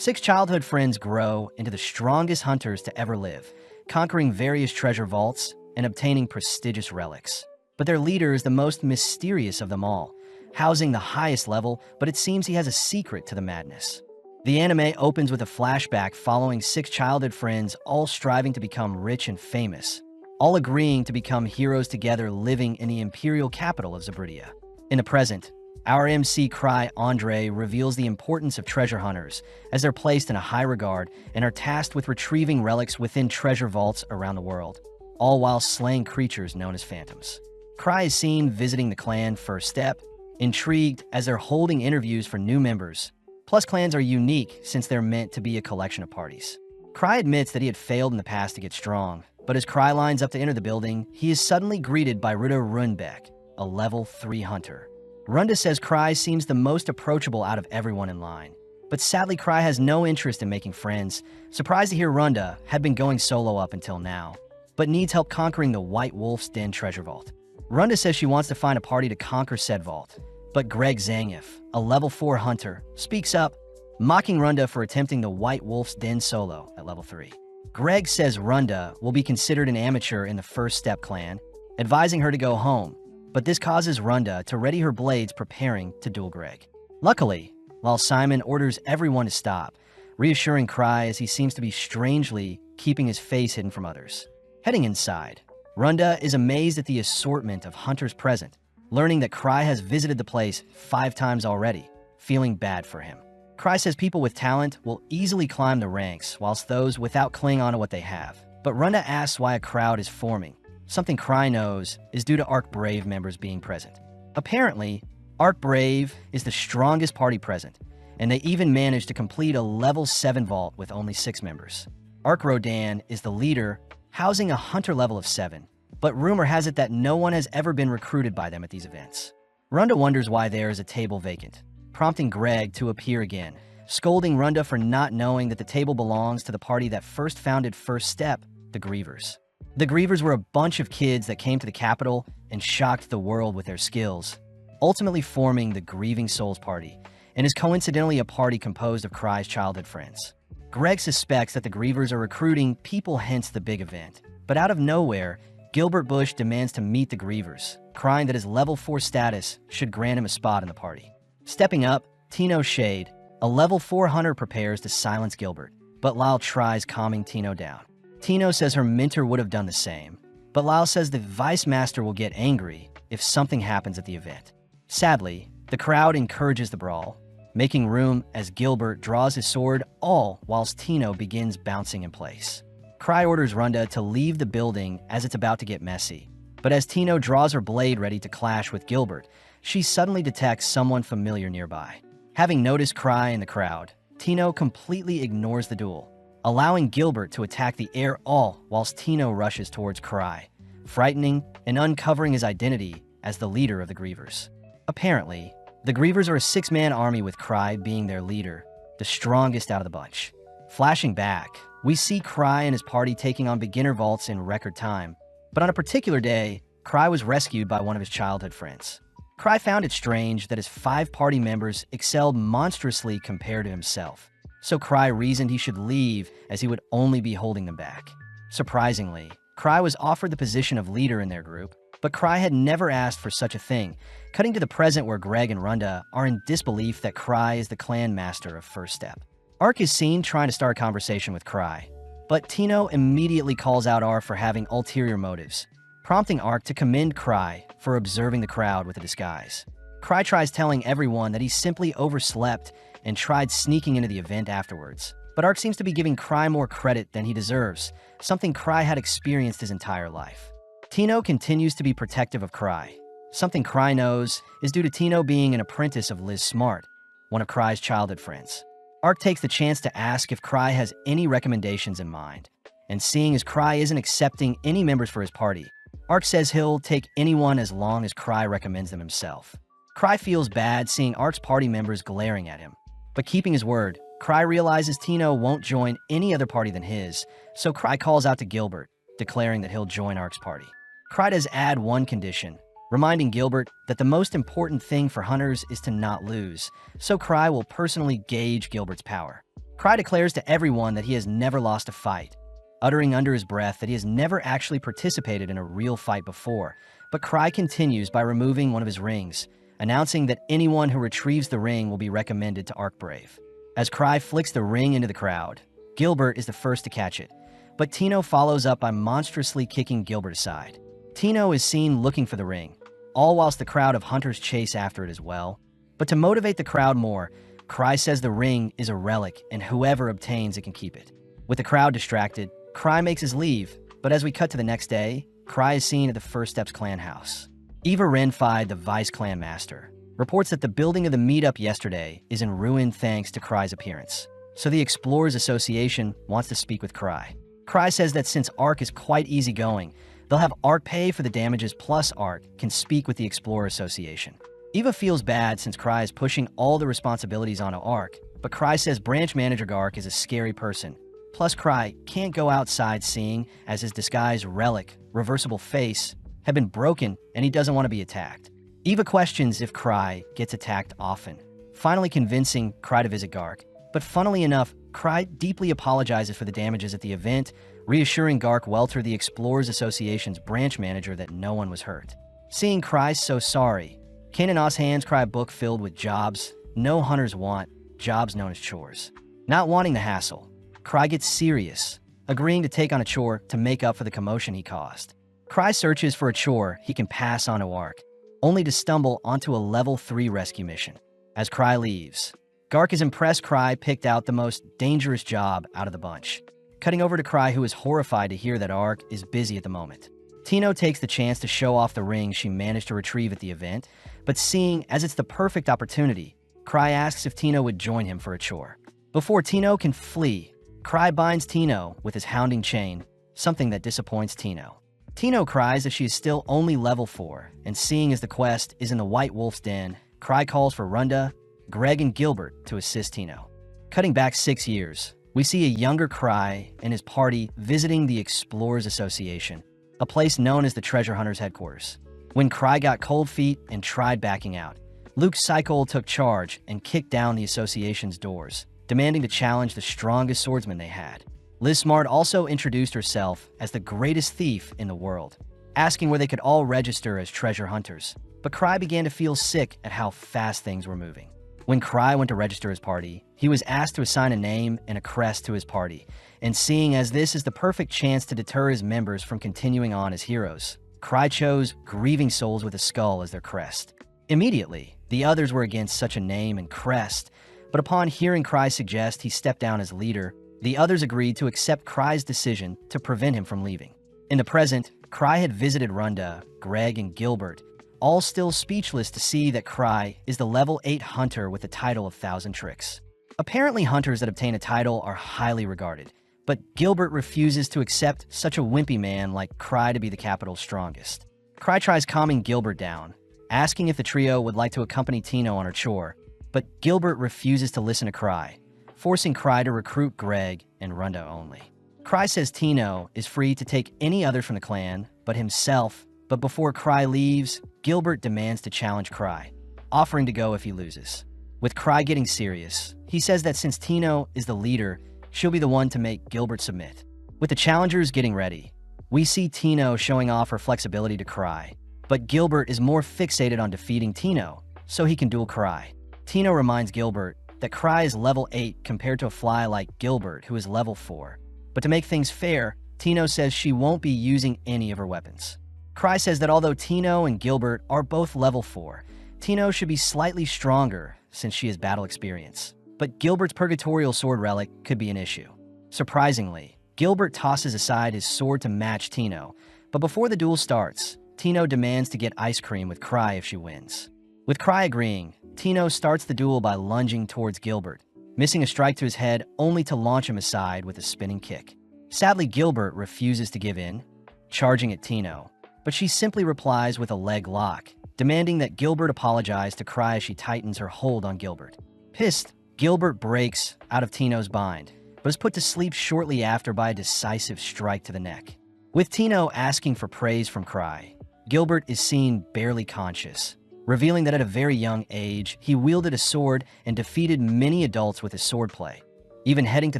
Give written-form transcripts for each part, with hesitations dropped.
Six childhood friends grow into the strongest hunters to ever live, conquering various treasure vaults and obtaining prestigious relics. But their leader is the most mysterious of them all, housing the highest level, but it seems he has a secret to the madness. The anime opens with a flashback following six childhood friends all striving to become rich and famous, all agreeing to become heroes together living in the imperial capital of Zabridia. In the present, our MC Cry Andre reveals the importance of treasure hunters, as they're placed in a high regard and are tasked with retrieving relics within treasure vaults around the world, all while slaying creatures known as phantoms. Cry is seen visiting the clan First Step, intrigued as they're holding interviews for new members. Plus, clans are unique since they're meant to be a collection of parties. Cry admits that he had failed in the past to get strong, but as Cry lines up to enter the building, he is suddenly greeted by Ruda Runbeck, a level 3 hunter. Runda says Cry seems the most approachable out of everyone in line. But sadly, Cry has no interest in making friends, surprised to hear Runda had been going solo up until now, but needs help conquering the White Wolf's Den treasure vault. Runda says she wants to find a party to conquer said vault, but Greg Zangief, a level 4 hunter, speaks up, mocking Runda for attempting the White Wolf's Den solo at level 3. Greg says Runda will be considered an amateur in the First Step clan, advising her to go home, but this causes Runda to ready her blades preparing to duel Greg. Luckily, while Simon orders everyone to stop, reassuring Cry as he seems to be strangely keeping his face hidden from others. Heading inside, Runda is amazed at the assortment of hunters present, learning that Cry has visited the place 5 times already, feeling bad for him. Cry says people with talent will easily climb the ranks, whilst those without cling on to what they have. But Runda asks why a crowd is forming. Something Cry knows is due to Arc Brave members being present. Apparently, Arc Brave is the strongest party present, and they even managed to complete a level 7 vault with only 6 members. Arc Rodan is the leader, housing a hunter level of 7, but rumor has it that no one has ever been recruited by them at these events. Runda wonders why there is a table vacant, prompting Greg to appear again, scolding Runda for not knowing that the table belongs to the party that first founded First Step, the Grievers. The Grievers were a bunch of kids that came to the capital and shocked the world with their skills, ultimately forming the Grieving Souls Party, and is coincidentally a party composed of Cry's childhood friends. Greg suspects that the Grievers are recruiting people, hence the big event. But out of nowhere, Gilbert Bush demands to meet the Grievers, crying that his level 4 status should grant him a spot in the party. Stepping up, Tino Shade, a level 4 hunter, prepares to silence Gilbert, but Lyle tries calming Tino down. Tino says her mentor would have done the same, but Lyle says the Vice Master will get angry if something happens at the event. Sadly, the crowd encourages the brawl, making room as Gilbert draws his sword, all whilst Tino begins bouncing in place. Cry orders Runda to leave the building as it's about to get messy, but as Tino draws her blade ready to clash with Gilbert, she suddenly detects someone familiar nearby. Having noticed Cry in the crowd, Tino completely ignores the duel, allowing Gilbert to attack the air, all whilst Tino rushes towards Cry, frightening and uncovering his identity as the leader of the Grievers. Apparently, the Grievers are a 6-man army with Cry being their leader, the strongest out of the bunch. Flashing back, we see Cry and his party taking on beginner vaults in record time, but on a particular day, Cry was rescued by one of his childhood friends. Cry found it strange that his 5 party members excelled monstrously compared to himself, so Cry reasoned he should leave as he would only be holding them back. Surprisingly, Cry was offered the position of leader in their group, but Cry had never asked for such a thing, cutting to the present where Greg and Runda are in disbelief that Cry is the clan master of First Step. Ark is seen trying to start a conversation with Cry, but Tino immediately calls out Ark for having ulterior motives, prompting Ark to commend Cry for observing the crowd with a disguise. Cry tries telling everyone that he simply overslept and tried sneaking into the event afterwards, but Ark seems to be giving Cry more credit than he deserves, something Cry had experienced his entire life. Tino continues to be protective of Cry. Something Cry knows is due to Tino being an apprentice of Liz Smart, one of Cry's childhood friends. Ark takes the chance to ask if Cry has any recommendations in mind, and seeing as Cry isn't accepting any members for his party, Ark says he'll take anyone as long as Cry recommends them himself. Cry feels bad seeing Ark's party members glaring at him, but keeping his word, Cry realizes Tino won't join any other party than his, so Cry calls out to Gilbert, declaring that he'll join Ark's party. Cry does add one condition, reminding Gilbert that the most important thing for hunters is to not lose, so Cry will personally gauge Gilbert's power. Cry declares to everyone that he has never lost a fight, uttering under his breath that he has never actually participated in a real fight before. But Cry continues by removing one of his rings, announcing that anyone who retrieves the ring will be recommended to Arkbrave. As Cry flicks the ring into the crowd, Gilbert is the first to catch it, but Tino follows up by monstrously kicking Gilbert aside. Tino is seen looking for the ring, all whilst the crowd of hunters chase after it as well. But to motivate the crowd more, Cry says the ring is a relic and whoever obtains it can keep it. With the crowd distracted, Cry makes his leave, but as we cut to the next day, Cry is seen at the First Steps clan house. Eva Renfi, the vice clan master, reports that the building of the meetup yesterday is in ruin thanks to Cry's appearance. So the Explorers Association wants to speak with Cry. Cry says that since Ark is quite easygoing, they'll have Ark pay for the damages plus Ark can speak with the Explorer Association. Eva feels bad since Cry is pushing all the responsibilities onto Ark, but Cry says branch manager Gark is a scary person. Plus Cry can't go outside seeing as his disguised relic, reversible face, have been broken and he doesn't want to be attacked. Eva questions if Cry gets attacked often, finally convincing Cry to visit Gark. But funnily enough, Cry deeply apologizes for the damages at the event, reassuring Gark Welter, the Explorers Association's branch manager, that no one was hurt. Seeing Cry so sorry, Kanan Oz hands Cry a book filled with jobs no hunters want, jobs known as chores. Not wanting the hassle, Cry gets serious, agreeing to take on a chore to make up for the commotion he caused. Cry searches for a chore he can pass on to Ark, only to stumble onto a level 3 rescue mission. As Cry leaves, Gark is impressed Cry picked out the most dangerous job out of the bunch. Cutting over to Cry, who is horrified to hear that Ark is busy at the moment. Tino takes the chance to show off the ring she managed to retrieve at the event, but seeing as it's the perfect opportunity, Cry asks if Tino would join him for a chore. Before Tino can flee, Cry binds Tino with his hounding chain, something that disappoints Tino. Tino cries that she is still only level 4, and seeing as the quest is in the White Wolf's den, Cry calls for Runda, Greg, and Gilbert to assist Tino. Cutting back 6 years, we see a younger Cry and his party visiting the Explorers Association, a place known as the Treasure Hunters headquarters. When Cry got cold feet and tried backing out, Luke Sycol took charge and kicked down the association's doors, demanding to challenge the strongest swordsman they had. Liz Smart also introduced herself as the greatest thief in the world, asking where they could all register as treasure hunters, but Cry began to feel sick at how fast things were moving. When Cry went to register his party, he was asked to assign a name and a crest to his party, and seeing as this is the perfect chance to deter his members from continuing on as heroes, Cry chose Grieving Souls with a skull as their crest. Immediately, the others were against such a name and crest, but upon hearing Cry suggest he step down as leader, the others agreed to accept Cry's decision to prevent him from leaving. In the present, Cry had visited Runda, Greg, and Gilbert, all still speechless to see that Cry is the level 8 hunter with the title of Thousand Tricks. Apparently hunters that obtain a title are highly regarded, but Gilbert refuses to accept such a wimpy man like Cry to be the capital's strongest. Cry tries calming Gilbert down, asking if the trio would like to accompany Tino on her chore, but Gilbert refuses to listen to Cry, forcing Cry to recruit Greg and Runda only. Cry says Tino is free to take any other from the clan but himself, but before Cry leaves, Gilbert demands to challenge Cry, offering to go if he loses. With Cry getting serious, he says that since Tino is the leader, she'll be the one to make Gilbert submit. With the challengers getting ready, we see Tino showing off her flexibility to Cry, but Gilbert is more fixated on defeating Tino, so he can duel Cry. Tino reminds Gilbert that Cry is level 8 compared to a fly like Gilbert, who is level 4. But to make things fair, Tino says she won't be using any of her weapons. Cry says that although Tino and Gilbert are both level 4, Tino should be slightly stronger since she has battle experience. But Gilbert's Purgatorial Sword relic could be an issue. Surprisingly, Gilbert tosses aside his sword to match Tino, but before the duel starts, Tino demands to get ice cream with Cry if she wins. With Cry agreeing, Tino starts the duel by lunging towards Gilbert, missing a strike to his head only to launch him aside with a spinning kick. Sadly, Gilbert refuses to give in, charging at Tino, but she simply replies with a leg lock, demanding that Gilbert apologize to Cry as she tightens her hold on Gilbert. Pissed, Gilbert breaks out of Tino's bind, but is put to sleep shortly after by a decisive strike to the neck. With Tino asking for praise from Cry, Gilbert is seen barely conscious, revealing that at a very young age, he wielded a sword and defeated many adults with his swordplay. even heading to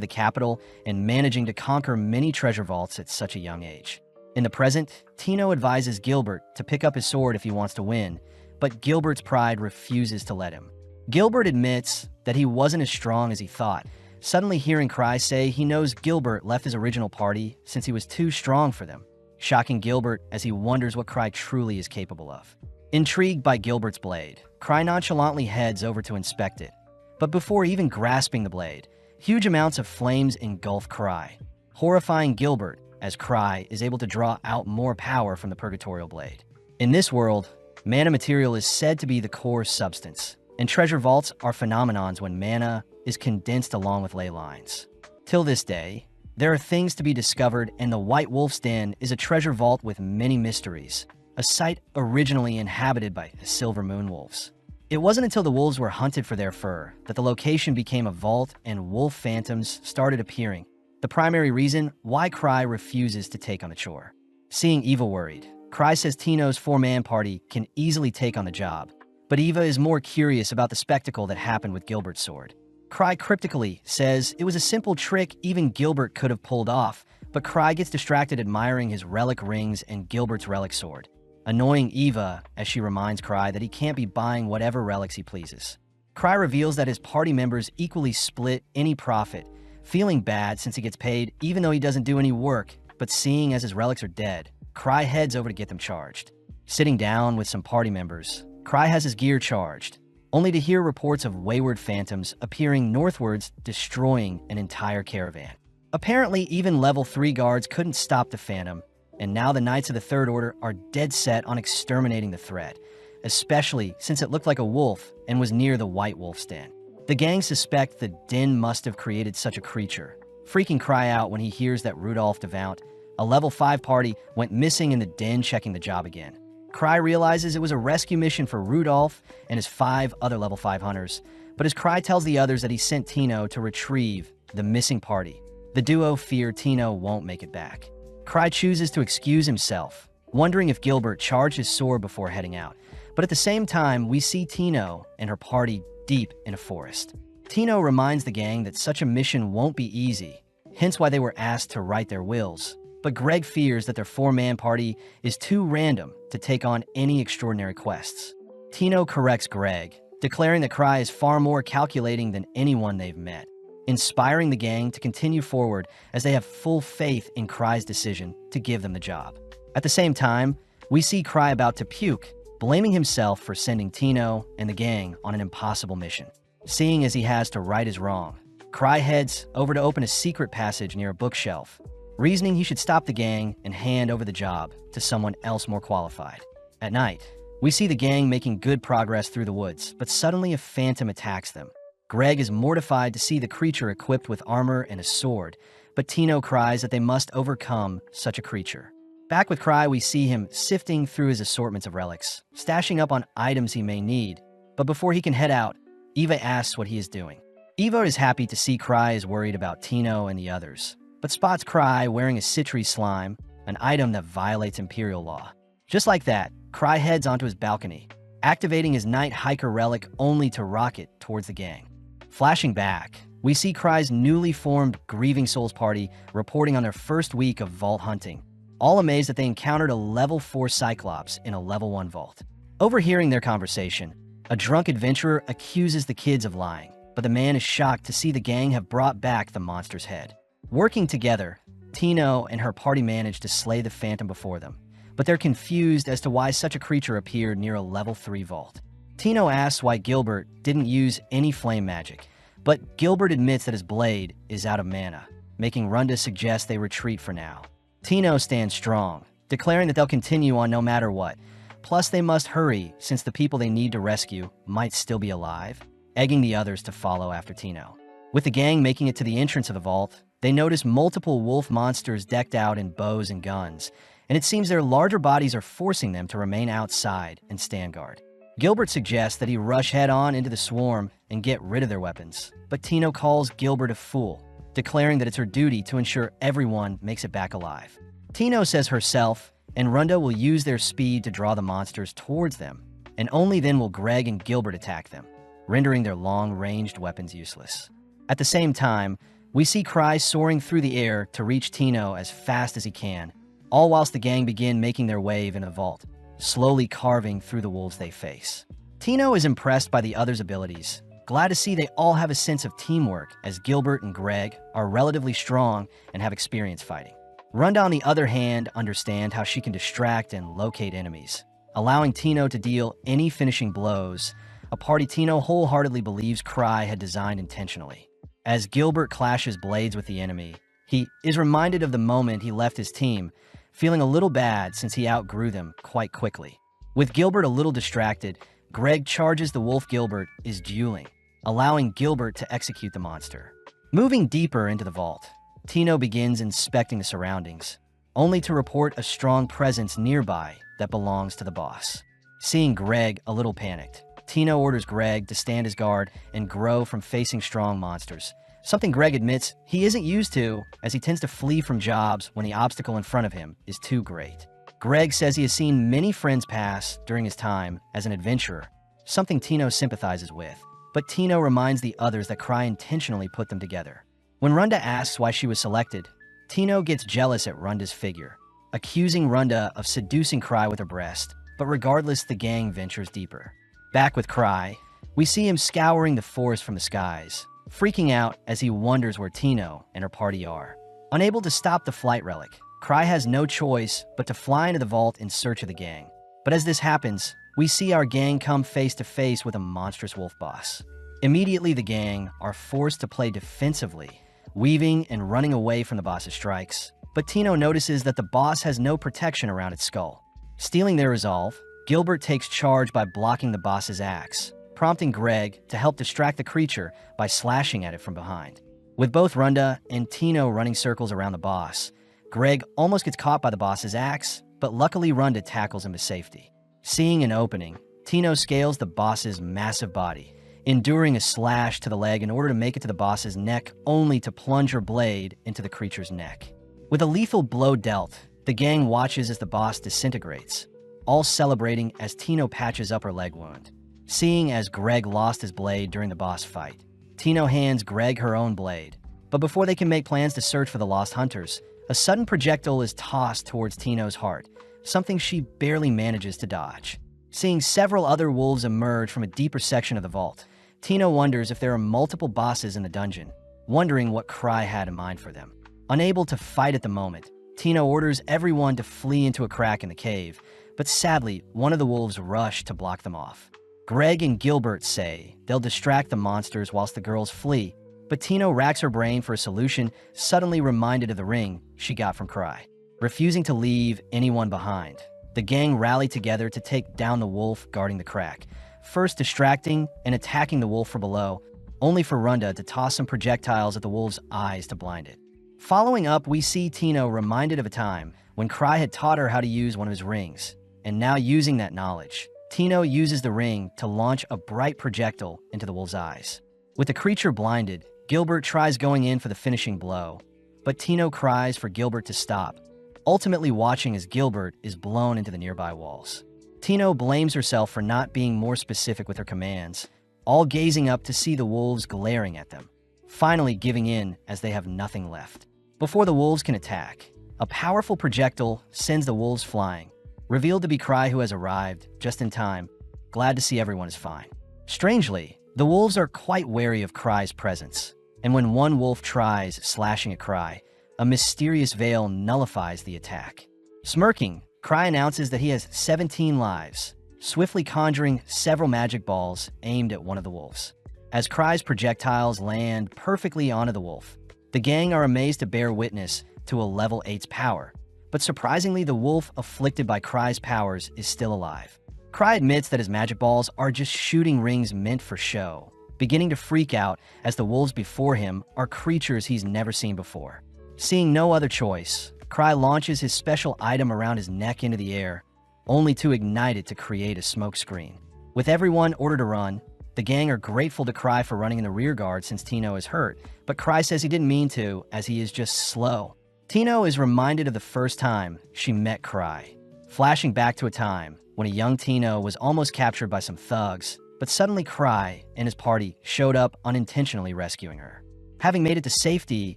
the capital and managing to conquer many treasure vaults at such a young age. In the present, Tino advises Gilbert to pick up his sword if he wants to win, but Gilbert's pride refuses to let him. Gilbert admits that he wasn't as strong as he thought, suddenly hearing Cry say he knows Gilbert left his original party since he was too strong for them, shocking Gilbert as he wonders what Cry truly is capable of. Intrigued by Gilbert's blade, Cry nonchalantly heads over to inspect it. But before even grasping the blade, huge amounts of flames engulf Cry, horrifying Gilbert as Cry is able to draw out more power from the Purgatorial Blade. In this world, mana material is said to be the core substance, and treasure vaults are phenomenons when mana is condensed along with ley lines. Till this day, there are things to be discovered, and the White Wolf's Den is a treasure vault with many mysteries, a site originally inhabited by the Silver Moon Wolves. It wasn't until the wolves were hunted for their fur that the location became a vault and wolf phantoms started appearing, the primary reason why Cry refuses to take on the chore. Seeing Eva worried, Cry says Tino's four-man party can easily take on the job, but Eva is more curious about the spectacle that happened with Gilbert's sword. Cry cryptically says it was a simple trick even Gilbert could have pulled off, but Cry gets distracted admiring his relic rings and Gilbert's relic sword, annoying Eva as she reminds Cry that he can't be buying whatever relics he pleases. Cry reveals that his party members equally split any profit, feeling bad since he gets paid even though he doesn't do any work, but seeing as his relics are dead, Cry heads over to get them charged. Sitting down with some party members, Cry has his gear charged, only to hear reports of wayward phantoms appearing northwards, destroying an entire caravan. Apparently, even level 3 guards couldn't stop the phantom, and now the Knights of the Third Order are dead set on exterminating the threat, especially since it looked like a wolf and was near the White Wolf's Den. The gang suspect the den must have created such a creature, freaking Cry out when he hears that Rudolph Devount, a level 5 party, went missing in the den checking the job again. Cry realizes it was a rescue mission for Rudolph and his 5 other level 5 hunters, but as Cry tells the others that he sent Tino to retrieve the missing party, the duo fear Tino won't make it back. Cry chooses to excuse himself, wondering if Gilbert charged his sword before heading out, but at the same time we see Tino and her party deep in a forest. Tino reminds the gang that such a mission won't be easy, hence why they were asked to write their wills, but Greg fears that their 4-man party is too random to take on any extraordinary quests. Tino corrects Greg, declaring that Cry is far more calculating than anyone they've met, inspiring the gang to continue forward as they have full faith in Cry's decision to give them the job. At the same time, we see Cry about to puke, blaming himself for sending Tino and the gang on an impossible mission. Seeing as he has to right his wrong, Cry heads over to open a secret passage near a bookshelf, reasoning he should stop the gang and hand over the job to someone else more qualified. At night, we see the gang making good progress through the woods, but suddenly a phantom attacks them. Greg is mortified to see the creature equipped with armor and a sword, but Tino cries that they must overcome such a creature. Back with Cry, we see him sifting through his assortments of relics, stashing up on items he may need, but before he can head out, Eva asks what he is doing. Eva is happy to see Cry is worried about Tino and the others, but spots Cry wearing a Citri slime, an item that violates Imperial law. Just like that, Cry heads onto his balcony, activating his Night Hiker relic only to rocket towards the gang. Flashing back, we see Cry's newly formed Grieving Souls party reporting on their first week of vault hunting, all amazed that they encountered a level 4 Cyclops in a level 1 vault. Overhearing their conversation, a drunk adventurer accuses the kids of lying, but the man is shocked to see the gang have brought back the monster's head. Working together, Tino and her party manage to slay the phantom before them, but they're confused as to why such a creature appeared near a level 3 vault. Tino asks why Gilbert didn't use any flame magic, but Gilbert admits that his blade is out of mana, making Runda suggest they retreat for now. Tino stands strong, declaring that they'll continue on no matter what, plus they must hurry since the people they need to rescue might still be alive, egging the others to follow after Tino. With the gang making it to the entrance of the vault, they notice multiple wolf monsters decked out in bows and guns, and it seems their larger bodies are forcing them to remain outside and stand guard. Gilbert suggests that he rush head-on into the swarm and get rid of their weapons, but Tino calls Gilbert a fool, declaring that it's her duty to ensure everyone makes it back alive. Tino says herself and Runda will use their speed to draw the monsters towards them, and only then will Greg and Gilbert attack them, rendering their long-ranged weapons useless. At the same time, We see Cry soaring through the air to reach Tino as fast as he can, all whilst the gang begin making their way into the vault, slowly carving through the wolves they face. Tino is impressed by the others' abilities, glad to see they all have a sense of teamwork, as Gilbert and Greg are relatively strong and have experience fighting. Runda, on the other hand, understands how she can distract and locate enemies, allowing Tino to deal any finishing blows, a party Tino wholeheartedly believes Cry had designed intentionally. As Gilbert clashes blades with the enemy, he is reminded of the moment he left his team, feeling a little bad since he outgrew them quite quickly. With Gilbert a little distracted, Greg charges the wolf Gilbert is dueling, allowing Gilbert to execute the monster. Moving deeper into the vault, Tino begins inspecting the surroundings, only to report a strong presence nearby that belongs to the boss. Seeing Greg a little panicked, Tino orders Greg to stand his guard and grow from facing strong monsters, something Greg admits he isn't used to, as he tends to flee from jobs when the obstacle in front of him is too great. Greg says he has seen many friends pass during his time as an adventurer, something Tino sympathizes with, but Tino reminds the others that Cry intentionally put them together. When Runda asks why she was selected, Tino gets jealous at Runda's figure, accusing Runda of seducing Cry with her breast, but regardless, the gang ventures deeper. Back with Cry, we see him scouring the forest from the skies, freaking out as he wonders where Tino and her party are. Unable to stop the flight relic, Cry has no choice but to fly into the vault in search of the gang. But as this happens, we see our gang come face to face with a monstrous wolf boss. Immediately, the gang are forced to play defensively, weaving and running away from the boss's strikes. But Tino notices that the boss has no protection around its skull. Stealing their resolve, Gilbert takes charge by blocking the boss's axe, prompting Greg to help distract the creature by slashing at it from behind. With both Runda and Tino running circles around the boss, Greg almost gets caught by the boss's axe, but luckily Runda tackles him to safety. Seeing an opening, Tino scales the boss's massive body, enduring a slash to the leg in order to make it to the boss's neck, only to plunge her blade into the creature's neck. With a lethal blow dealt, the gang watches as the boss disintegrates, all celebrating as Tino patches up her leg wound. Seeing as Greg lost his blade during the boss fight, Tino hands Greg her own blade. But before they can make plans to search for the lost hunters, a sudden projectile is tossed towards Tino's heart, something she barely manages to dodge. Seeing several other wolves emerge from a deeper section of the vault, Tino wonders if there are multiple bosses in the dungeon, wondering what Cry had in mind for them. Unable to fight at the moment, Tino orders everyone to flee into a crack in the cave, but sadly, one of the wolves rush to block them off. Greg and Gilbert say they'll distract the monsters whilst the girls flee, but Tino racks her brain for a solution, suddenly reminded of the ring she got from Cry. Refusing to leave anyone behind, the gang rally together to take down the wolf guarding the crack, first distracting and attacking the wolf from below, only for Runda to toss some projectiles at the wolf's eyes to blind it. Following up, we see Tino reminded of a time when Cry had taught her how to use one of his rings, and now using that knowledge, Tino uses the ring to launch a bright projectile into the wolf's eyes. With the creature blinded, Gilbert tries going in for the finishing blow, but Tino cries for Gilbert to stop, ultimately watching as Gilbert is blown into the nearby walls. Tino blames herself for not being more specific with her commands, all gazing up to see the wolves glaring at them, finally giving in as they have nothing left. Before the wolves can attack, a powerful projectile sends the wolves flying, revealed to be Cry, who has arrived just in time, glad to see everyone is fine. Strangely, the wolves are quite wary of Cry's presence, and when one wolf tries slashing at Cry, a mysterious veil nullifies the attack. Smirking, Cry announces that he has 17 lives, swiftly conjuring several magic balls aimed at one of the wolves. As Cry's projectiles land perfectly onto the wolf, the gang are amazed to bear witness to a level 8's power, but surprisingly, the wolf afflicted by Cry's powers is still alive. Cry admits that his magic balls are just shooting rings meant for show, beginning to freak out as the wolves before him are creatures he's never seen before. Seeing no other choice, Cry launches his special item around his neck into the air, only to ignite it to create a smoke screen. With everyone ordered to run, the gang are grateful to Cry for running in the rear guard since Tino is hurt, but Cry says he didn't mean to, as he is just slow. Tino is reminded of the first time she met Cry, flashing back to a time when a young Tino was almost captured by some thugs, but suddenly Cry and his party showed up, unintentionally rescuing her. Having made it to safety,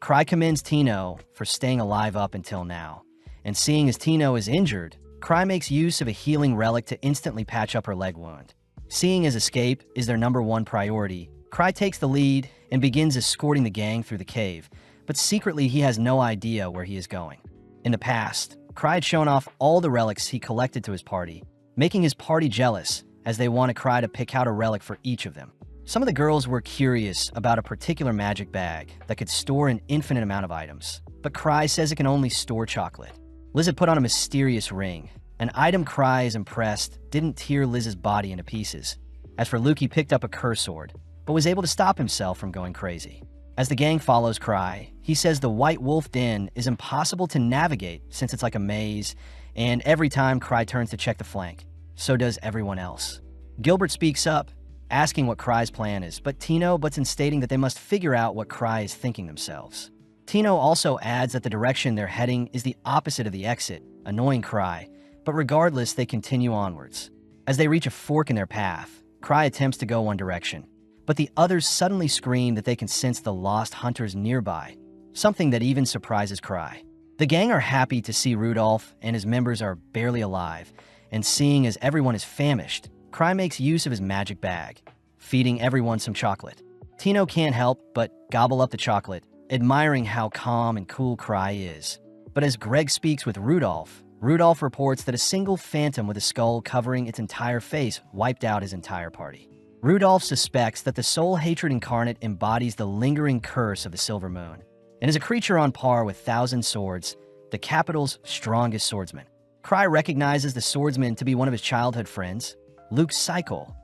Cry commends Tino for staying alive up until now. And seeing as Tino is injured, Cry makes use of a healing relic to instantly patch up her leg wound. Seeing as escape is their #1 priority, Cry takes the lead and begins escorting the gang through the cave, but secretly he has no idea where he is going. In the past, Cry had shown off all the relics he collected to his party, making his party jealous as they wanted Cry to pick out a relic for each of them. Some of the girls were curious about a particular magic bag that could store an infinite amount of items, but Cry says it can only store chocolate. Liz had put on a mysterious ring. An item Cry is impressed didn't tear Liz's body into pieces. As for Luke, he picked up a curse sword, but was able to stop himself from going crazy. As the gang follows Cry, he says the White Wolf Den is impossible to navigate since it's like a maze, and every time Cry turns to check the flank, so does everyone else. Gilbert speaks up, asking what Cry's plan is, but Tino butts in stating that they must figure out what Cry is thinking themselves. Tino also adds that the direction they're heading is the opposite of the exit, annoying Cry, but regardless, they continue onwards. As they reach a fork in their path, Cry attempts to go one direction, but the others suddenly scream that they can sense the lost hunters nearby, something that even surprises Cry. The gang are happy to see Rudolph and his members are barely alive, and seeing as everyone is famished, Cry makes use of his magic bag, feeding everyone some chocolate. Tino can't help but gobble up the chocolate, admiring how calm and cool Cry is. But as Greg speaks with Rudolph, Rudolph reports that a single phantom with a skull covering its entire face wiped out his entire party. Rudolph suspects that the Soul Hatred Incarnate embodies the lingering curse of the Silver Moon, and is a creature on par with Thousand Swords, the capital's strongest swordsman. Cry recognizes the swordsman to be one of his childhood friends, Luke Cycle,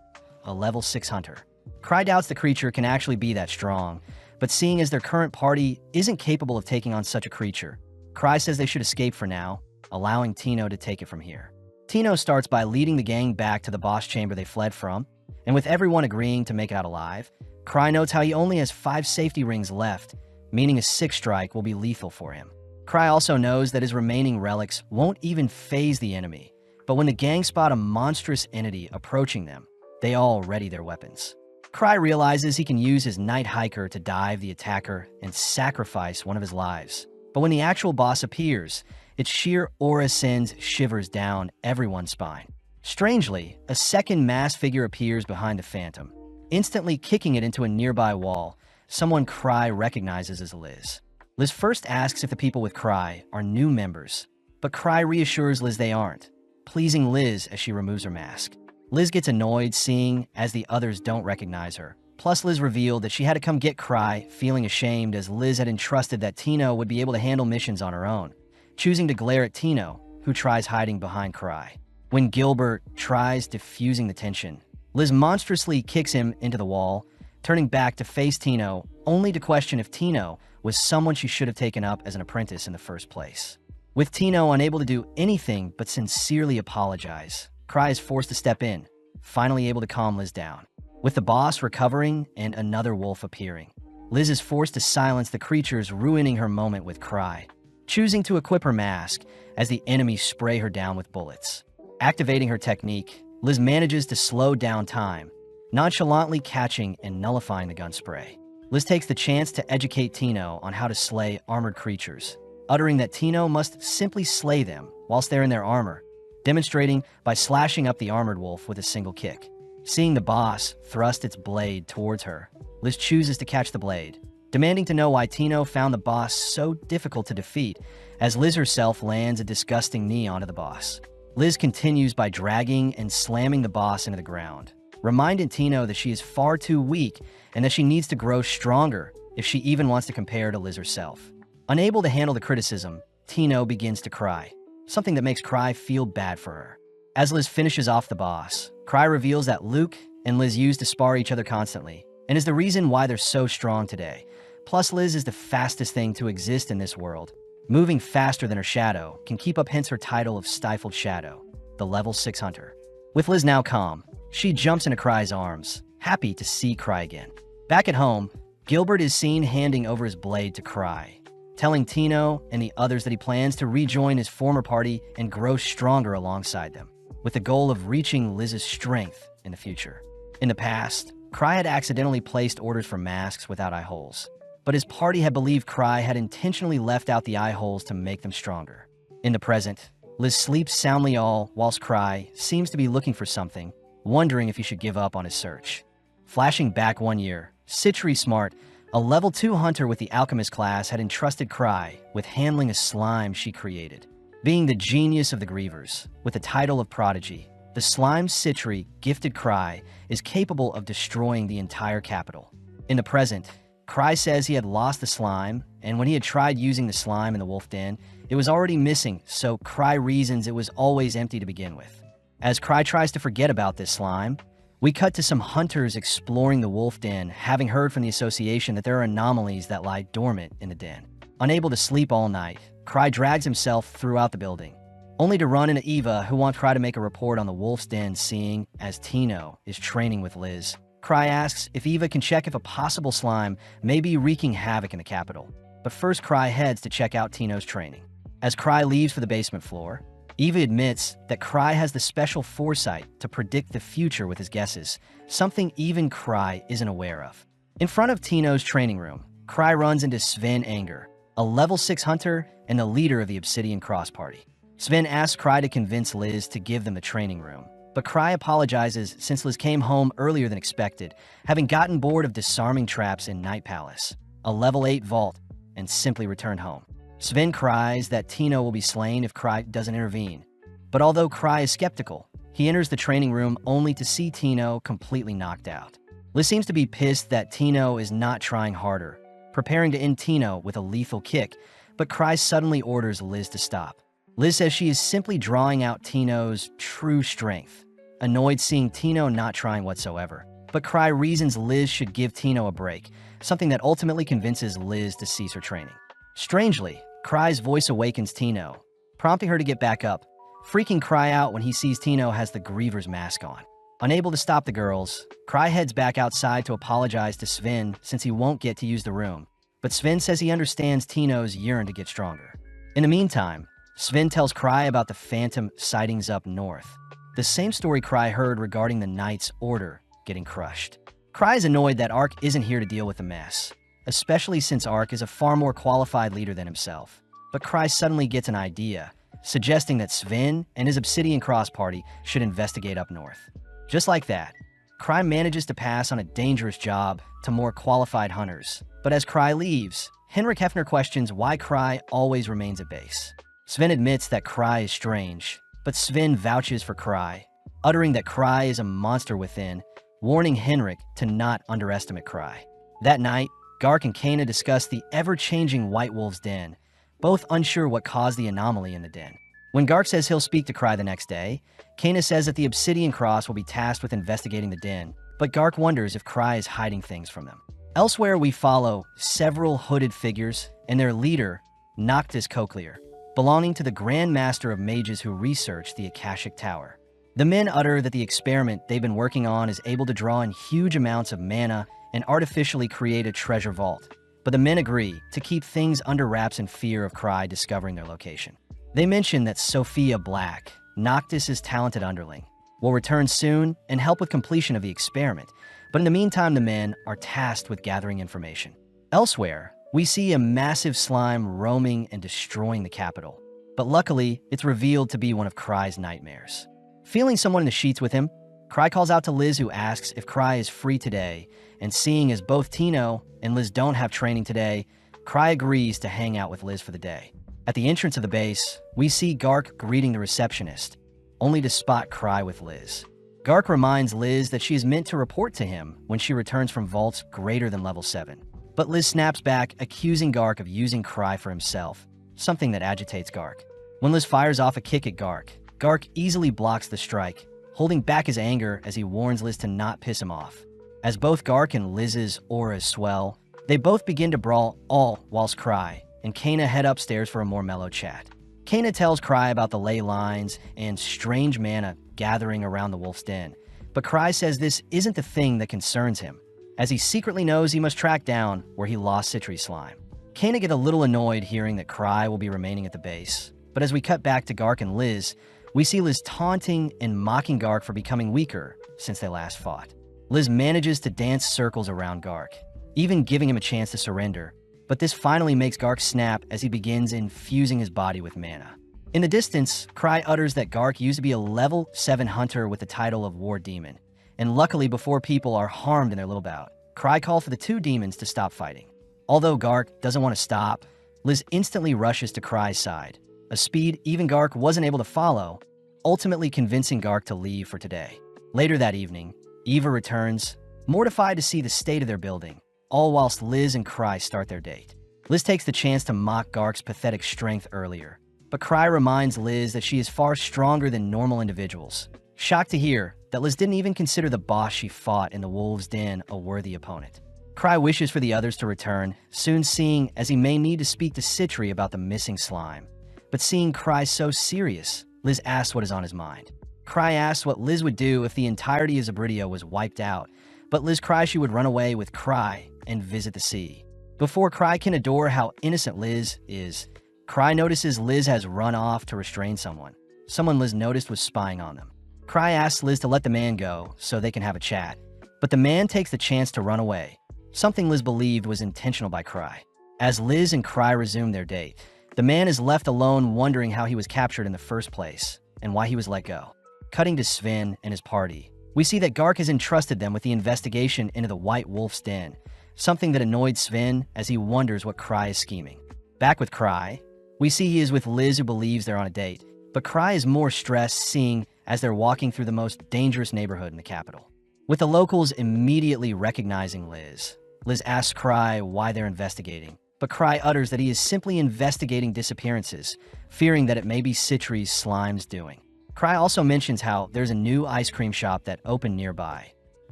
a level 6 hunter. Cry doubts the creature can actually be that strong, but seeing as their current party isn't capable of taking on such a creature, Cry says they should escape for now, allowing Tino to take it from here. Tino starts by leading the gang back to the boss chamber they fled from, and with everyone agreeing to make it out alive, Cry notes how he only has 5 safety rings left, meaning a 6th strike will be lethal for him. Cry also knows that his remaining relics won't even phase the enemy, but when the gang spot a monstrous entity approaching them, they all ready their weapons. Cry realizes he can use his Night Hiker to dive the attacker and sacrifice one of his lives. But when the actual boss appears, its sheer aura sends shivers down everyone's spine. Strangely, a second masked figure appears behind the phantom, instantly kicking it into a nearby wall, someone Cry recognizes as Liz. Liz first asks if the people with Cry are new members, but Cry reassures Liz they aren't, pleasing Liz as she removes her mask. Liz gets annoyed seeing as the others don't recognize her. Plus, Liz revealed that she had to come get Cry, feeling ashamed as Liz had entrusted that Tino would be able to handle missions on her own, choosing to glare at Tino, who tries hiding behind Cry. When Gilbert tries diffusing the tension, Liz monstrously kicks him into the wall, turning back to face Tino, only to question if Tino was someone she should have taken up as an apprentice in the first place. With Tino unable to do anything but sincerely apologize, Cry is forced to step in, finally able to calm Liz down. With the boss recovering and another wolf appearing, Liz is forced to silence the creatures, ruining her moment with Cry, choosing to equip her mask as the enemies spray her down with bullets. Activating her technique, Liz manages to slow down time, nonchalantly catching and nullifying the gun spray. Liz takes the chance to educate Tino on how to slay armored creatures, uttering that Tino must simply slay them whilst they're in their armor, demonstrating by slashing up the armored wolf with a single kick. Seeing the boss thrust its blade towards her, Liz chooses to catch the blade, demanding to know why Tino found the boss so difficult to defeat, as Liz herself lands a disgusting knee onto the boss. Liz continues by dragging and slamming the boss into the ground, reminding Tino that she is far too weak and that she needs to grow stronger if she even wants to compare to Liz herself. Unable to handle the criticism, Tino begins to cry, something that makes Cry feel bad for her. As Liz finishes off the boss, Cry reveals that Luke and Liz used to spar each other constantly, and is the reason why they're so strong today. Plus, Liz is the fastest thing to exist in this world, moving faster than her shadow, can keep up hence her title of Stifled Shadow, the level 6 hunter. With Liz now calm, she jumps into Cry's arms, happy to see Cry again. Back at home, Gilbert is seen handing over his blade to Cry, telling Tino and the others that he plans to rejoin his former party and grow stronger alongside them, with the goal of reaching Liz's strength in the future. In the past, Cry had accidentally placed orders for masks without eye holes, but his party had believed Cry had intentionally left out the eye holes to make them stronger. In the present, Liz sleeps soundly all whilst Cry seems to be looking for something, wondering if he should give up on his search. Flashing back 1 year, Citri Smart, a level 2 hunter with the Alchemist class, had entrusted Cry with handling a slime she created. Being the genius of the Grievers, with the title of Prodigy, the slime Citri gifted Cry is capable of destroying the entire capital. In the present, Cry says he had lost the slime, and when he had tried using the slime in the wolf den, it was already missing, so Cry reasons it was always empty to begin with. As Cry tries to forget about this slime, we cut to some hunters exploring the wolf den, having heard from the association that there are anomalies that lie dormant in the den. Unable to sleep all night, Cry drags himself throughout the building, only to run into Eva, who wants Cry to make a report on the wolf's den, seeing as Tino is training with Liz. Cry asks if Eva can check if a possible slime may be wreaking havoc in the capital. But first, Cry heads to check out Tino's training. As Cry leaves for the basement floor, Eva admits that Cry has the special foresight to predict the future with his guesses, something even Cry isn't aware of. In front of Tino's training room, Cry runs into Sven Anger, a level 6 hunter and the leader of the Obsidian Cross Party. Sven asks Cry to convince Liz to give them the training room, but Cry apologizes since Liz came home earlier than expected, having gotten bored of disarming traps in Night Palace, a level 8 vault, and simply returned home. Sven cries that Tino will be slain if Cry doesn't intervene, but although Cry is skeptical, he enters the training room only to see Tino completely knocked out. Liz seems to be pissed that Tino is not trying harder, preparing to end Tino with a lethal kick, but Cry suddenly orders Liz to stop. Liz says she is simply drawing out Tino's true strength, annoyed seeing Tino not trying whatsoever. But Cry reasons Liz should give Tino a break, something that ultimately convinces Liz to cease her training. Strangely, Cry's voice awakens Tino, prompting her to get back up, freaking Cry out when he sees Tino has the Griever's mask on. Unable to stop the girls, Cry heads back outside to apologize to Sven since he won't get to use the room, but Sven says he understands Tino's yearn to get stronger. In the meantime, Sven tells Cry about the phantom sightings up north, the same story Cry heard regarding the Knight's Order getting crushed. Cry is annoyed that Ark isn't here to deal with the mess, especially since Ark is a far more qualified leader than himself. But Cry suddenly gets an idea, suggesting that Sven and his Obsidian Cross Party should investigate up north. Just like that, Cry manages to pass on a dangerous job to more qualified hunters. But as Cry leaves, Henrik Hefner questions why Cry always remains at base. Sven admits that Cry is strange, but Sven vouches for Cry, uttering that Cry is a monster within, warning Henrik to not underestimate Cry. That night, Gark and Kana discuss the ever-changing White Wolf's den, both unsure what caused the anomaly in the den. When Gark says he'll speak to Cry the next day, Kana says that the Obsidian Cross will be tasked with investigating the den, but Gark wonders if Cry is hiding things from them. Elsewhere, we follow several hooded figures and their leader, Noctis Cochlear, belonging to the Grand Master of Mages who researched the Akashic Tower. The men utter that the experiment they've been working on is able to draw in huge amounts of mana and artificially create a treasure vault, but the men agree to keep things under wraps in fear of Cry discovering their location. They mention that Sophia Black, Noctis' talented underling, will return soon and help with completion of the experiment, but in the meantime the men are tasked with gathering information. Elsewhere, we see a massive slime roaming and destroying the capital, but luckily it's revealed to be one of Cry's nightmares. Feeling someone in the sheets with him, Cry calls out to Liz, who asks if Cry is free today, and seeing as both Tino and Liz don't have training today, Cry agrees to hang out with Liz for the day. At the entrance of the base, we see Gark greeting the receptionist, only to spot Cry with Liz. Gark reminds Liz that she is meant to report to him when she returns from vaults greater than level 7. But Liz snaps back, accusing Gark of using Cry for himself, something that agitates Gark. When Liz fires off a kick at Gark, Gark easily blocks the strike, holding back his anger as he warns Liz to not piss him off. As both Gark and Liz's auras swell, they both begin to brawl, all whilst Cry and Kana head upstairs for a more mellow chat. Kana tells Cry about the ley lines and strange mana gathering around the wolf's den, but Cry says this isn't the thing that concerns him, as he secretly knows he must track down where he lost Citri's slime. Kana get a little annoyed hearing that Cry will be remaining at the base, but as we cut back to Gark and Liz, we see Liz taunting and mocking Gark for becoming weaker since they last fought. Liz manages to dance circles around Gark, even giving him a chance to surrender. But this finally makes Gark snap as he begins infusing his body with mana. In the distance, Cry utters that Gark used to be a level 7 hunter with the title of War Demon, and luckily before people are harmed in their little bout, Cry calls for the two demons to stop fighting. Although Gark doesn't want to stop, Liz instantly rushes to Cry's side, a speed even Gark wasn't able to follow, ultimately convincing Gark to leave for today. Later that evening, Eva returns, mortified to see the state of their building, all whilst Liz and Cry start their date. Liz takes the chance to mock Gark's pathetic strength earlier, but Cry reminds Liz that she is far stronger than normal individuals. Shocked to hear that Liz didn't even consider the boss she fought in the Wolves' Den a worthy opponent. Cry wishes for the others to return, soon seeing as he may need to speak to Citri about the missing slime. But seeing Cry so serious, Liz asks what is on his mind. Cry asks what Liz would do if the entirety of Zabridio was wiped out, but Liz cries she would run away with Cry and visit the sea. Before Cry can adore how innocent Liz is, Cry notices Liz has run off to restrain someone. Someone Liz noticed was spying on them. Cry asks Liz to let the man go so they can have a chat, but the man takes the chance to run away, something Liz believed was intentional by Cry. As Liz and Cry resume their date, the man is left alone wondering how he was captured in the first place and why he was let go. Cutting to Sven and his party, we see that Gark has entrusted them with the investigation into the White Wolf's Den, something that annoyed Sven as he wonders what Cry is scheming. Back with Cry, we see he is with Liz who believes they're on a date, but Cry is more stressed seeing as they're walking through the most dangerous neighborhood in the capital. With the locals immediately recognizing Liz, Liz asks Cry why they're investigating, but Cry utters that he is simply investigating disappearances, fearing that it may be Citri's slime's doing. Cry also mentions how there's a new ice cream shop that opened nearby,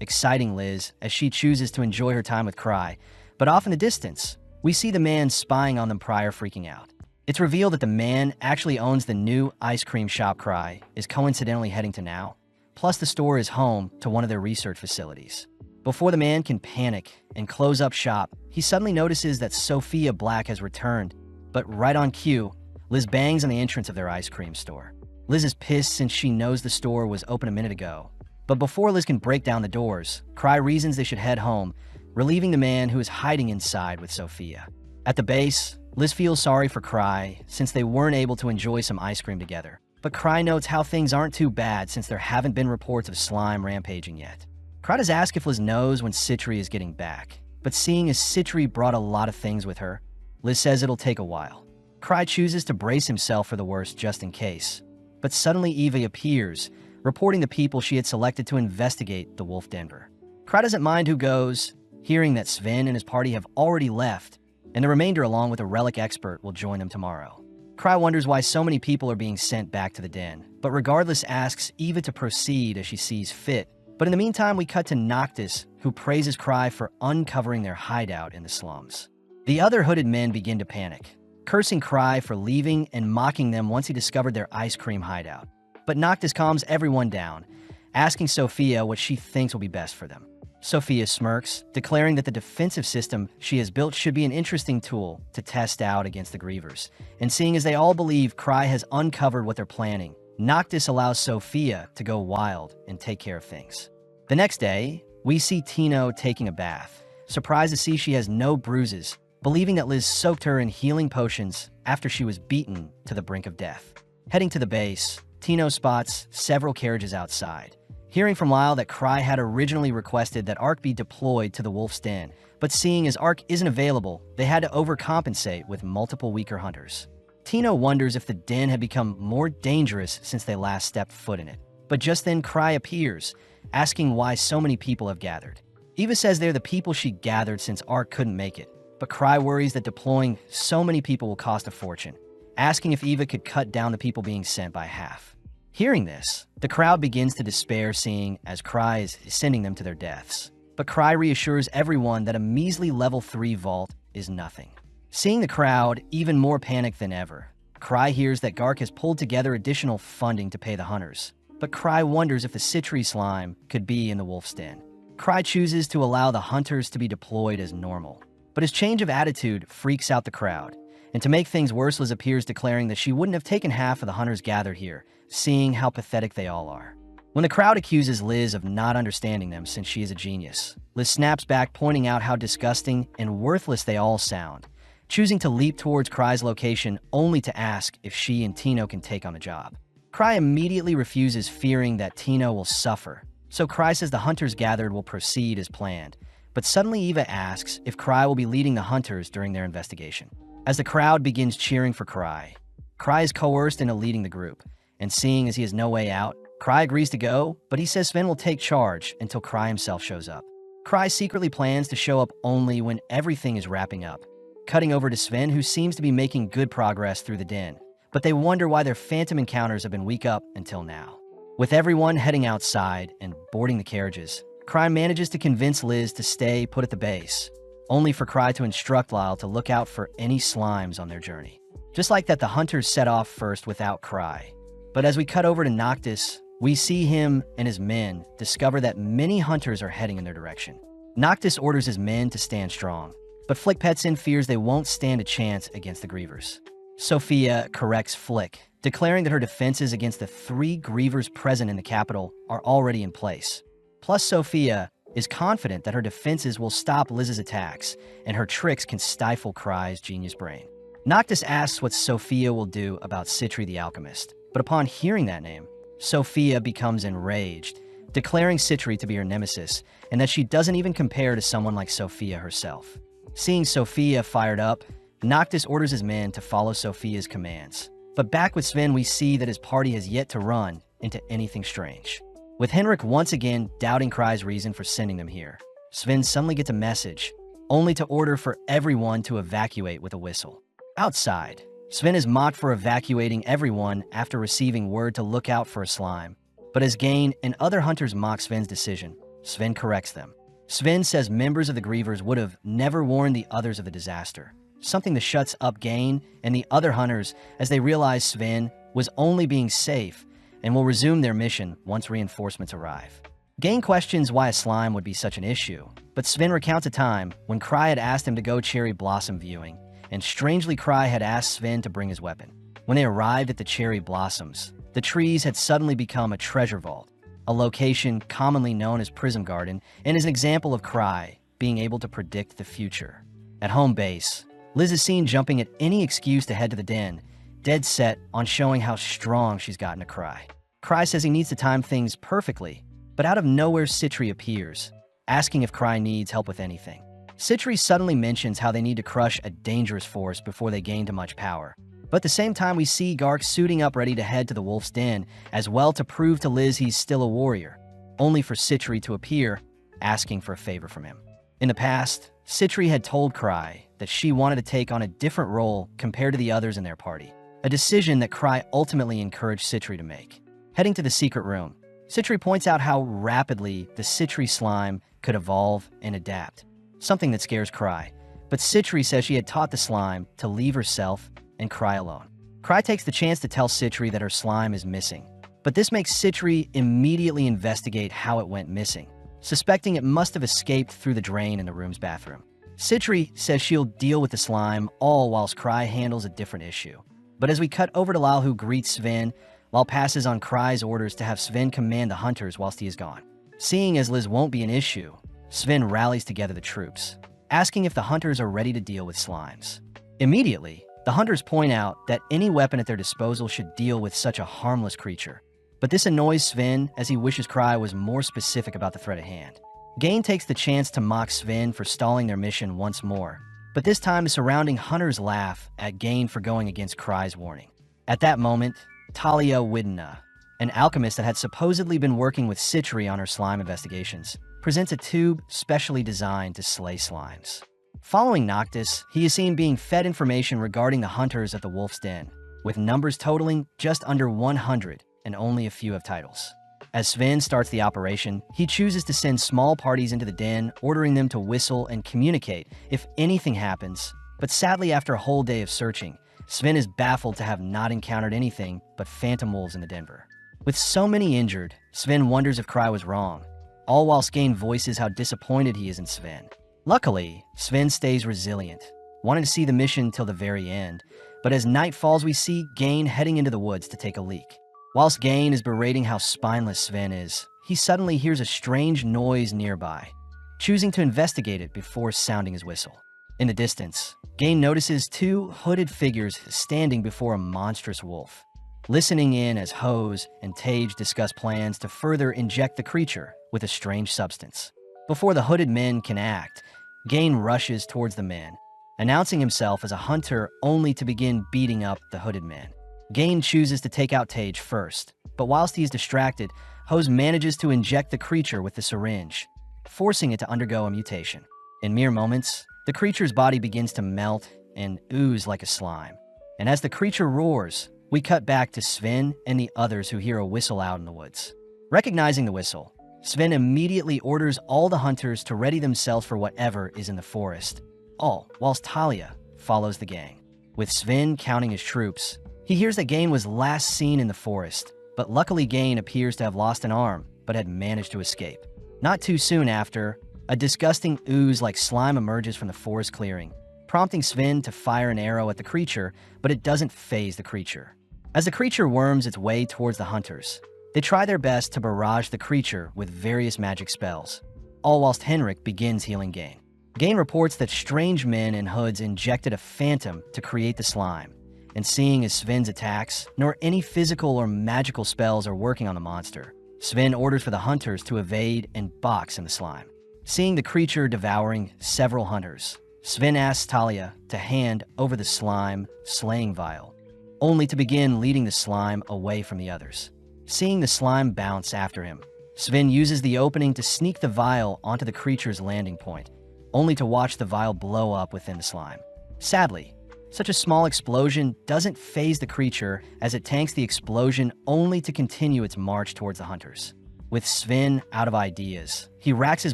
exciting Liz as she chooses to enjoy her time with Cry, but off in the distance, we see the man spying on them prior freaking out. It's revealed that the man actually owns the new ice cream shop Cry is coincidentally heading to now, plus the store is home to one of their research facilities. Before the man can panic and close up shop, he suddenly notices that Sophia Black has returned, but right on cue, Liz bangs on the entrance of their ice cream store. Liz is pissed since she knows the store was open a minute ago, but before Liz can break down the doors, Cry reasons they should head home, relieving the man who is hiding inside with Sophia. At the base, Liz feels sorry for Cry since they weren't able to enjoy some ice cream together, but Cry notes how things aren't too bad since there haven't been reports of slime rampaging yet. Cry does ask if Liz knows when Citri is getting back, but seeing as Citri brought a lot of things with her, Liz says it'll take a while. Cry chooses to brace himself for the worst just in case, but suddenly Eva appears, reporting the people she had selected to investigate the Wolf Denver. Cry doesn't mind who goes, hearing that Sven and his party have already left, and the remainder along with a relic expert will join them tomorrow. Cry wonders why so many people are being sent back to the den, but regardless asks Eva to proceed as she sees fit. But in the meantime, we cut to Noctis, who praises Cry for uncovering their hideout in the slums. The other hooded men begin to panic, cursing Cry for leaving and mocking them once he discovered their ice cream hideout. But Noctis calms everyone down, asking Sophia what she thinks will be best for them. Sophia smirks, declaring that the defensive system she has built should be an interesting tool to test out against the Grievers. And seeing as they all believe Cry has uncovered what they're planning, Noctis allows Sophia to go wild and take care of things. The next day, we see Tino taking a bath, surprised to see she has no bruises, believing that Liz soaked her in healing potions after she was beaten to the brink of death. Heading to the base, Tino spots several carriages outside, hearing from Lyle that Cry had originally requested that Ark be deployed to the Wolf's Den, but seeing as Ark isn't available, they had to overcompensate with multiple weaker hunters. Tino wonders if the den had become more dangerous since they last stepped foot in it, but just then Cry appears, asking why so many people have gathered. Eva says they're the people she gathered since Ark couldn't make it, but Cry worries that deploying so many people will cost a fortune, asking if Eva could cut down the people being sent by half. Hearing this, the crowd begins to despair seeing as Cry is sending them to their deaths. But Cry reassures everyone that a measly level 3 vault is nothing. Seeing the crowd even more panicked than ever, Cry hears that Gark has pulled together additional funding to pay the hunters. But Cry wonders if the Citri slime could be in the Wolf's Den. Cry chooses to allow the hunters to be deployed as normal. But his change of attitude freaks out the crowd. And to make things worse, Liz appears declaring that she wouldn't have taken half of the hunters gathered here, seeing how pathetic they all are. When the crowd accuses Liz of not understanding them since she is a genius, Liz snaps back, pointing out how disgusting and worthless they all sound, choosing to leap towards Cry's location only to ask if she and Tino can take on the job. Cry immediately refuses, fearing that Tino will suffer, so Cry says the hunters gathered will proceed as planned, but suddenly Eva asks if Cry will be leading the hunters during their investigation. As the crowd begins cheering for Cry, Cry is coerced into leading the group, and seeing as he has no way out, Cry agrees to go, but he says Sven will take charge until Cry himself shows up. Cry secretly plans to show up only when everything is wrapping up, cutting over to Sven, who seems to be making good progress through the den, but they wonder why their phantom encounters have been weak up until now. With everyone heading outside and boarding the carriages, Cry manages to convince Liz to stay put at the base, only for Cry to instruct Lyle to look out for any slimes on their journey. Just like that, the hunters set off first without Cry. But as we cut over to Noctis, we see him and his men discover that many hunters are heading in their direction. Noctis orders his men to stand strong, but Flick Petson fears they won't stand a chance against the Grievers. Sophia corrects Flick, declaring that her defenses against the 3 Grievers present in the capital are already in place. Plus, Sophia is confident that her defenses will stop Liz's attacks, and her tricks can stifle Cry's genius brain. Noctis asks what Sophia will do about Citri the Alchemist, but upon hearing that name, Sophia becomes enraged, declaring Citri to be her nemesis, and that she doesn't even compare to someone like Sophia herself. Seeing Sophia fired up, Noctis orders his men to follow Sophia's commands. But back with Sven, we see that his party has yet to run into anything strange. With Henrik once again doubting Cry's reason for sending them here, Sven suddenly gets a message, only to order for everyone to evacuate with a whistle. Outside, Sven is mocked for evacuating everyone after receiving word to look out for a slime. But as Gain and other hunters mock Sven's decision, Sven corrects them. Sven says members of the Grievers would have never warned the others of the disaster, something that shuts up Gain and the other hunters as they realize Sven was only being safe and will resume their mission once reinforcements arrive. Gain questions why a slime would be such an issue, but Sven recounts a time when Cry had asked him to go cherry blossom viewing, and strangely Cry had asked Sven to bring his weapon. When they arrived at the cherry blossoms, the trees had suddenly become a treasure vault, a location commonly known as Prism Garden, and is an example of Cry being able to predict the future. At home base, Liz is seen jumping at any excuse to head to the den, dead set on showing how strong she's gotten to Cry. Cry says he needs to time things perfectly, but out of nowhere Citri appears, asking if Cry needs help with anything. Citri suddenly mentions how they need to crush a dangerous force before they gain too much power. But at the same time, we see Gark suiting up ready to head to the Wolf's Den, as well to prove to Liz he's still a warrior, only for Citri to appear, asking for a favor from him. In the past, Citri had told Cry that she wanted to take on a different role compared to the others in their party, a decision that Cry ultimately encouraged Citri to make. Heading to the secret room, Citri points out how rapidly the Citri slime could evolve and adapt, something that scares Cry. But Citri says she had taught the slime to leave herself and Cry alone. Cry takes the chance to tell Citri that her slime is missing, but this makes Citri immediately investigate how it went missing, suspecting it must have escaped through the drain in the room's bathroom. Citri says she'll deal with the slime, all whilst Cry handles a different issue. But as we cut over to Lal, who greets Sven, Lal passes on Cry's orders to have Sven command the hunters whilst he is gone. Seeing as Liz won't be an issue, Sven rallies together the troops, asking if the hunters are ready to deal with slimes. Immediately, the hunters point out that any weapon at their disposal should deal with such a harmless creature. But this annoys Sven as he wishes Cry was more specific about the threat at hand. Gain takes the chance to mock Sven for stalling their mission once more, but this time the surrounding hunters laugh at Gain for going against Cry's warning. At that moment, Talia Widna, an alchemist that had supposedly been working with Citri on her slime investigations, presents a tube specially designed to slay slimes. Following Noctis, he is seen being fed information regarding the hunters at the Wolf's Den, with numbers totaling just under 100 and only a few have titles. As Sven starts the operation, he chooses to send small parties into the den, ordering them to whistle and communicate if anything happens. But sadly, after a whole day of searching, Sven is baffled to have not encountered anything but phantom wolves in the Denver. With so many injured, Sven wonders if Cry was wrong, all whilst Gain voices how disappointed he is in Sven. Luckily, Sven stays resilient, wanting to see the mission till the very end, but as night falls we see Gain heading into the woods to take a leak. Whilst Gain is berating how spineless Sven is, he suddenly hears a strange noise nearby, choosing to investigate it before sounding his whistle. In the distance, Gain notices two hooded figures standing before a monstrous wolf. Listening in as Hose and Tage discuss plans to further inject the creature with a strange substance. Before the hooded men can act, Gain rushes towards the men, announcing himself as a hunter only to begin beating up the hooded men. Gain chooses to take out Tage first, but whilst he is distracted, Hose manages to inject the creature with the syringe, forcing it to undergo a mutation. In mere moments, the creature's body begins to melt and ooze like a slime. And as the creature roars, we cut back to Sven and the others who hear a whistle out in the woods. Recognizing the whistle, Sven immediately orders all the hunters to ready themselves for whatever is in the forest, all whilst Talia follows the gang. With Sven counting his troops, he hears that Gain was last seen in the forest, but luckily Gain appears to have lost an arm but had managed to escape. Not too soon after, a disgusting ooze like slime emerges from the forest clearing, prompting Sven to fire an arrow at the creature, but it doesn't faze the creature. As the creature worms its way towards the hunters, they try their best to barrage the creature with various magic spells, all whilst Henrik begins healing Gain. Gain reports that strange men in hoods injected a phantom to create the slime, and seeing as Sven's attacks, nor any physical or magical spells are working on the monster, Sven orders for the hunters to evade and box in the slime. Seeing the creature devouring several hunters, Sven asks Talia to hand over the slime slaying vial, only to begin leading the slime away from the others. Seeing the slime bounce after him, Sven uses the opening to sneak the vial onto the creature's landing point, only to watch the vial blow up within the slime. Sadly, such a small explosion doesn't faze the creature as it tanks the explosion only to continue its march towards the hunters. With Sven out of ideas, he racks his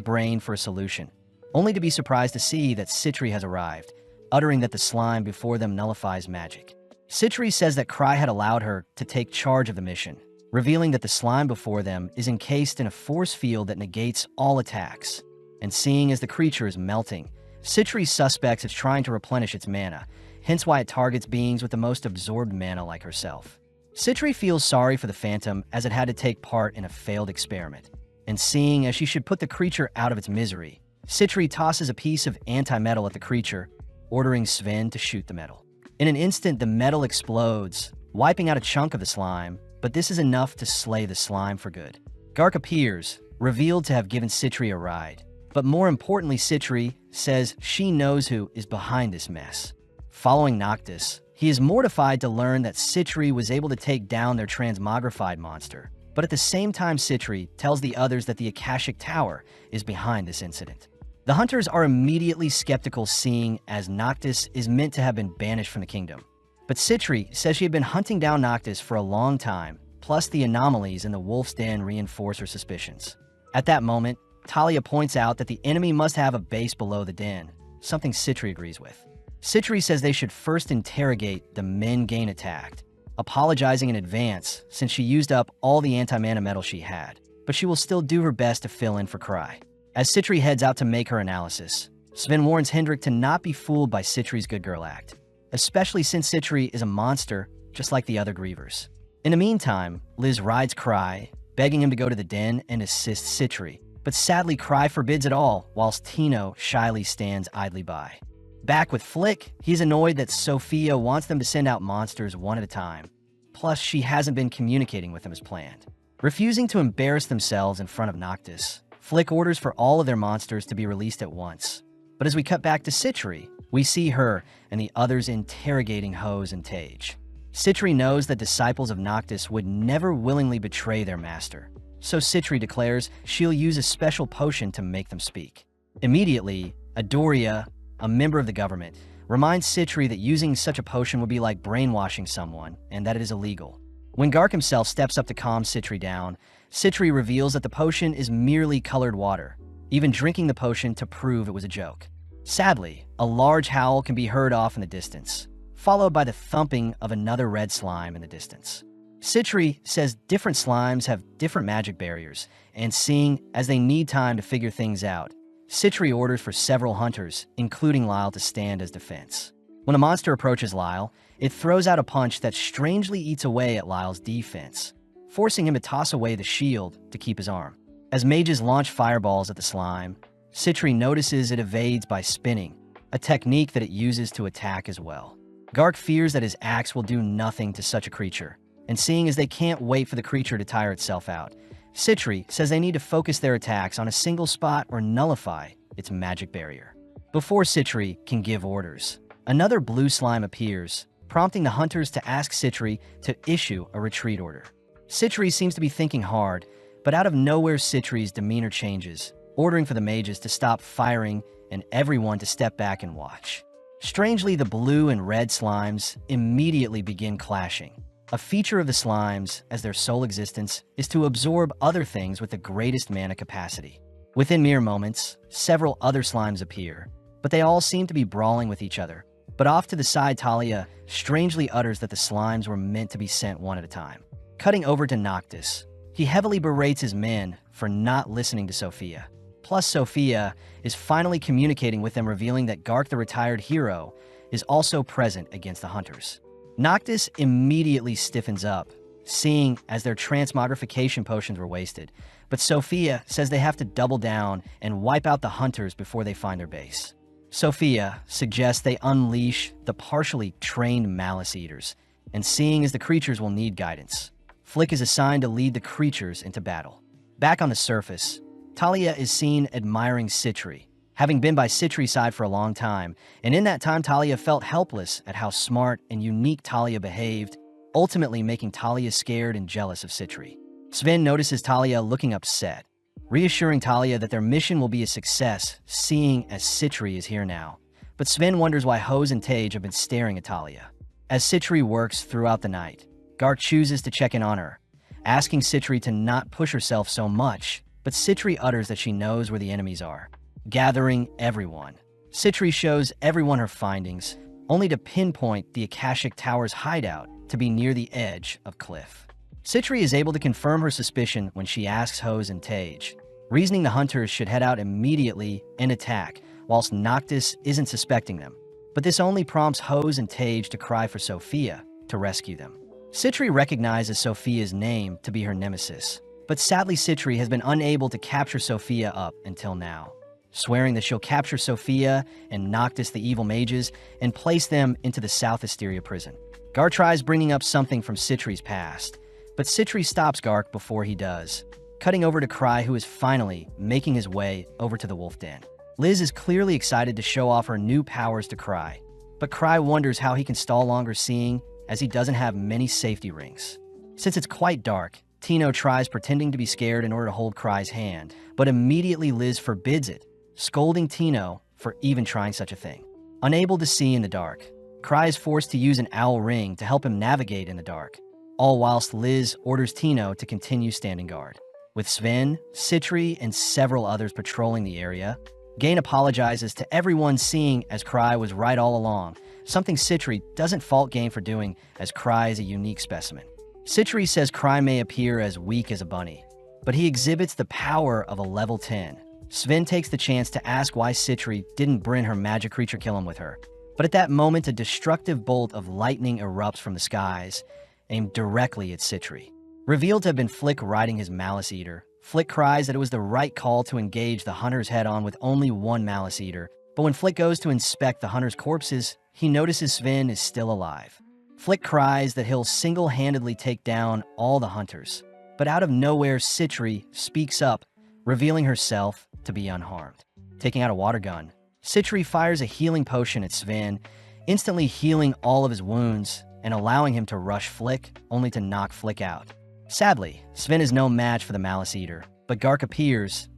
brain for a solution, only to be surprised to see that Citri has arrived, uttering that the slime before them nullifies magic. Citri says that Cry had allowed her to take charge of the mission, revealing that the slime before them is encased in a force field that negates all attacks. And seeing as the creature is melting, Citri suspects it's trying to replenish its mana, hence why it targets beings with the most absorbed mana like herself. Citri feels sorry for the phantom as it had to take part in a failed experiment, and seeing as she should put the creature out of its misery, Citri tosses a piece of anti-metal at the creature, ordering Sven to shoot the metal. In an instant, the metal explodes, wiping out a chunk of the slime, but this is enough to slay the slime for good. Gark appears, revealed to have given Citri a ride, but more importantly, Citri says she knows who is behind this mess. Following Noctis, he is mortified to learn that Citri was able to take down their transmogrified monster, but at the same time Citri tells the others that the Akashic Tower is behind this incident. The hunters are immediately skeptical seeing as Noctis is meant to have been banished from the kingdom. But Citri says she had been hunting down Noctis for a long time, plus the anomalies in the Wolf's Den reinforce her suspicions. At that moment, Talia points out that the enemy must have a base below the den, something Citri agrees with. Citri says they should first interrogate the men Gain attacked, apologizing in advance since she used up all the anti-mana metal she had, but she will still do her best to fill in for Cry. As Citri heads out to make her analysis, Sven warns Hendrik to not be fooled by Citri's good girl act, especially since Citri is a monster just like the other grievers. In the meantime, Liz rides Cry, begging him to go to the den and assist Citri, but sadly Cry forbids it all whilst Tino shyly stands idly by. Back with Flick, he's annoyed that Sophia wants them to send out monsters one at a time, plus she hasn't been communicating with them as planned. Refusing to embarrass themselves in front of Noctis, Flick orders for all of their monsters to be released at once. But as we cut back to Citri, we see her and the others interrogating Hose and Tage. Citri knows that disciples of Noctis would never willingly betray their master, so Citri declares she'll use a special potion to make them speak. Immediately, Adoria, a member of the government, reminds Citri that using such a potion would be like brainwashing someone and that it is illegal. When Gark himself steps up to calm Citri down, Citri reveals that the potion is merely colored water, even drinking the potion to prove it was a joke. Sadly, a large howl can be heard off in the distance, followed by the thumping of another red slime in the distance. Citri says different slimes have different magic barriers, and seeing as they need time to figure things out, Citri orders for several hunters, including Lyle, to stand as defense. When a monster approaches Lyle, it throws out a punch that strangely eats away at Lyle's defense, forcing him to toss away the shield to keep his arm. As mages launch fireballs at the slime, Sitri notices it evades by spinning, a technique that it uses to attack as well. Gark fears that his axe will do nothing to such a creature, and seeing as they can't wait for the creature to tire itself out, Sitri says they need to focus their attacks on a single spot or nullify its magic barrier. Before Sitri can give orders, another blue slime appears, prompting the hunters to ask Sitri to issue a retreat order. Sitri seems to be thinking hard, but out of nowhere Sitri's demeanor changes, ordering for the mages to stop firing and everyone to step back and watch. Strangely, the blue and red slimes immediately begin clashing. A feature of the slimes, as their sole existence, is to absorb other things with the greatest mana capacity. Within mere moments, several other slimes appear, but they all seem to be brawling with each other. But off to the side, Talia strangely utters that the slimes were meant to be sent one at a time. Cutting over to Noctis, he heavily berates his men for not listening to Sophia. Plus, Sophia is finally communicating with them, revealing that Gark the retired hero is also present against the hunters. Noctis immediately stiffens up, seeing as their transmogrification potions were wasted, but Sophia says they have to double down and wipe out the hunters before they find their base. Sophia suggests they unleash the partially trained Malice Eaters, and seeing as the creatures will need guidance, Flick is assigned to lead the creatures into battle. Back on the surface, Talia is seen admiring Sitri, having been by Sitri's side for a long time, and in that time Talia felt helpless at how smart and unique Talia behaved, ultimately making Talia scared and jealous of Sitri. Sven notices Talia looking upset, reassuring Talia that their mission will be a success, seeing as Sitri is here now. But Sven wonders why Hose and Tage have been staring at Talia. As Sitri works throughout the night, Gark chooses to check in on her, asking Sitri to not push herself so much, but Sitri utters that she knows where the enemies are. Gathering everyone, Sitri shows everyone her findings, only to pinpoint the Akashic Tower's hideout to be near the edge of cliff. Sitri is able to confirm her suspicion when she asks Hose and Tage, reasoning the hunters should head out immediately and attack, whilst Noctis isn't suspecting them. But this only prompts Hose and Tage to cry for Sophia to rescue them. Sitri recognizes Sophia's name to be her nemesis, but sadly Sitri has been unable to capture Sophia up until now, swearing that she'll capture Sophia and Noctis the evil mages and place them into the South Asteria prison. Gark tries bringing up something from Sitri's past, but Sitri stops Gark before he does, cutting over to Cry, who is finally making his way over to the wolf den. Liz is clearly excited to show off her new powers to Cry, but Cry wonders how he can stall longer, seeing as he doesn't have many safety rings. Since it's quite dark, Tino tries pretending to be scared in order to hold Cry's hand, but immediately Liz forbids it, scolding Tino for even trying such a thing. Unable to see in the dark, Cry is forced to use an owl ring to help him navigate in the dark, all whilst Liz orders Tino to continue standing guard. With Sven, Sitri, and several others patrolling the area, Gain apologizes to everyone, seeing as Cry was right all along, something Sitri doesn't fault Gain for doing, as Cry is a unique specimen. Sitri says Cry may appear as weak as a bunny, but he exhibits the power of a level 10. Sven takes the chance to ask why Sitri didn't bring her magic creature kill him with her. But at that moment, a destructive bolt of lightning erupts from the skies, aimed directly at Sitri. Revealed to have been Flick riding his Malice Eater, Flick cries that it was the right call to engage the hunters head-on with only one Malice Eater, but when Flick goes to inspect the hunters' corpses, he notices Sven is still alive. Flick cries that he'll single-handedly take down all the hunters, but out of nowhere, Sitri speaks up, revealing herself to be unharmed. Taking out a water gun, Sitri fires a healing potion at Sven, instantly healing all of his wounds and allowing him to rush Flick, only to knock Flick out. Sadly, Sven is no match for the Malice Eater, but Gark appears,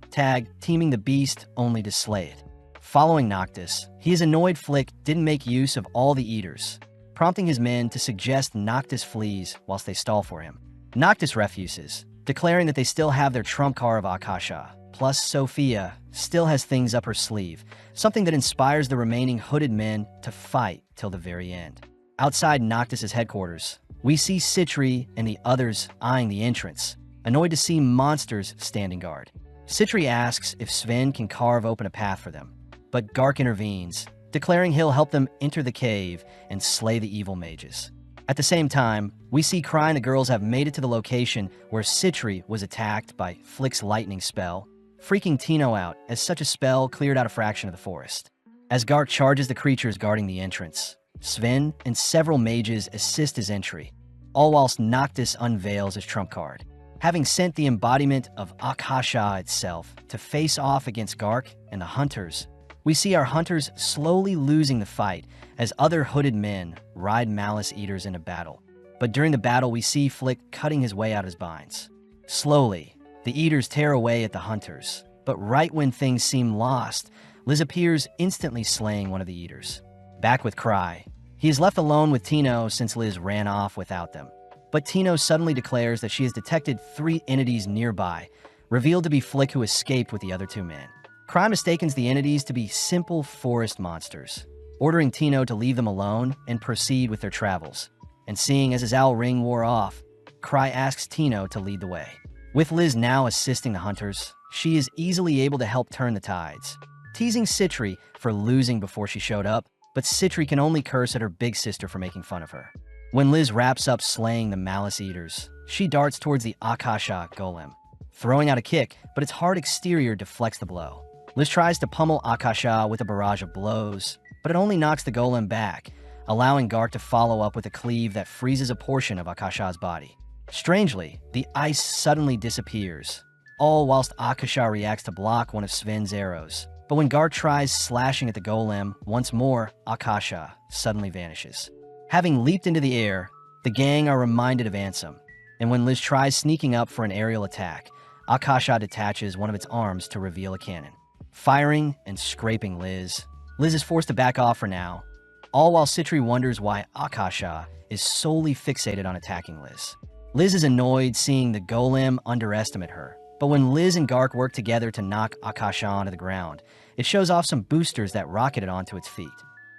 teaming the beast only to slay it. Following Noctis, he is annoyed Flick didn't make use of all the eaters, prompting his men to suggest Noctis flees whilst they stall for him. Noctis refuses, declaring that they still have their trump card of Akasha, plus Sophia still has things up her sleeve, something that inspires the remaining hooded men to fight till the very end. Outside Noctis' headquarters, we see Sitri and the others eyeing the entrance, annoyed to see monsters standing guard. Sitri asks if Sven can carve open a path for them, but Gark intervenes, declaring he'll help them enter the cave and slay the evil mages. At the same time, we see Cry and the girls have made it to the location where Citri was attacked by Flick's lightning spell, freaking Tino out as such a spell cleared out a fraction of the forest. As Gark charges the creatures guarding the entrance, Sven and several mages assist his entry, all whilst Noctis unveils his trump card. Having sent the embodiment of Akasha itself to face off against Gark and the hunters, we see our hunters slowly losing the fight as other hooded men ride Malice Eaters into battle. But during the battle, we see Flick cutting his way out of his binds. Slowly, the Eaters tear away at the hunters, but right when things seem lost, Liz appears, instantly slaying one of the Eaters. Back with Cry, he is left alone with Tino since Liz ran off without them. But Tino suddenly declares that she has detected 3 entities nearby, revealed to be Flick who escaped with the other 2 men. Cry mistakes the entities to be simple forest monsters, ordering Tino to leave them alone and proceed with their travels. And seeing as his owl ring wore off, Cry asks Tino to lead the way. With Liz now assisting the hunters, she is easily able to help turn the tides, teasing Citri for losing before she showed up, but Citri can only curse at her big sister for making fun of her. When Liz wraps up slaying the Malice Eaters, she darts towards the Akasha golem, throwing out a kick, but its hard exterior deflects the blow. Liz tries to pummel Akasha with a barrage of blows, but it only knocks the golem back, allowing Gark to follow up with a cleave that freezes a portion of Akasha's body. Strangely, the ice suddenly disappears, all whilst Akasha reacts to block one of Sven's arrows. But when Gark tries slashing at the golem, once more, Akasha suddenly vanishes. Having leaped into the air, the gang are reminded of Ansem, and when Liz tries sneaking up for an aerial attack, Akasha detaches one of its arms to reveal a cannon. Firing and scraping Liz is forced to back off for now, all while Citri wonders why Akasha is solely fixated on attacking Liz. Liz is annoyed seeing the golem underestimate her, but when Liz and Gark work together to knock Akasha onto the ground, it shows off some boosters that rocket it onto its feet.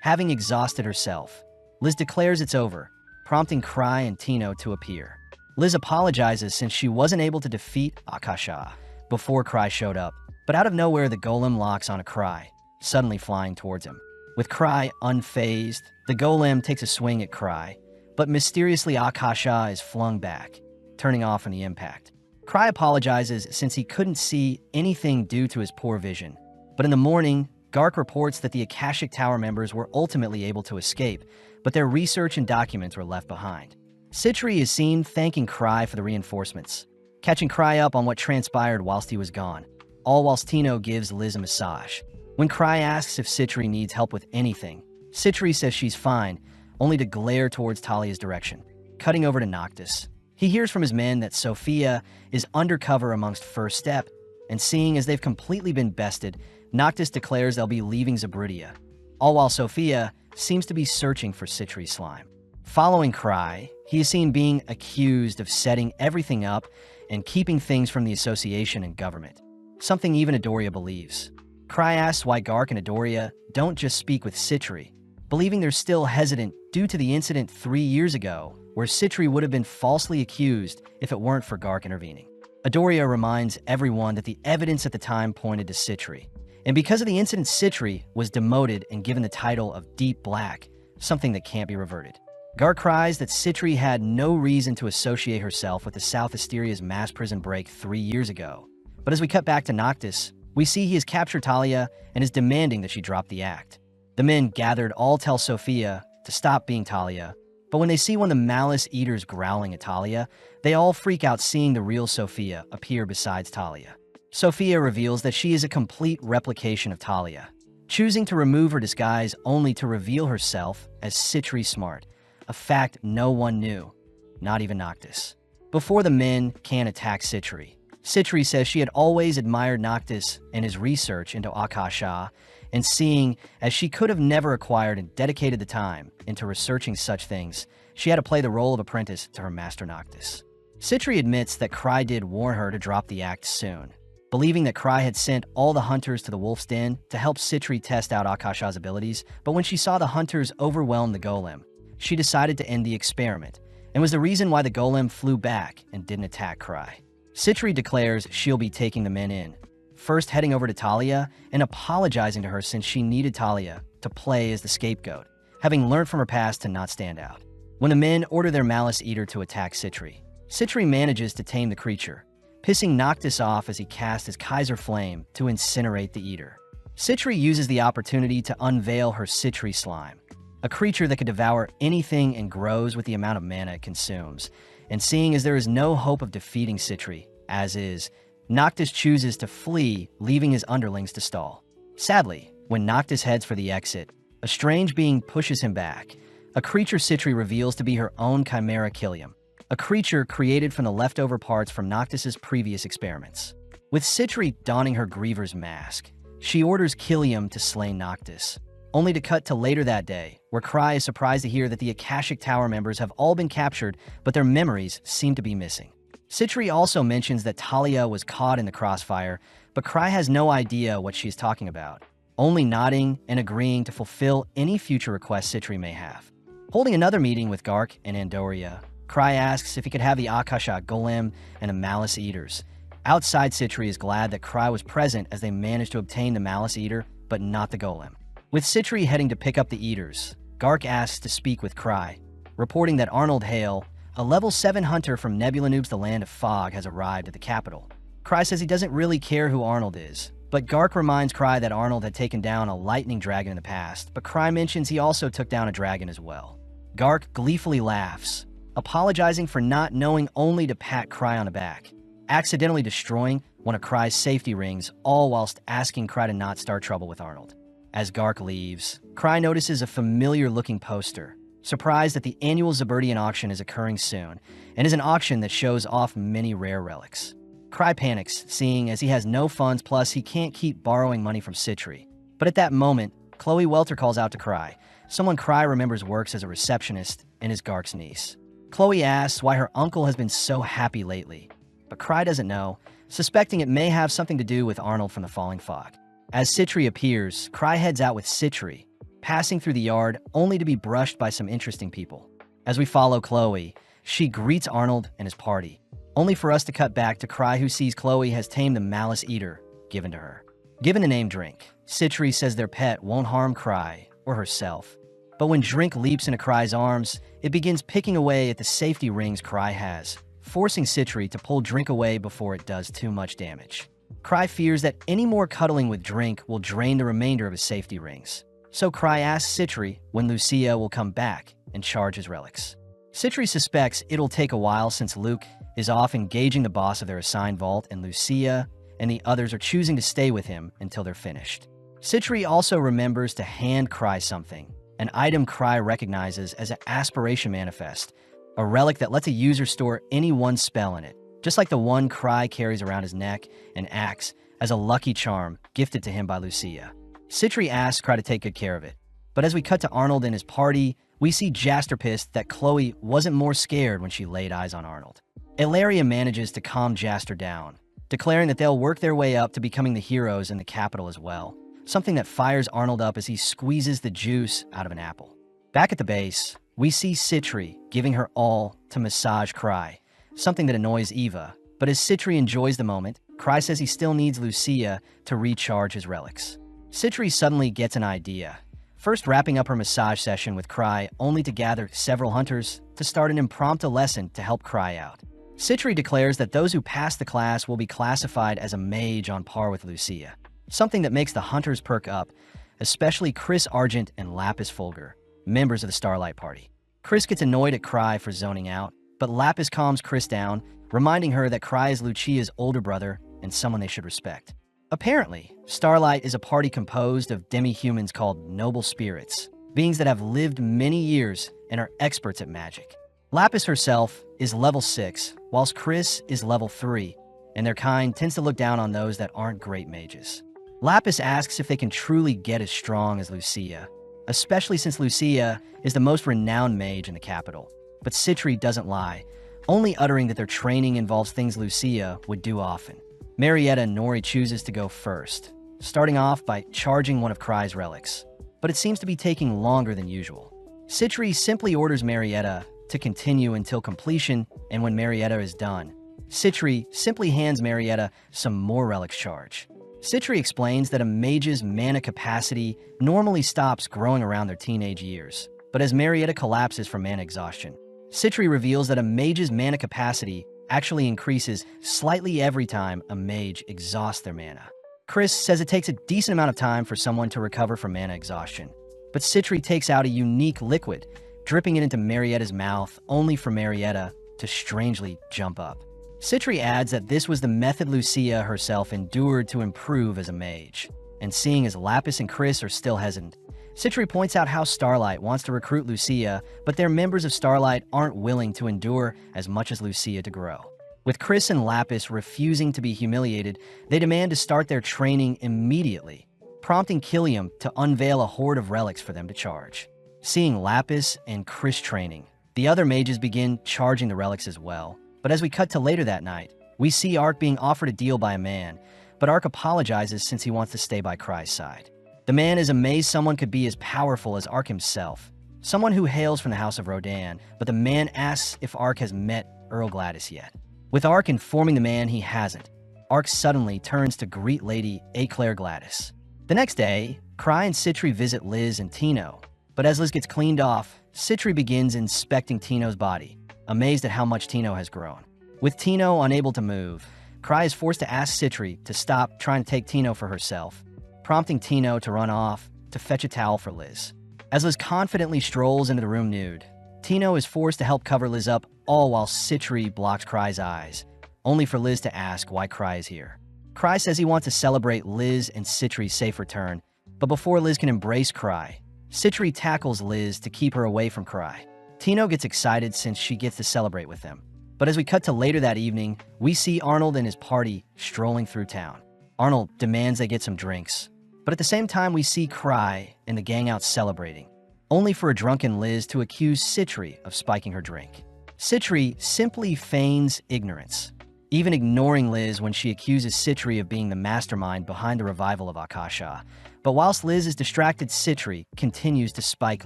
Having exhausted herself, Liz declares it's over, prompting Cry and Tino to appear. Liz apologizes since she wasn't able to defeat Akasha before Cry showed up, but out of nowhere the golem locks on a Cry, suddenly flying towards him. With Cry unfazed, the golem takes a swing at Cry, but mysteriously Akasha is flung back, turning off on the impact. Cry apologizes since he couldn't see anything due to his poor vision, but in the morning, Gark reports that the Akashic Tower members were ultimately able to escape, but their research and documents were left behind. Citri is seen thanking Cry for the reinforcements, catching Cry up on what transpired whilst he was gone, all whilst Tino gives Liz a massage. When Cry asks if Citri needs help with anything, Citri says she's fine, only to glare towards Talia's direction. Cutting over to Noctis, he hears from his men that Sophia is undercover amongst First Step, and seeing as they've completely been bested, Noctis declares they'll be leaving Zabridia, all while Sophia seems to be searching for Citri's slime. Following Cry, he is seen being accused of setting everything up and keeping things from the association and government, something even Adoria believes. Cry asks why Gark and Adoria don't just speak with Citri, believing they're still hesitant due to the incident 3 years ago where Citri would have been falsely accused if it weren't for Gark intervening. Adoria reminds everyone that the evidence at the time pointed to Citri, and because of the incident, Citri was demoted and given the title of Deep Black, something that can't be reverted. Gark cries that Citri had no reason to associate herself with the South Asteria's mass prison break 3 years ago. But as we cut back to Noctis, we see he has captured Talia and is demanding that she drop the act. The men gathered all tell Sophia to stop being Talia, but when they see one of the Malice Eaters growling at Talia, they all freak out seeing the real Sophia appear besides Talia. Sophia reveals that she is a complete replication of Talia, choosing to remove her disguise only to reveal herself as Citri Smart, a fact no one knew, not even Noctis. Before the men can attack Citri, Citri says she had always admired Noctis and his research into Akasha, and seeing as she could have never acquired and dedicated the time into researching such things, she had to play the role of apprentice to her master Noctis. Citri admits that Cry did warn her to drop the act soon, believing that Cry had sent all the hunters to the Wolf's Den to help Citri test out Akasha's abilities, but when she saw the hunters overwhelm the golem, she decided to end the experiment, and was the reason why the golem flew back and didn't attack Cry. Citri declares she'll be taking the men in, first heading over to Talia and apologizing to her since she needed Talia to play as the scapegoat, having learned from her past to not stand out. when the men order their Malice Eater to attack Citri. Citri manages to tame the creature, pissing Noctis off as he casts his Kaiser Flame to incinerate the Eater. Citri uses the opportunity to unveil her Citri Slime, a creature that could devour anything and grows with the amount of mana it consumes. And seeing as there is no hope of defeating Citri, as is, Noctis chooses to flee, leaving his underlings to stall. Sadly, when Noctis heads for the exit, a strange being pushes him back. A creature Citri reveals to be her own Chimera Killium, a creature created from the leftover parts from Noctis's previous experiments. With Citri donning her Griever's mask, she orders Killium to slay Noctis, only to cut to later that day, where Cry is surprised to hear that the Akashic Tower members have all been captured, but their memories seem to be missing. Citri also mentions that Talia was caught in the crossfire, but Cry has no idea what she's talking about, only nodding and agreeing to fulfill any future requests Citri may have. Holding another meeting with Gark and Andoria, Cry asks if he could have the Akasha Golem and the Malice Eaters. Outside, Citri is glad that Cry was present as they managed to obtain the Malice Eater, but not the Golem. With Citri heading to pick up the Eaters, Gark asks to speak with Cry, reporting that Arnold Hale, a level 7 hunter from Nebula Noob's The Land of Fog, has arrived at the capital. Cry says he doesn't really care who Arnold is, but Gark reminds Cry that Arnold had taken down a lightning dragon in the past, but Cry mentions he also took down a dragon as well. Gark gleefully laughs, apologizing for not knowing only to pat Cry on the back, accidentally destroying one of Cry's safety rings, all whilst asking Cry to not start trouble with Arnold. As Gark leaves, Cry notices a familiar-looking poster, surprised that the annual Zaberdian auction is occurring soon, and is an auction that shows off many rare relics. Cry panics, seeing as he has no funds, plus he can't keep borrowing money from Citri. But at that moment, Chloe Welter calls out to Cry, someone Cry remembers works as a receptionist and is Gark's niece. Chloe asks why her uncle has been so happy lately, but Cry doesn't know, suspecting it may have something to do with Arnold from the Falling Fog. As Citri appears, Cry heads out with Citri, passing through the yard only to be brushed by some interesting people. As we follow Chloe, she greets Arnold and his party, only for us to cut back to Cry, who sees Chloe has tamed the Malice Eater given to her. Given the name Drink, Citri says their pet won't harm Cry or herself. But when Drink leaps into Cry's arms, it begins picking away at the safety rings Cry has, forcing Citri to pull Drink away before it does too much damage. Cry fears that any more cuddling with Drink will drain the remainder of his safety rings. So Cry asks Citri when Lucia will come back and charge his relics. Citri suspects it'll take a while since Luke is off engaging the boss of their assigned vault, and Lucia and the others are choosing to stay with him until they're finished. Citri also remembers to hand Cry something, an item Cry recognizes as an Aspiration Manifest, a relic that lets a user store any one spell in it, just like the one Cry carries around his neck and acts as a lucky charm gifted to him by Lucia. Citri asks Cry to take good care of it, but as we cut to Arnold and his party, we see Jaster pissed that Chloe wasn't more scared when she laid eyes on Arnold. Ilaria manages to calm Jaster down, declaring that they'll work their way up to becoming the heroes in the capital as well, something that fires Arnold up as he squeezes the juice out of an apple. Back at the base, we see Citri giving her all to massage Cry, something that annoys Eva, but as Citri enjoys the moment, Cry says he still needs Lucia to recharge his relics. Citri suddenly gets an idea, first wrapping up her massage session with Cry only to gather several hunters to start an impromptu lesson to help Cry out. Citri declares that those who pass the class will be classified as a mage on par with Lucia, something that makes the hunters perk up, especially Chris Argent and Lapis Fulgur, members of the Starlight Party. Chris gets annoyed at Cry for zoning out, but Lapis calms Chris down, reminding her that Cry is Lucia's older brother and someone they should respect. Apparently, Starlight is a party composed of demi-humans called Noble Spirits, beings that have lived many years and are experts at magic. Lapis herself is level 6, whilst Chris is level 3, and their kind tends to look down on those that aren't great mages. Lapis asks if they can truly get as strong as Lucia, especially since Lucia is the most renowned mage in the capital. But Citri doesn't lie, only uttering that their training involves things Lucia would do often. Marietta and Nori chooses to go first, starting off by charging one of Cry's relics, but it seems to be taking longer than usual. Citri simply orders Marietta to continue until completion, and when Marietta is done, Citri simply hands Marietta some more relics charge. Citri explains that a mage's mana capacity normally stops growing around their teenage years, But as Marietta collapses from mana exhaustion, Citri reveals that a mage's mana capacity actually increases slightly every time a mage exhausts their mana. Chris says it takes a decent amount of time for someone to recover from mana exhaustion, but Citri takes out a unique liquid, dripping it into Marietta's mouth only for Marietta to strangely jump up. Citri adds that this was the method Lucia herself endured to improve as a mage, and seeing as Lapis and Chris are still hesitant, Citri points out how Starlight wants to recruit Lucia, but their members of Starlight aren't willing to endure as much as Lucia to grow. With Chris and Lapis refusing to be humiliated, they demand to start their training immediately, prompting Killiam to unveil a horde of relics for them to charge. Seeing Lapis and Chris training, the other mages begin charging the relics as well. But as we cut to later that night, we see Ark being offered a deal by a man, but Ark apologizes since he wants to stay by Cry's side. The man is amazed someone could be as powerful as Ark himself, someone who hails from the House of Rodan, but the man asks if Ark has met Earl Gladys yet. With Ark informing the man he hasn't, Ark suddenly turns to greet Lady Eclair Gladys. The next day, Cry and Citri visit Liz and Tino, but as Liz gets cleaned off, Citri begins inspecting Tino's body, amazed at how much Tino has grown. With Tino unable to move, Cry is forced to ask Citri to stop trying to take Tino for herself, prompting Tino to run off to fetch a towel for Liz. As Liz confidently strolls into the room nude, Tino is forced to help cover Liz up, all while Citri blocks Cry's eyes, only for Liz to ask why Cry is here. Cry says he wants to celebrate Liz and Citri's safe return, but before Liz can embrace Cry, Citri tackles Liz to keep her away from Cry. Tino gets excited since she gets to celebrate with them. But as we cut to later that evening, we see Arnold and his party strolling through town. Arnold demands they get some drinks, but at the same time we see Cry and the gang out celebrating, only for a drunken Liz to accuse Citri of spiking her drink. Citri simply feigns ignorance, even ignoring Liz when she accuses Citri of being the mastermind behind the revival of Akasha. But whilst Liz is distracted, Citri continues to spike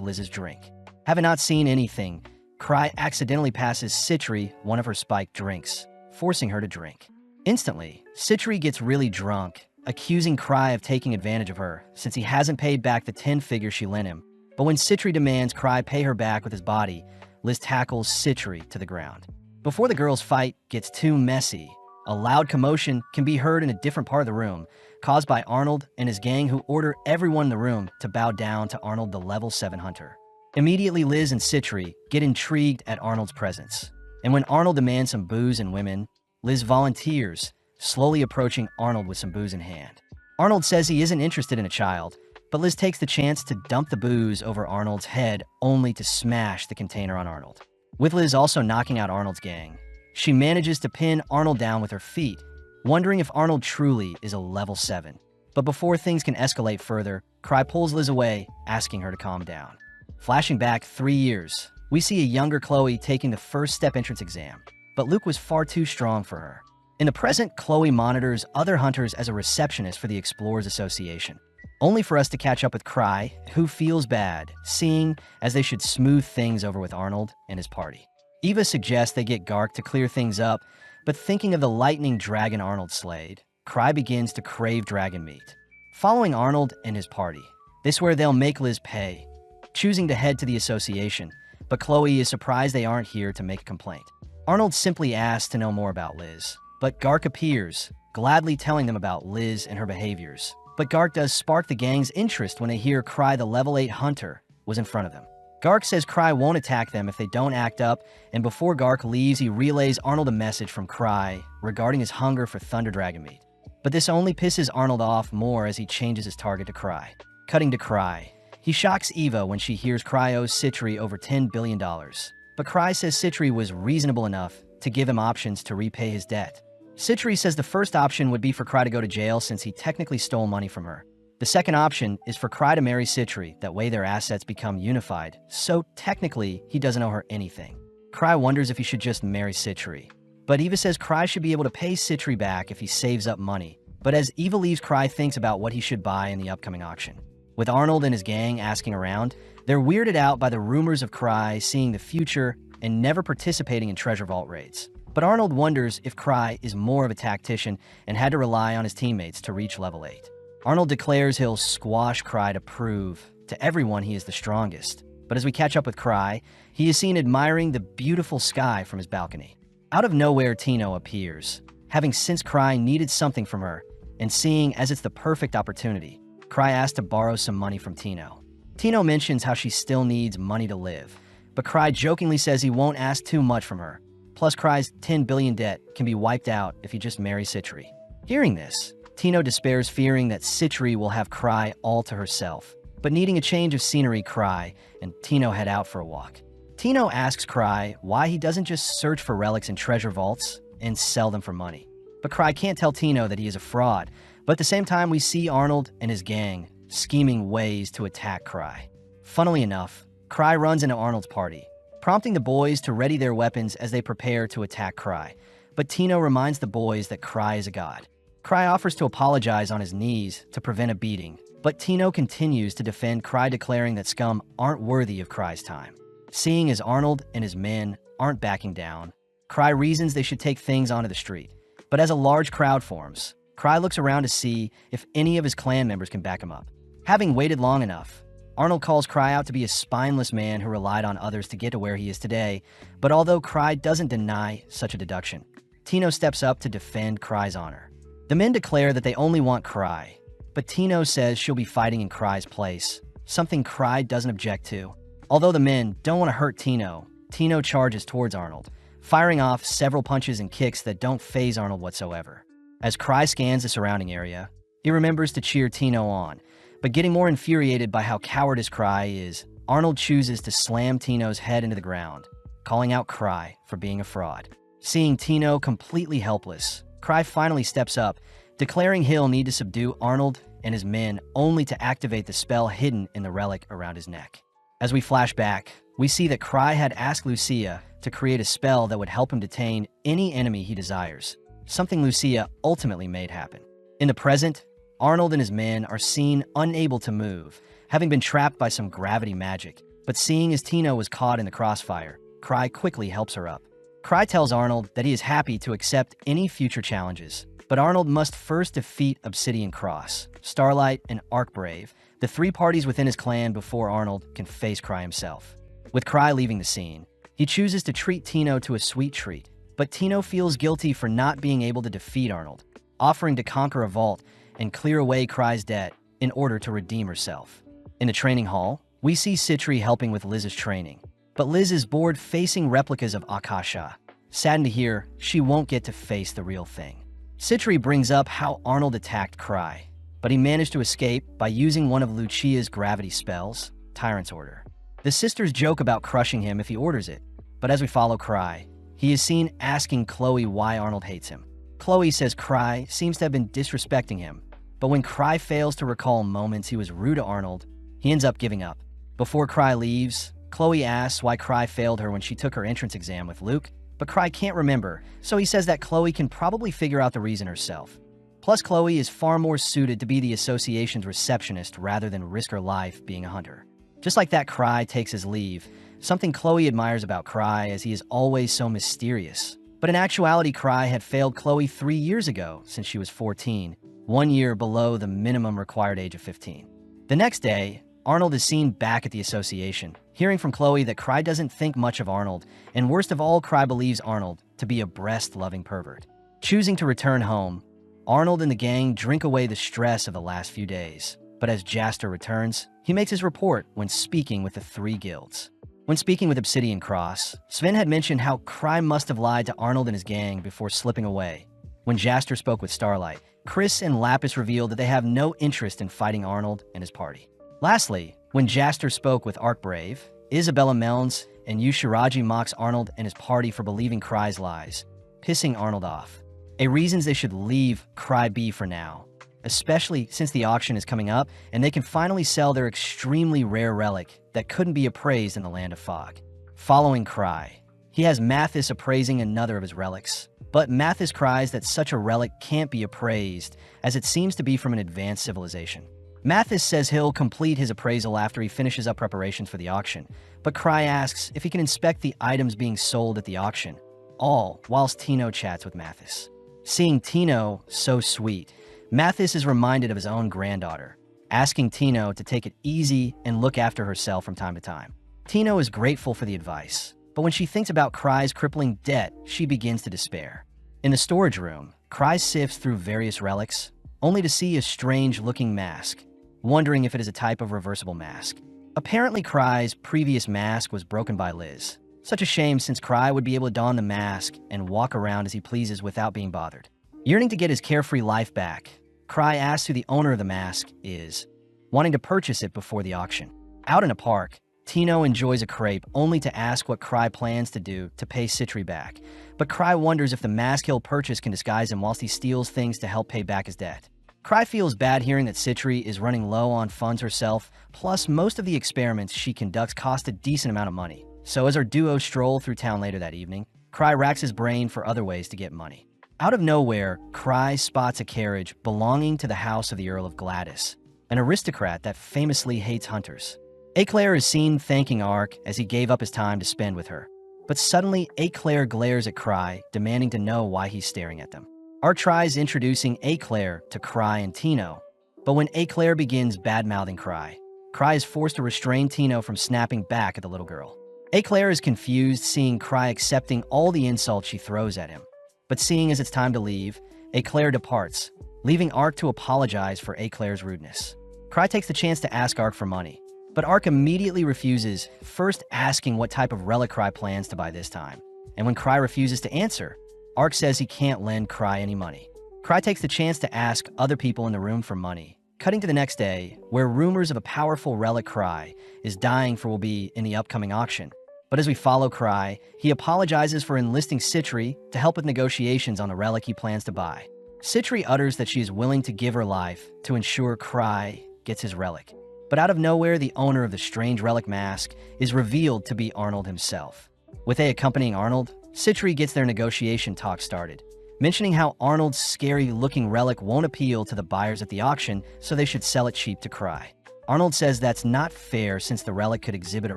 Liz's drink. Having not seen anything, Cry accidentally passes Citri one of her spiked drinks, forcing her to drink. Instantly, Citri gets really drunk, accusing Cry of taking advantage of her since he hasn't paid back the 10 figures she lent him. But when Citri demands Cry pay her back with his body, Liz tackles Citri to the ground. Before the girls' fight gets too messy, a loud commotion can be heard in a different part of the room, caused by Arnold and his gang, who order everyone in the room to bow down to Arnold the level 7 hunter. Immediately, Liz and Citri get intrigued at Arnold's presence, and when Arnold demands some booze and women, Liz volunteers, slowly approaching Arnold with some booze in hand. Arnold says he isn't interested in a child, but Liz takes the chance to dump the booze over Arnold's head only to smash the container on Arnold. With Liz also knocking out Arnold's gang, she manages to pin Arnold down with her feet, wondering if Arnold truly is a level 7. But before things can escalate further, Cry pulls Liz away, asking her to calm down. Flashing back 3 years, we see a younger Chloe taking the first step entrance exam, but Luke was far too strong for her. In the present, Chloe monitors other hunters as a receptionist for the Explorers Association, only for us to catch up with Cry, who feels bad, seeing as they should smooth things over with Arnold and his party. Eva suggests they get Gark to clear things up, but thinking of the lightning dragon Arnold slayed, Cry begins to crave dragon meat. Following Arnold and his party, they swear they'll make Liz pay, choosing to head to the association, but Chloe is surprised they aren't here to make a complaint. Arnold simply asks to know more about Liz, but Gark appears, gladly telling them about Liz and her behaviors. But Gark does spark the gang's interest when they hear Cry the level 8 hunter was in front of them. Gark says Cry won't attack them if they don't act up, and before Gark leaves, he relays Arnold a message from Cry regarding his hunger for Thunder Dragon meat. But this only pisses Arnold off more as he changes his target to Cry. Cutting to Cry, he shocks Eva when she hears Cry owes Citri over $10 billion. But Cry says Citri was reasonable enough to give him options to repay his debt. Citri says the first option would be for Cry to go to jail since he technically stole money from her. The second option is for Cry to marry Citri, that way their assets become unified, so technically he doesn't owe her anything. Cry wonders if he should just marry Citri, but Eva says Cry should be able to pay Citri back if he saves up money. But as Eva leaves, Cry thinks about what he should buy in the upcoming auction. With Arnold and his gang asking around, they're weirded out by the rumors of Cry seeing the future and never participating in treasure vault raids. But Arnold wonders if Cry is more of a tactician and had to rely on his teammates to reach level 8. Arnold declares he'll squash Cry to prove to everyone he is the strongest, But as we catch up with Cry, he is seen admiring the beautiful sky from his balcony. Out of nowhere, Tino appears, having since Cry needed something from her, and seeing as it's the perfect opportunity, Cry asks to borrow some money from Tino. Tino mentions how she still needs money to live, but Cry jokingly says he won't ask too much from her. Plus, Cry's 10 billion debt can be wiped out if he just marries Citri. Hearing this, Tino despairs, fearing that Citri will have Cry all to herself. But needing a change of scenery, Cry and Tino head out for a walk. Tino asks Cry why he doesn't just search for relics in treasure vaults and sell them for money. But Cry can't tell Tino that he is a fraud, but at the same time we see Arnold and his gang scheming ways to attack Cry. Funnily enough, Cry runs into Arnold's party, prompting the boys to ready their weapons as they prepare to attack Cry. But Tino reminds the boys that Cry is a god. Cry offers to apologize on his knees to prevent a beating, but Tino continues to defend Cry, declaring that scum aren't worthy of Cry's time. Seeing as Arnold and his men aren't backing down, Cry reasons they should take things onto the street. But as a large crowd forms, Cry looks around to see if any of his clan members can back him up. Having waited long enough, Arnold calls Cry out to be a spineless man who relied on others to get to where he is today, but although Cry doesn't deny such a deduction, Tino steps up to defend Cry's honor. The men declare that they only want Cry, but Tino says she'll be fighting in Cry's place, something Cry doesn't object to. Although the men don't want to hurt Tino, Tino charges towards Arnold, firing off several punches and kicks that don't faze Arnold whatsoever. As Cry scans the surrounding area, he remembers to cheer Tino on, but getting more infuriated by how cowardice Cry is, Arnold chooses to slam Tino's head into the ground, calling out Cry for being a fraud. Seeing Tino completely helpless, Cry finally steps up, declaring he'll need to subdue Arnold and his men only to activate the spell hidden in the relic around his neck. As we flash back, we see that Cry had asked Lucia to create a spell that would help him detain any enemy he desires, something Lucia ultimately made happen. In the present, Arnold and his men are seen unable to move, having been trapped by some gravity magic, but seeing as Tino was caught in the crossfire, Cry quickly helps her up. Cry tells Arnold that he is happy to accept any future challenges, but Arnold must first defeat Obsidian Cross, Starlight, and Arcbrave, the three parties within his clan, before Arnold can face Cry himself. With Cry leaving the scene, he chooses to treat Tino to a sweet treat, but Tino feels guilty for not being able to defeat Arnold, offering to conquer a vault and clear away Cry's debt in order to redeem herself. In the training hall, we see Citri helping with Liz's training, but Liz is bored facing replicas of Akasha, saddened to hear she won't get to face the real thing. Citri brings up how Arnold attacked Cry, but he managed to escape by using one of Lucia's gravity spells, Tyrant's Order. The sisters joke about crushing him if he orders it, but as we follow Cry, he is seen asking Chloe why Arnold hates him. Chloe says Cry seems to have been disrespecting him, but when Cry fails to recall moments he was rude to Arnold, he ends up giving up. Before Cry leaves, Chloe asks why Cry failed her when she took her entrance exam with Luke, but Cry can't remember, so he says that Chloe can probably figure out the reason herself. Plus, Chloe is far more suited to be the association's receptionist rather than risk her life being a hunter. Just like that, Cry takes his leave, something Chloe admires about Cry as he is always so mysterious. But in actuality, Cry had failed Chloe 3 years ago since she was 14, 1 year below the minimum required age of 15. The next day, Arnold is seen back at the association, hearing from Chloe that Cry doesn't think much of Arnold, and worst of all, Cry believes Arnold to be a breast-loving pervert. Choosing to return home, Arnold and the gang drink away the stress of the last few days, but as Jaster returns, he makes his report when speaking with the three guilds. When speaking with Obsidian Cross, Sven had mentioned how Cry must have lied to Arnold and his gang before slipping away. When Jaster spoke with Starlight, Chris and Lapis revealed that they have no interest in fighting Arnold and his party. Lastly, when Jaster spoke with Arcbrave, Isabella Melns and Yushiraji mocks Arnold and his party for believing Cry's lies, pissing Arnold off. A reasons they should leave Cry be for now, especially since the auction is coming up and they can finally sell their extremely rare relic that couldn't be appraised in the Land of Fog. Following Cry, he has Mathis appraising another of his relics, but Mathis cries that such a relic can't be appraised as it seems to be from an advanced civilization. Mathis says he'll complete his appraisal after he finishes up preparations for the auction, but Cry asks if he can inspect the items being sold at the auction, all whilst Tino chats with Mathis. Seeing Tino so sweet, Mathis is reminded of his own granddaughter, asking Tino to take it easy and look after herself from time to time. Tino is grateful for the advice, but when she thinks about Cry's crippling debt, she begins to despair. In the storage room, Cry sifts through various relics, only to see a strange-looking mask, wondering if it is a type of reversible mask. Apparently, Cry's previous mask was broken by Liz. Such a shame, since Cry would be able to don the mask and walk around as he pleases without being bothered. Yearning to get his carefree life back, Cry asks who the owner of the mask is, wanting to purchase it before the auction. Out in a park, Tino enjoys a crepe only to ask what Cry plans to do to pay Citri back, but Cry wonders if the mask he'll purchase can disguise him whilst he steals things to help pay back his debt. Cry feels bad hearing that Citri is running low on funds herself, plus most of the experiments she conducts cost a decent amount of money. So as our duo stroll through town later that evening, Cry racks his brain for other ways to get money. Out of nowhere, Cry spots a carriage belonging to the house of the Earl of Gladys, an aristocrat that famously hates hunters. Eclair is seen thanking Ark as he gave up his time to spend with her. But suddenly, Eclair glares at Cry, demanding to know why he's staring at them. Ark tries introducing Eclair to Cry and Tino, but when Eclair begins bad-mouthing Cry, Cry is forced to restrain Tino from snapping back at the little girl. Eclair is confused, seeing Cry accepting all the insults she throws at him. But seeing as it's time to leave, Eclair departs, leaving Ark to apologize for Eclair's rudeness. Cry takes the chance to ask Ark for money, but Ark immediately refuses, first asking what type of relic Cry plans to buy this time. And when Cry refuses to answer, Ark says he can't lend Cry any money. Cry takes the chance to ask other people in the room for money, cutting to the next day, where rumors of a powerful relic Cry is dying for will be in the upcoming auction. But as we follow Cry, he apologizes for enlisting Citri to help with negotiations on the relic he plans to buy. Citri utters that she is willing to give her life to ensure Cry gets his relic. But out of nowhere, the owner of the strange relic mask is revealed to be Arnold himself. With A accompanying Arnold, Citri gets their negotiation talk started, mentioning how Arnold's scary-looking relic won't appeal to the buyers at the auction, so they should sell it cheap to Cry. Arnold says that's not fair since the relic could exhibit a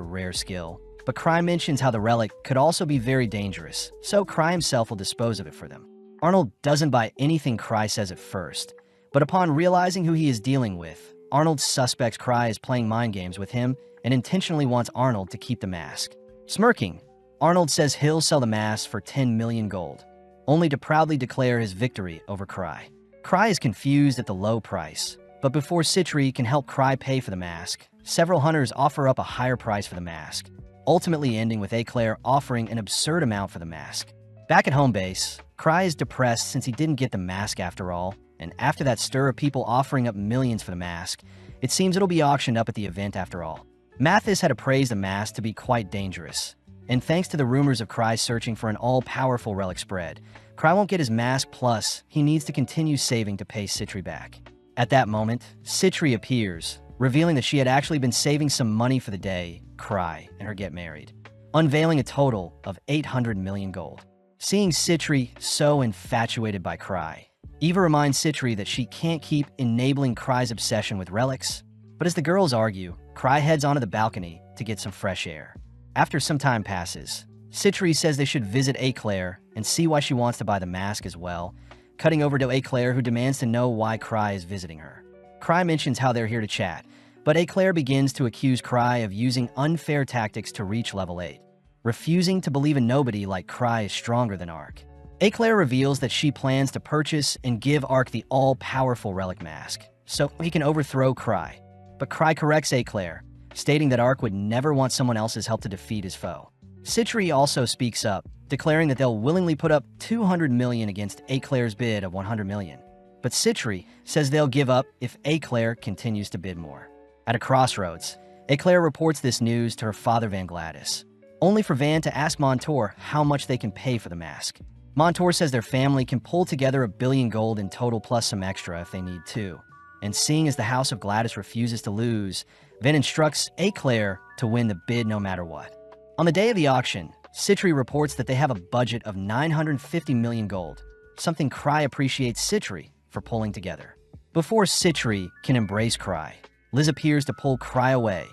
rare skill, but Cry mentions how the relic could also be very dangerous, so Cry himself will dispose of it for them. Arnold doesn't buy anything Cry says at first, but upon realizing who he is dealing with, Arnold suspects Cry is playing mind games with him and intentionally wants Arnold to keep the mask. Smirking, Arnold says he'll sell the mask for 10 million gold, only to proudly declare his victory over Cry. Cry is confused at the low price, but before Citri can help Cry pay for the mask, several hunters offer up a higher price for the mask, ultimately ending with Eclair offering an absurd amount for the mask. Back at home base, Cry is depressed since he didn't get the mask after all, and after that stir of people offering up millions for the mask, it seems it'll be auctioned up at the event after all. Mathis had appraised the mask to be quite dangerous, and thanks to the rumors of Cry searching for an all-powerful relic spread, Cry won't get his mask, plus he needs to continue saving to pay Citri back. At that moment, Citri appears, revealing that she had actually been saving some money for the day Cry and her get married, unveiling a total of 800 million gold. Seeing Citri so infatuated by Cry, Eva reminds Citri that she can't keep enabling Cry's obsession with relics, but as the girls argue, Cry heads onto the balcony to get some fresh air. After some time passes, Citri says they should visit Eclair and see why she wants to buy the mask as well, cutting over to Eclair, who demands to know why Cry is visiting her. Cry mentions how they're here to chat, but Eclair begins to accuse Cry of using unfair tactics to reach level 8, refusing to believe a nobody like Cry is stronger than Ark. Eclair reveals that she plans to purchase and give Ark the all-powerful relic mask, so he can overthrow Cry. But Cry corrects Eclair, stating that Ark would never want someone else's help to defeat his foe. Citri also speaks up, declaring that they'll willingly put up 200 million against Eclair's bid of 100 million. But Citri says they'll give up if Eclair continues to bid more. At a crossroads, Eclair reports this news to her father Van Gladys, only for Van to ask Montour how much they can pay for the mask. Montour says their family can pull together 1 billion gold in total plus some extra if they need to. And seeing as the House of Gladys refuses to lose, Van instructs Eclair to win the bid no matter what. On the day of the auction, Citri reports that they have a budget of 950 million gold, something Cry appreciates Citri for pulling together. Before Citri can embrace Cry, Liz appears to pull Cry away,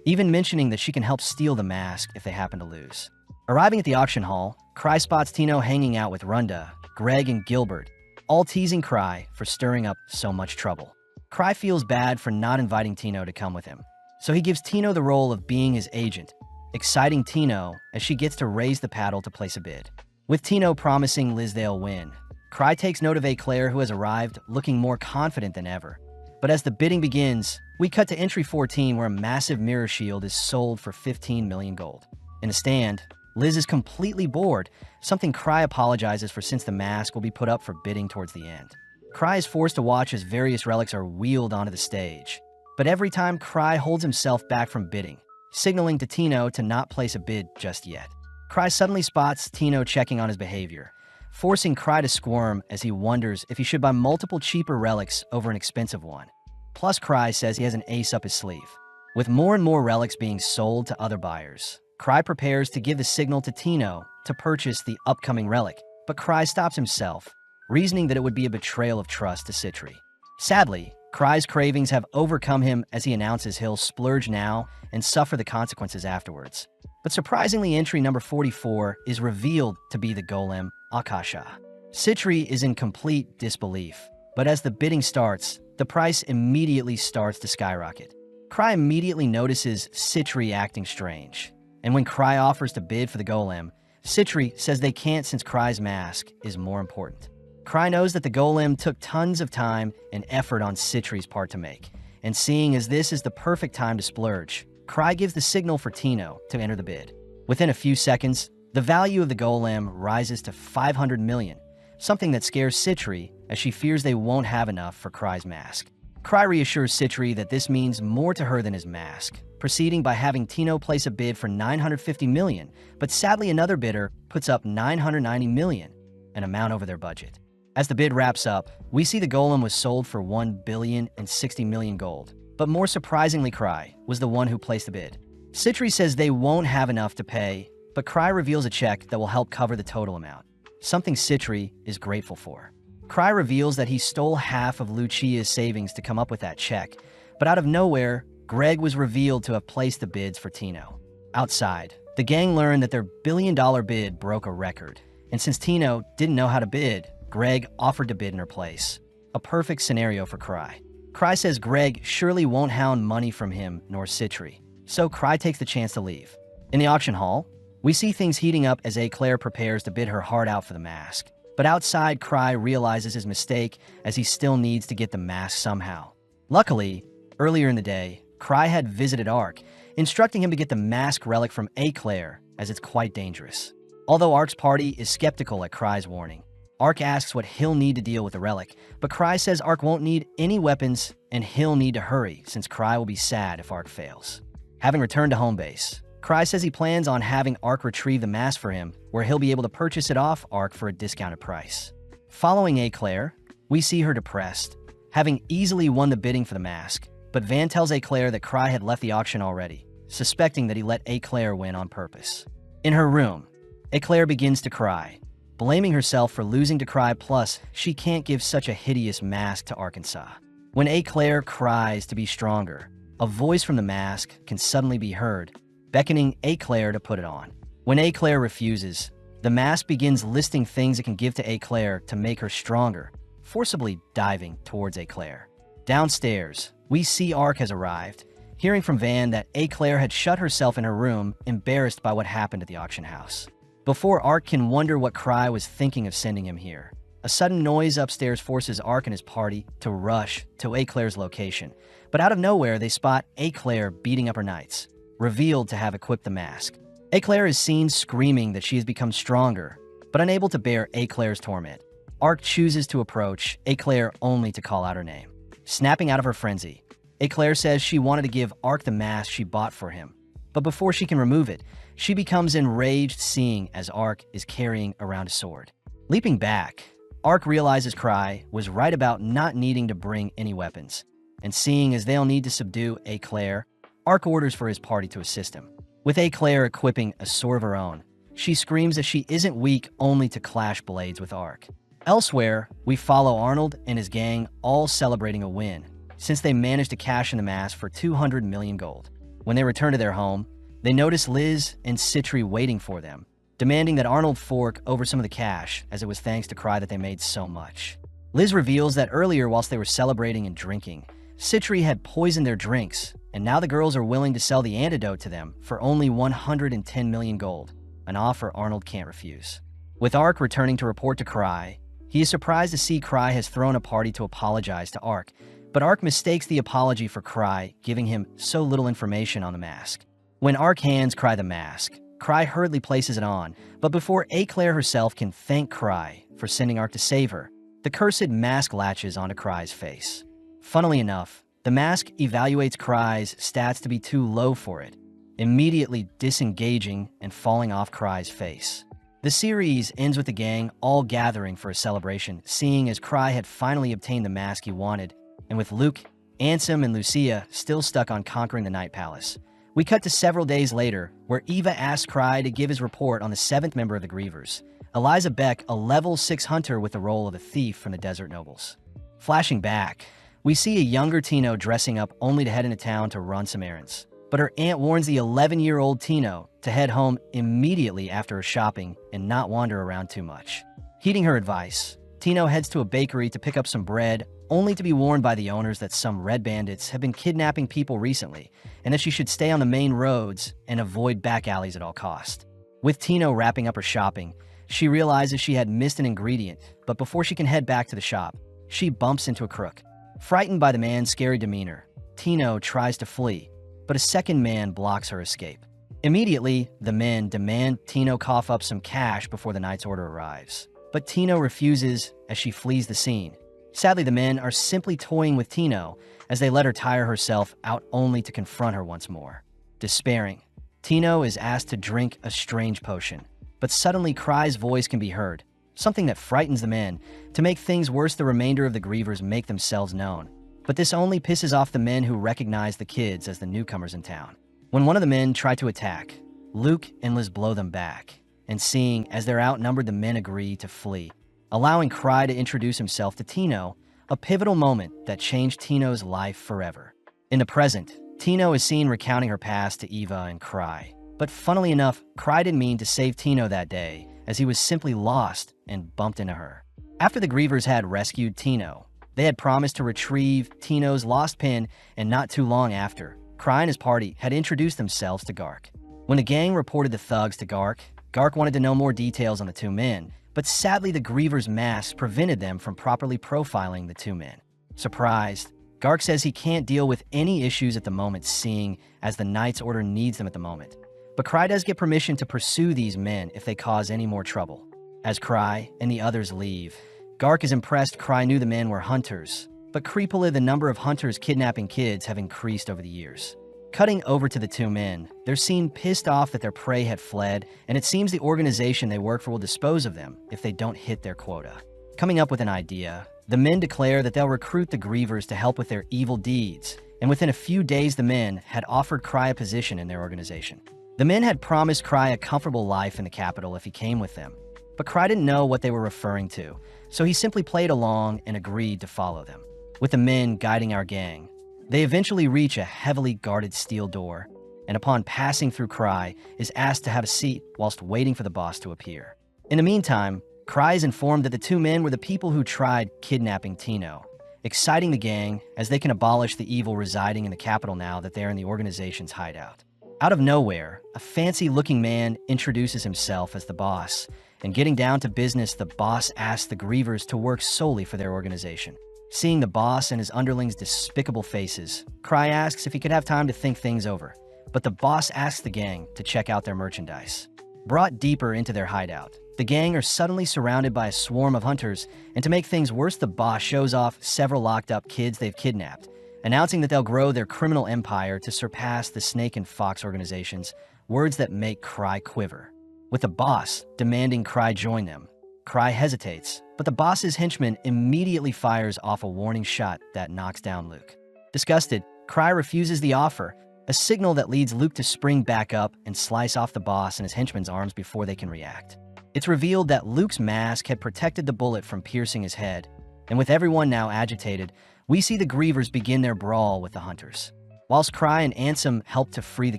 even mentioning that she can help steal the mask if they happen to lose. Arriving at the auction hall, Cry spots Tino hanging out with Runda, Greg, and Gilbert, all teasing Cry for stirring up so much trouble. Cry feels bad for not inviting Tino to come with him, so he gives Tino the role of being his agent, exciting Tino as she gets to raise the paddle to place a bid. With Tino promising Liz they'll win, Cry takes note of Eclair, who has arrived looking more confident than ever. But as the bidding begins, we cut to entry 14, where a massive mirror shield is sold for 15 million gold. In the stand, Liz is completely bored, something Cry apologizes for since the mask will be put up for bidding towards the end. Cry is forced to watch as various relics are wheeled onto the stage. But every time, Cry holds himself back from bidding, signaling to Tino to not place a bid just yet. Cry suddenly spots Tino checking on his behavior, forcing Cry to squirm as he wonders if he should buy multiple cheaper relics over an expensive one. Plus, Cry says he has an ace up his sleeve. With more and more relics being sold to other buyers, Cry prepares to give the signal to Tino to purchase the upcoming relic, but Cry stops himself, reasoning that it would be a betrayal of trust to Citri. Sadly, Cry's cravings have overcome him as he announces he'll splurge now and suffer the consequences afterwards. But surprisingly, entry number 44 is revealed to be the golem Akasha. Citri is in complete disbelief, but as the bidding starts, the price immediately starts to skyrocket. Cry immediately notices Citri acting strange, and when Cry offers to bid for the golem, Citri says they can't since Cry's mask is more important. Cry knows that the golem took tons of time and effort on Citri's part to make, and seeing as this is the perfect time to splurge, Cry gives the signal for Tino to enter the bid. Within a few seconds, the value of the golem rises to 500 million, something that scares Citri as she fears they won't have enough for Cry's mask. Cry reassures Citri that this means more to her than his mask, proceeding by having Tino place a bid for 950 million, but sadly another bidder puts up 990 million, an amount over their budget. As the bid wraps up, we see the golem was sold for 1,060 million gold, but more surprisingly, Cry was the one who placed the bid. Citri says they won't have enough to pay, but Cry reveals a check that will help cover the total amount, something Citri is grateful for. Cry reveals that he stole half of Lucia's savings to come up with that check, but out of nowhere, Greg was revealed to have placed the bids for Tino. Outside, the gang learned that their billion-dollar bid broke a record, and since Tino didn't know how to bid, Greg offered to bid in her place. A perfect scenario for Cry. Cry says Greg surely won't hound money from him nor Citri, so Cry takes the chance to leave. In the auction hall, we see things heating up as Eclair prepares to bid her heart out for the mask. But outside, Cry realizes his mistake as he still needs to get the mask somehow. Luckily, earlier in the day, Cry had visited Ark, instructing him to get the mask relic from Eclair as it's quite dangerous. Although Ark's party is skeptical at Cry's warning, Ark asks what he'll need to deal with the relic, but Cry says Ark won't need any weapons and he'll need to hurry since Cry will be sad if Ark fails. Having returned to home base, Cry says he plans on having Ark retrieve the mask for him, where he'll be able to purchase it off Ark for a discounted price. Following Eclair, we see her depressed, having easily won the bidding for the mask, but Van tells Eclair that Cry had left the auction already, suspecting that he let Eclair win on purpose. In her room, Eclair begins to cry, blaming herself for losing to Cry, plus she can't give such a hideous mask to Arkansas. When Eclair cries to be stronger, a voice from the mask can suddenly be heard, beckoning Eclair to put it on. When Eclair refuses, the mask begins listing things it can give to Eclair to make her stronger, forcibly diving towards Eclair. Downstairs, we see Ark has arrived, hearing from Van that Eclair had shut herself in her room, embarrassed by what happened at the auction house. Before Ark can wonder what Cry was thinking of sending him here, a sudden noise upstairs forces Ark and his party to rush to Eclair's location, but out of nowhere they spot Eclair beating up her knights, revealed to have equipped the mask. Eclair is seen screaming that she has become stronger, but unable to bear Eclair's torment. Ark chooses to approach Eclair only to call out her name. Snapping out of her frenzy, Eclair says she wanted to give Ark the mask she bought for him, but before she can remove it, she becomes enraged seeing as Ark is carrying around a sword. Leaping back, Ark realizes Cry was right about not needing to bring any weapons, and seeing as they'll need to subdue Eclair, Ark orders for his party to assist him. With Eclair equipping a sword of her own, she screams that she isn't weak only to clash blades with Ark. Elsewhere, we follow Arnold and his gang all celebrating a win, since they managed to cash in the mask for 200 million gold. When they return to their home, they notice Liz and Citri waiting for them, demanding that Arnold fork over some of the cash, as it was thanks to Cry that they made so much. Liz reveals that earlier whilst they were celebrating and drinking, Citri had poisoned their drinks, and now the girls are willing to sell the antidote to them for only 110 million gold, an offer Arnold can't refuse. With Ark returning to report to Cry, he is surprised to see Cry has thrown a party to apologize to Ark, but Ark mistakes the apology for Cry, giving him so little information on the mask. When Ark hands Cry the mask, Cry hurriedly places it on, but before Eclair herself can thank Cry for sending Ark to save her, the cursed mask latches onto Cry's face. Funnily enough, the mask evaluates Cry's stats to be too low for it, immediately disengaging and falling off Cry's face. The series ends with the gang all gathering for a celebration, seeing as Cry had finally obtained the mask he wanted, and with Luke, Ansem, and Lucia still stuck on conquering the Night Palace. We cut to several days later, where Eva asks Cry to give his report on the 7th member of the Grievers, Eliza Beck, a level 6 hunter with the role of a thief from the Desert Nobles. Flashing back, we see a younger Tino dressing up only to head into town to run some errands. But her aunt warns the 11-year-old Tino to head home immediately after her shopping and not wander around too much. Heeding her advice, Tino heads to a bakery to pick up some bread, only to be warned by the owners that some red bandits have been kidnapping people recently, and that she should stay on the main roads and avoid back alleys at all costs. With Tino wrapping up her shopping, she realizes she had missed an ingredient, but before she can head back to the shop, she bumps into a crook. Frightened by the man's scary demeanor, Tino tries to flee, but a second man blocks her escape. Immediately, the men demand Tino cough up some cash before the Knight's order arrives. But Tino refuses as she flees the scene. Sadly, the men are simply toying with Tino as they let her tire herself out only to confront her once more. Despairing, Tino is asked to drink a strange potion, but suddenly Cry's voice can be heard, something that frightens the men. To make things worse, the remainder of the Grievers make themselves known. But this only pisses off the men who recognize the kids as the newcomers in town. When one of the men try to attack, Luke and Liz blow them back, and seeing as they're outnumbered, the men agree to flee, allowing Cry to introduce himself to Tino, a pivotal moment that changed Tino's life forever. In the present, Tino is seen recounting her past to Eva and Cry. But funnily enough, Cry didn't mean to save Tino that day, as he was simply lost and bumped into her. After the Grievers had rescued Tino, they had promised to retrieve Tino's lost pin, and not too long after, Cry and his party had introduced themselves to Gark. When the gang reported the thugs to Gark, Gark wanted to know more details on the two men, but sadly the Grievers' masks prevented them from properly profiling the two men. Surprised, Gark says he can't deal with any issues at the moment, seeing as the Knight's order needs them at the moment. But Cry does get permission to pursue these men if they cause any more trouble. As Cry and the others leave, Gark is impressed Cry knew the men were hunters, but creepily the number of hunters kidnapping kids have increased over the years. Cutting over to the two men, they're seen pissed off that their prey had fled, and it seems the organization they work for will dispose of them if they don't hit their quota. Coming up with an idea, the men declare that they'll recruit the Grievers to help with their evil deeds, and within a few days the men had offered Cry a position in their organization. The men had promised Cry a comfortable life in the capital if he came with them, but Cry didn't know what they were referring to, so he simply played along and agreed to follow them. With the men guiding our gang, they eventually reach a heavily guarded steel door, and upon passing through, Cry is asked to have a seat whilst waiting for the boss to appear. In the meantime, Cry is informed that the two men were the people who tried kidnapping Tino, exciting the gang as they can abolish the evil residing in the capital now that they're in the organization's hideout. Out of nowhere, a fancy-looking man introduces himself as the boss, and getting down to business, the boss asks the Grievers to work solely for their organization. Seeing the boss and his underlings' despicable faces, Cry asks if he could have time to think things over, but the boss asks the gang to check out their merchandise. Brought deeper into their hideout, the gang are suddenly surrounded by a swarm of hunters, and to make things worse, the boss shows off several locked-up kids they've kidnapped, announcing that they'll grow their criminal empire to surpass the Snake and Fox organizations, words that make Cry quiver. With the boss demanding Cry join them, Cry hesitates, but the boss's henchman immediately fires off a warning shot that knocks down Luke. Disgusted, Cry refuses the offer, a signal that leads Luke to spring back up and slice off the boss and his henchman's arms before they can react. It's revealed that Luke's mask had protected the bullet from piercing his head, and with everyone now agitated, we see the Grievers begin their brawl with the hunters. Whilst Cry and Ansem help to free the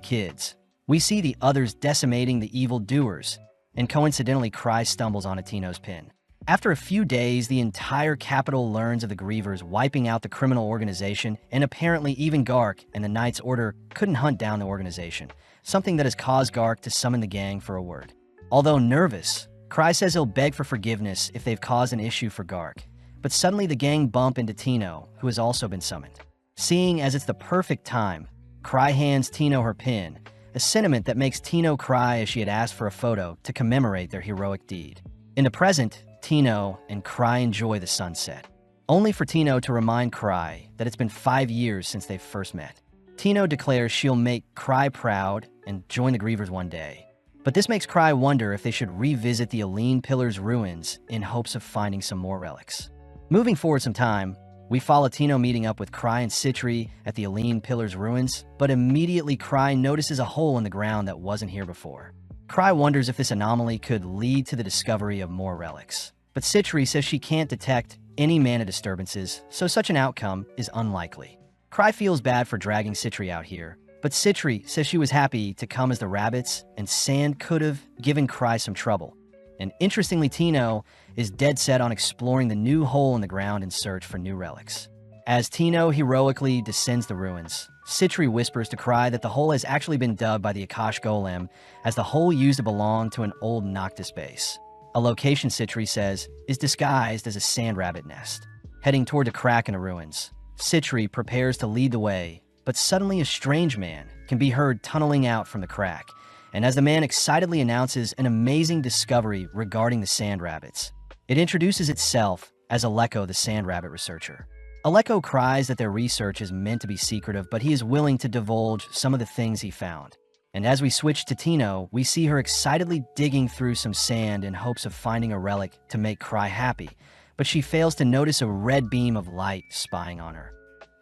kids, we see the others decimating the evil doers, and coincidentally Cry stumbles onto Tino's pin. After a few days, the entire capital learns of the Grievers wiping out the criminal organization, and apparently even Gark and the Knight's Order couldn't hunt down the organization, something that has caused Gark to summon the gang for a word. Although nervous, Cry says he'll beg for forgiveness if they've caused an issue for Gark. But suddenly the gang bump into Tino, who has also been summoned. Seeing as it's the perfect time, Cry hands Tino her pin, a sentiment that makes Tino cry as she had asked for a photo to commemorate their heroic deed. In the present, Tino and Cry enjoy the sunset, only for Tino to remind Cry that it's been 5 years since they first met. Tino declares she'll make Cry proud and join the Grievers one day. But this makes Cry wonder if they should revisit the Aline Pillar's ruins in hopes of finding some more relics. Moving forward some time, we follow Tino meeting up with Cry and Citri at the Aline Pillar's ruins, but immediately Cry notices a hole in the ground that wasn't here before. Cry wonders if this anomaly could lead to the discovery of more relics. But Citri says she can't detect any mana disturbances, so such an outcome is unlikely. Cry feels bad for dragging Citri out here, but Citri says she was happy to come as the rabbits, and sand could have given Cry some trouble. And interestingly, Tino is dead set on exploring the new hole in the ground in search for new relics. As Tino heroically descends the ruins, Citri whispers to Cry that the hole has actually been dubbed by the Akash Golem as the hole used to belong to an old Noctis base. A location Citri says is disguised as a sand rabbit nest. Heading toward the crack in the ruins, Citri prepares to lead the way, but suddenly a strange man can be heard tunneling out from the crack, and as the man excitedly announces an amazing discovery regarding the sand rabbits, it introduces itself as Aleko, the sand rabbit researcher. Aleko cries that their research is meant to be secretive, but he is willing to divulge some of the things he found. And as we switch to Tino, we see her excitedly digging through some sand in hopes of finding a relic to make Cry happy, but she fails to notice a red beam of light spying on her.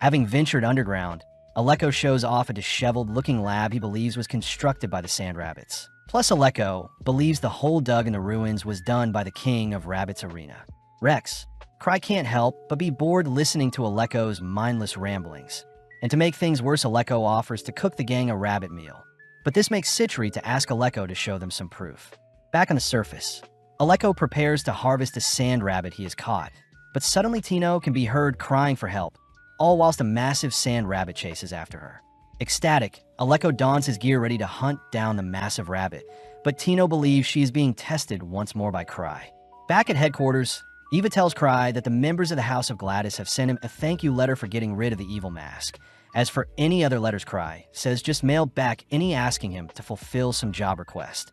Having ventured underground, Aleko shows off a disheveled-looking lab he believes was constructed by the sand rabbits. Plus, Aleko believes the hole dug in the ruins was done by the king of Rabbit's Arena, Rex. Cry can't help but be bored listening to Aleko's mindless ramblings. And to make things worse, Aleko offers to cook the gang a rabbit meal. But this makes Citri to ask Aleko to show them some proof. Back on the surface, Aleko prepares to harvest a sand rabbit he has caught. But suddenly Tino can be heard crying for help, all whilst a massive sand rabbit chases after her. Ecstatic, Aleko dons his gear ready to hunt down the massive rabbit, but Tino believes she is being tested once more by Cry. Back at headquarters, Eva tells Cry that the members of the House of Gladys have sent him a thank you letter for getting rid of the evil mask. As for any other letters, Cry says just mail back any asking him to fulfill some job request.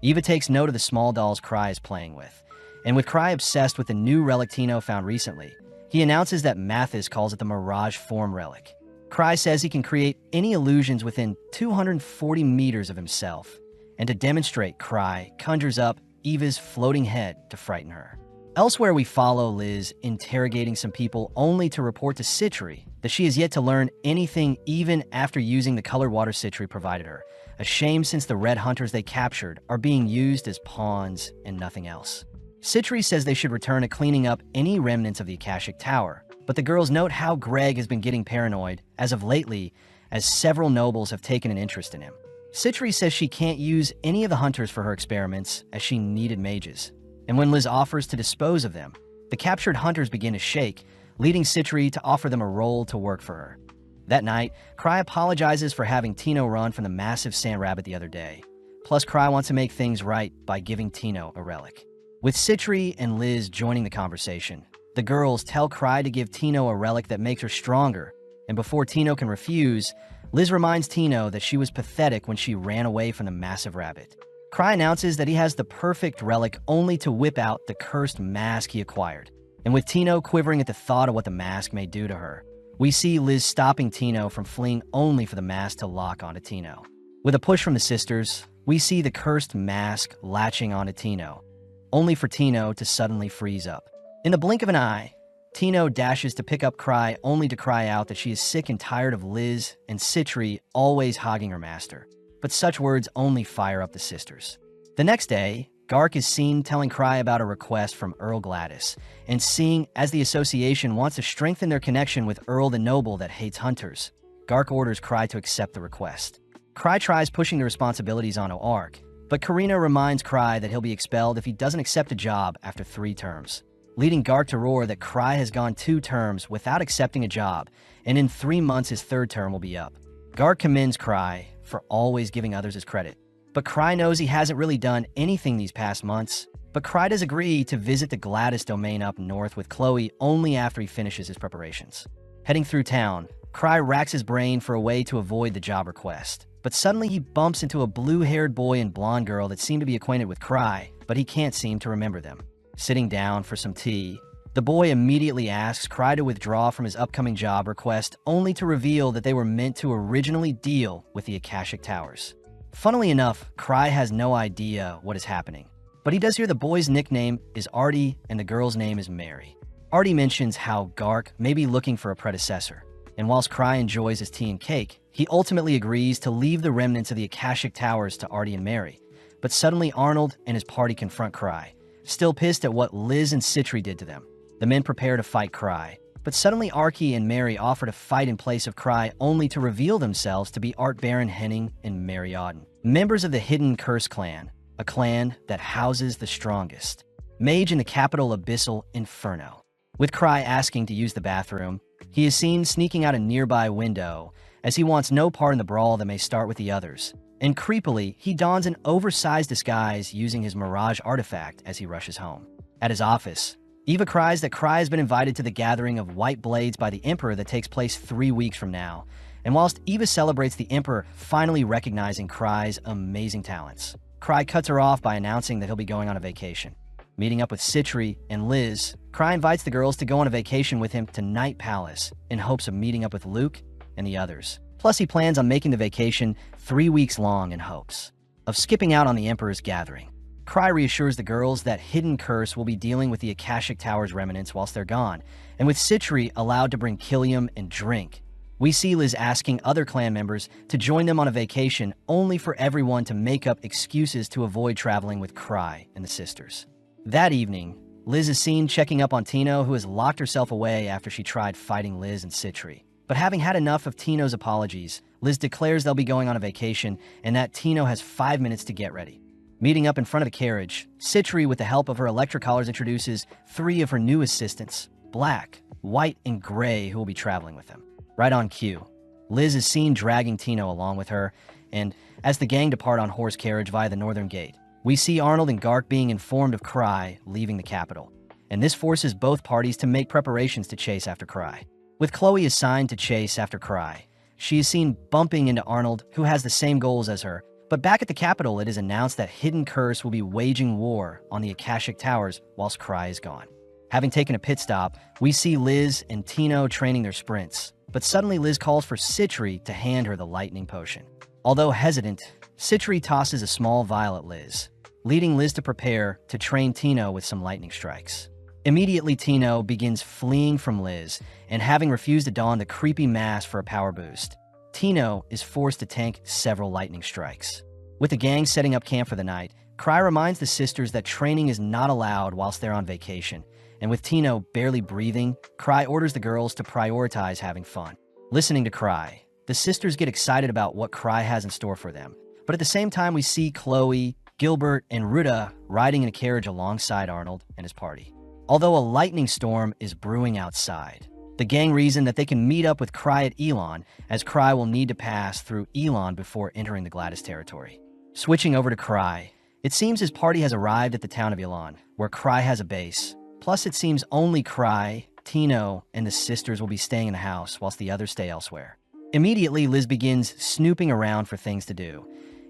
Eva takes note of the small dolls Cry is playing with, and with Cry obsessed with the new relic Tino found recently, he announces that Mathis calls it the Mirage Form Relic. Cry says he can create any illusions within 240 meters of himself, and to demonstrate, Cry conjures up Eva's floating head to frighten her. Elsewhere, we follow Liz interrogating some people only to report to Citri that she has yet to learn anything even after using the colored water Citri provided her. A shame since the red hunters they captured are being used as pawns and nothing else. Citri says they should return to cleaning up any remnants of the Akashic Tower, but the girls note how Greg has been getting paranoid as of lately, as several nobles have taken an interest in him. Citri says she can't use any of the hunters for her experiments as she needed mages. And when Liz offers to dispose of them, the captured hunters begin to shake, leading Citri to offer them a role to work for her. That night, Cry apologizes for having Tino run from the massive sand rabbit the other day. Plus, Cry wants to make things right by giving Tino a relic. With Citri and Liz joining the conversation, the girls tell Cry to give Tino a relic that makes her stronger, and before Tino can refuse, Liz reminds Tino that she was pathetic when she ran away from the massive rabbit. Cry announces that he has the perfect relic only to whip out the cursed mask he acquired. And with Tino quivering at the thought of what the mask may do to her, we see Liz stopping Tino from fleeing only for the mask to lock onto Tino. With a push from the sisters, we see the cursed mask latching onto Tino, only for Tino to suddenly freeze up. In the blink of an eye, Tino dashes to pick up Cry only to cry out that she is sick and tired of Liz and Citri always hogging her master. But such words only fire up the sisters. The next day, Gark is seen telling Cry about a request from Earl Gladys, and seeing as the association wants to strengthen their connection with Earl the noble that hates hunters, Gark orders Cry to accept the request. Cry tries pushing the responsibilities onto Ark, But Karina reminds Cry that he'll be expelled if he doesn't accept a job after 3 terms, leading Gark to roar that Cry has gone 2 terms without accepting a job, and in 3 months his 3rd term will be up. Gark commends Cry for always giving others his credit, but Cry knows he hasn't really done anything these past months. But Cry does agree to visit the Gladys domain up north with Chloe only after he finishes his preparations. Heading through town, Cry racks his brain for a way to avoid the job request. But suddenly he bumps into a blue-haired boy and blonde girl that seem to be acquainted with Cry, but he can't seem to remember them. Sitting down for some tea, the boy immediately asks Cry to withdraw from his upcoming job request, only to reveal that they were meant to originally deal with the Akashic Towers. Funnily enough, Cry has no idea what is happening, but he does hear the boy's nickname is Artie and the girl's name is Mary. Artie mentions how Gark may be looking for a predecessor, and whilst Cry enjoys his tea and cake, he ultimately agrees to leave the remnants of the Akashic Towers to Artie and Mary. But suddenly Arnold and his party confront Cry, still pissed at what Liz and Citri did to them. The men prepare to fight Cry, but suddenly Archie and Mary offer to fight in place of Cry, only to reveal themselves to be Art Baron Henning and Mary Auden, members of the Hidden Curse clan, a clan that houses the strongest mage in the capital Abyssal Inferno. With Cry asking to use the bathroom, he is seen sneaking out a nearby window as he wants no part in the brawl that may start with the others. And creepily, he dons an oversized disguise using his Mirage artifact as he rushes home. At his office, Eva cries that Cry has been invited to the gathering of White Blades by the Emperor that takes place 3 weeks from now. And whilst Eva celebrates the Emperor finally recognizing Cry's amazing talents, Cry cuts her off by announcing that he'll be going on a vacation. Meeting up with Citri and Liz, Cry invites the girls to go on a vacation with him to Night Palace in hopes of meeting up with Luke and the others. Plus, he plans on making the vacation 3 weeks long in hopes of skipping out on the Emperor's gathering. Cry reassures the girls that Hidden Curse will be dealing with the Akashic Towers remnants whilst they're gone, and with Citri allowed to bring Killium and drink. We see Liz asking other clan members to join them on a vacation, only for everyone to make up excuses to avoid traveling with Cry and the sisters. That evening, Liz is seen checking up on Tino, who has locked herself away after she tried fighting Liz and Citri. But having had enough of Tino's apologies, Liz declares they'll be going on a vacation and that Tino has 5 minutes to get ready. Meeting up in front of a carriage, Citri, with the help of her Electrocollars, introduces 3 of her new assistants, Black, White, and Gray, who will be traveling with them. Right on cue, Liz is seen dragging Tino along with her, and as the gang depart on horse carriage via the northern gate, we see Arnold and Gark being informed of Cry leaving the capital, and this forces both parties to make preparations to chase after Cry. With Chloe assigned to chase after Cry, she is seen bumping into Arnold, who has the same goals as her. But back at the capital, it is announced that Hidden Curse will be waging war on the Akashic Towers whilst Cry is gone. Having taken a pit stop, we see Liz and Tino training their sprints, but suddenly Liz calls for Citri to hand her the lightning potion. Although hesitant, Citri tosses a small vial at Liz, leading Liz to prepare to train Tino with some lightning strikes. Immediately, Tino begins fleeing from Liz, and having refused to don the creepy mask for a power boost, Tino is forced to tank several lightning strikes. With the gang setting up camp for the night, Cry reminds the sisters that training is not allowed whilst they're on vacation, and with Tino barely breathing, Cry orders the girls to prioritize having fun. Listening to Cry, the sisters get excited about what Cry has in store for them, but at the same time we see Chloe, Gilbert, and Ruta riding in a carriage alongside Arnold and his party. Although a lightning storm is brewing outside, the gang reason that they can meet up with Cry at Elon, as Cry will need to pass through Elon before entering the Gladys territory. Switching over to Cry, it seems his party has arrived at the town of Elon, where Cry has a base. Plus, it seems only Cry, Tino, and the sisters will be staying in the house whilst the others stay elsewhere. Immediately, Liz begins snooping around for things to do.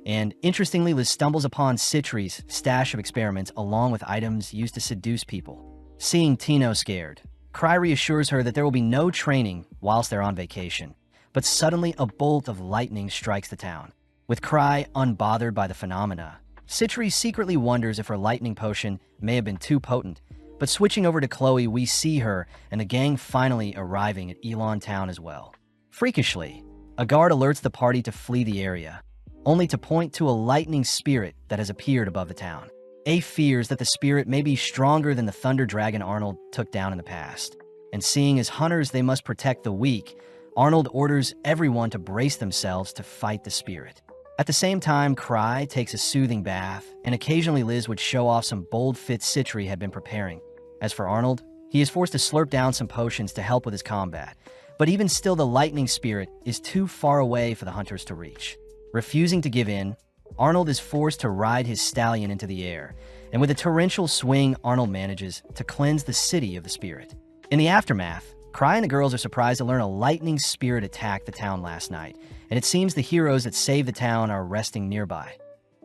And interestingly, Liz stumbles upon Citri's stash of experiments along with items used to seduce people. Seeing Tino scared, Cry reassures her that there will be no training whilst they're on vacation. But suddenly, a bolt of lightning strikes the town. With Cry unbothered by the phenomena, Citri secretly wonders if her lightning potion may have been too potent. But switching over to Chloe, we see her and the gang finally arriving at Elon Town as well. Freakishly, a guard alerts the party to flee the area, only to point to a lightning spirit that has appeared above the town. A fears that the spirit may be stronger than the thunder dragon Arnold took down in the past. And seeing as hunters they must protect the weak, Arnold orders everyone to brace themselves to fight the spirit. At the same time, Cry takes a soothing bath, and occasionally Liz would show off some bold fits Citri had been preparing. As for Arnold, he is forced to slurp down some potions to help with his combat, but even still the lightning spirit is too far away for the hunters to reach. Refusing to give in, Arnold is forced to ride his stallion into the air, and with a torrential swing, Arnold manages to cleanse the city of the spirit. In the aftermath, Cry and the girls are surprised to learn a lightning spirit attacked the town last night, and it seems the heroes that saved the town are resting nearby.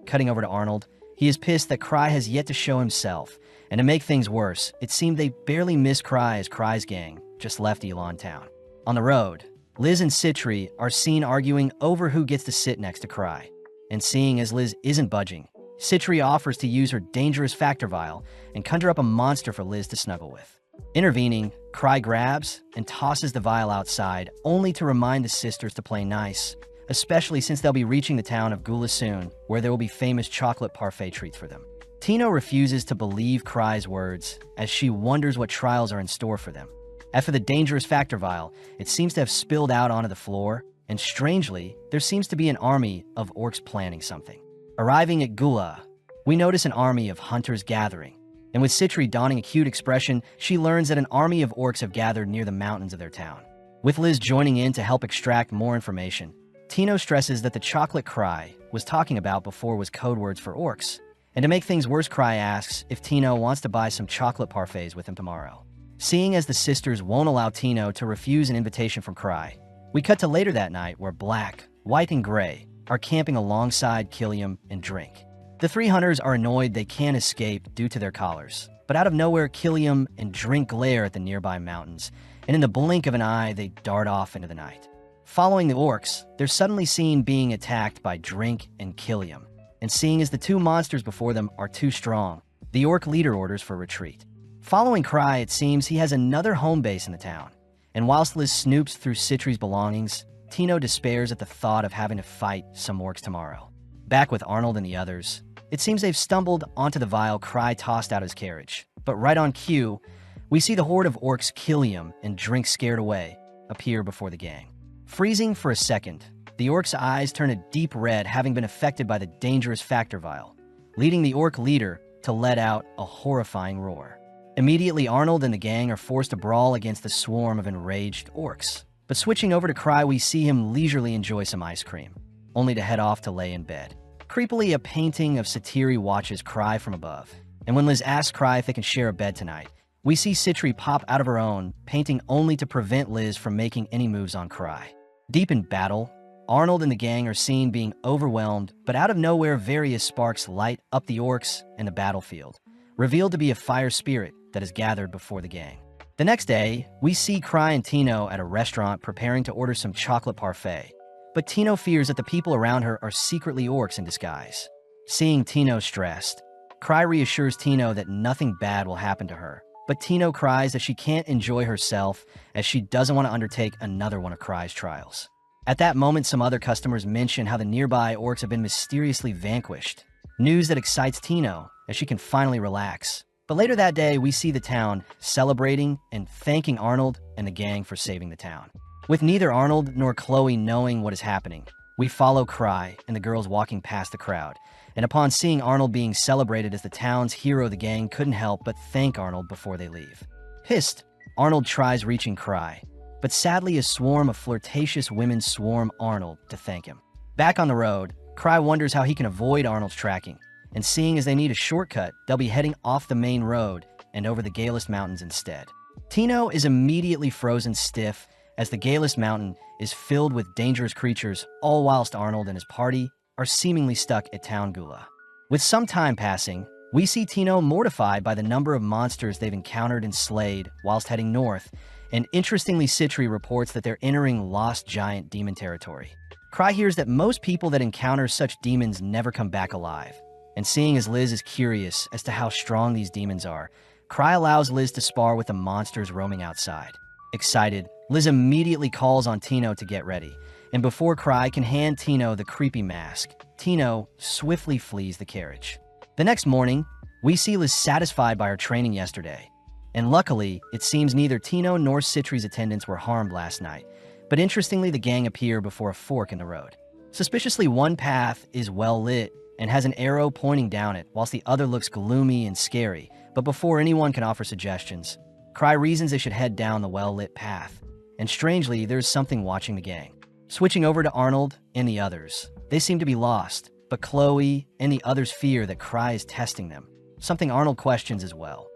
Cutting over to Arnold, he is pissed that Cry has yet to show himself, and to make things worse, it seemed they barely missed Cry as Cry's gang just left Elon Town. On the road, Liz and Citri are seen arguing over who gets to sit next to Cry, and seeing as Liz isn't budging, Citri offers to use her dangerous factor vial and conjure up a monster for Liz to snuggle with. Intervening, Cry grabs and tosses the vial outside, only to remind the sisters to play nice, especially since they'll be reaching the town of Gula soon, where there will be famous chocolate parfait treats for them. Tino refuses to believe Cry's words, as she wonders what trials are in store for them. As for the dangerous factor vial, it seems to have spilled out onto the floor, and strangely, there seems to be an army of orcs planning something. Arriving at Gula, we notice an army of hunters gathering, and with Citri donning a cute expression, she learns that an army of orcs have gathered near the mountains of their town. With Liz joining in to help extract more information, Tino stresses that the chocolate Cry was talking about before was code words for orcs, and to make things worse, Cry asks if Tino wants to buy some chocolate parfaits with him tomorrow. Seeing as the sisters won't allow Tino to refuse an invitation from Cry, we cut to later that night where Black, White, and Gray are camping alongside Killiam and Drink. The three hunters are annoyed they can't escape due to their collars, but out of nowhere, Killiam and Drink glare at the nearby mountains, and in the blink of an eye, they dart off into the night. Following the orcs, they're suddenly seen being attacked by Drink and Killiam, and seeing as the two monsters before them are too strong, the orc leader orders for retreat. Following Cry, it seems he has another home base in the town, and whilst Liz snoops through Citri's belongings, Tino despairs at the thought of having to fight some orcs tomorrow. Back with Arnold and the others, it seems they've stumbled onto the vial Cry tossed out his carriage, but right on cue, we see the horde of orcs Killiam and Drink scared away appear before the gang. Freezing for a second, the orc's eyes turn a deep red, having been affected by the dangerous factor vial, leading the orc leader to let out a horrifying roar. Immediately, Arnold and the gang are forced to brawl against the swarm of enraged orcs, but switching over to Cry, we see him leisurely enjoy some ice cream, only to head off to lay in bed. Creepily, a painting of Citri watches Cry from above, and when Liz asks Cry if they can share a bed tonight, we see Citri pop out of her own painting only to prevent Liz from making any moves on Cry. Deep in battle, Arnold and the gang are seen being overwhelmed, but out of nowhere, various sparks light up the orcs and the battlefield, revealed to be a fire spirit that is gathered before the gang. The next day, we see Cry and Tino at a restaurant preparing to order some chocolate parfait, but Tino fears that the people around her are secretly orcs in disguise. Seeing Tino stressed, Cry reassures Tino that nothing bad will happen to her, but Tino cries that she can't enjoy herself as she doesn't want to undertake another one of Cry's trials. At that moment, some other customers mention how the nearby orcs have been mysteriously vanquished, news that excites Tino as she can finally relax. But later that day, we see the town celebrating and thanking Arnold and the gang for saving the town. With neither Arnold nor Chloe knowing what is happening, we follow Cry and the girls walking past the crowd, and upon seeing Arnold being celebrated as the town's hero, the gang couldn't help but thank Arnold before they leave. Pissed, Arnold tries reaching Cry, but sadly a swarm of flirtatious women swarm Arnold to thank him. Back on the road, Cry wonders how he can avoid Arnold's tracking, and seeing as they need a shortcut, they'll be heading off the main road and over the Galus Mountains instead. Tino is immediately frozen stiff as the Galus Mountain is filled with dangerous creatures, all whilst Arnold and his party are seemingly stuck at Town Gula. With some time passing, we see Tino mortified by the number of monsters they've encountered and slayed whilst heading north, and interestingly Citri reports that they're entering lost giant demon territory. Cry hears that most people that encounter such demons never come back alive, and seeing as Liz is curious as to how strong these demons are, Cry allows Liz to spar with the monsters roaming outside. Excited, Liz immediately calls on Tino to get ready, and before Cry can hand Tino the creepy mask, Tino swiftly flees the carriage. The next morning, we see Liz satisfied by her training yesterday, and luckily, it seems neither Tino nor Citri's attendants were harmed last night, but interestingly the gang appear before a fork in the road. Suspiciously, one path is well lit and has an arrow pointing down it, whilst the other looks gloomy and scary. But before anyone can offer suggestions, Cry reasons they should head down the well-lit path. And strangely, there's something watching the gang. Switching over to Arnold and the others, they seem to be lost, but Chloe and the others fear that Cry is testing them, something Arnold questions as well.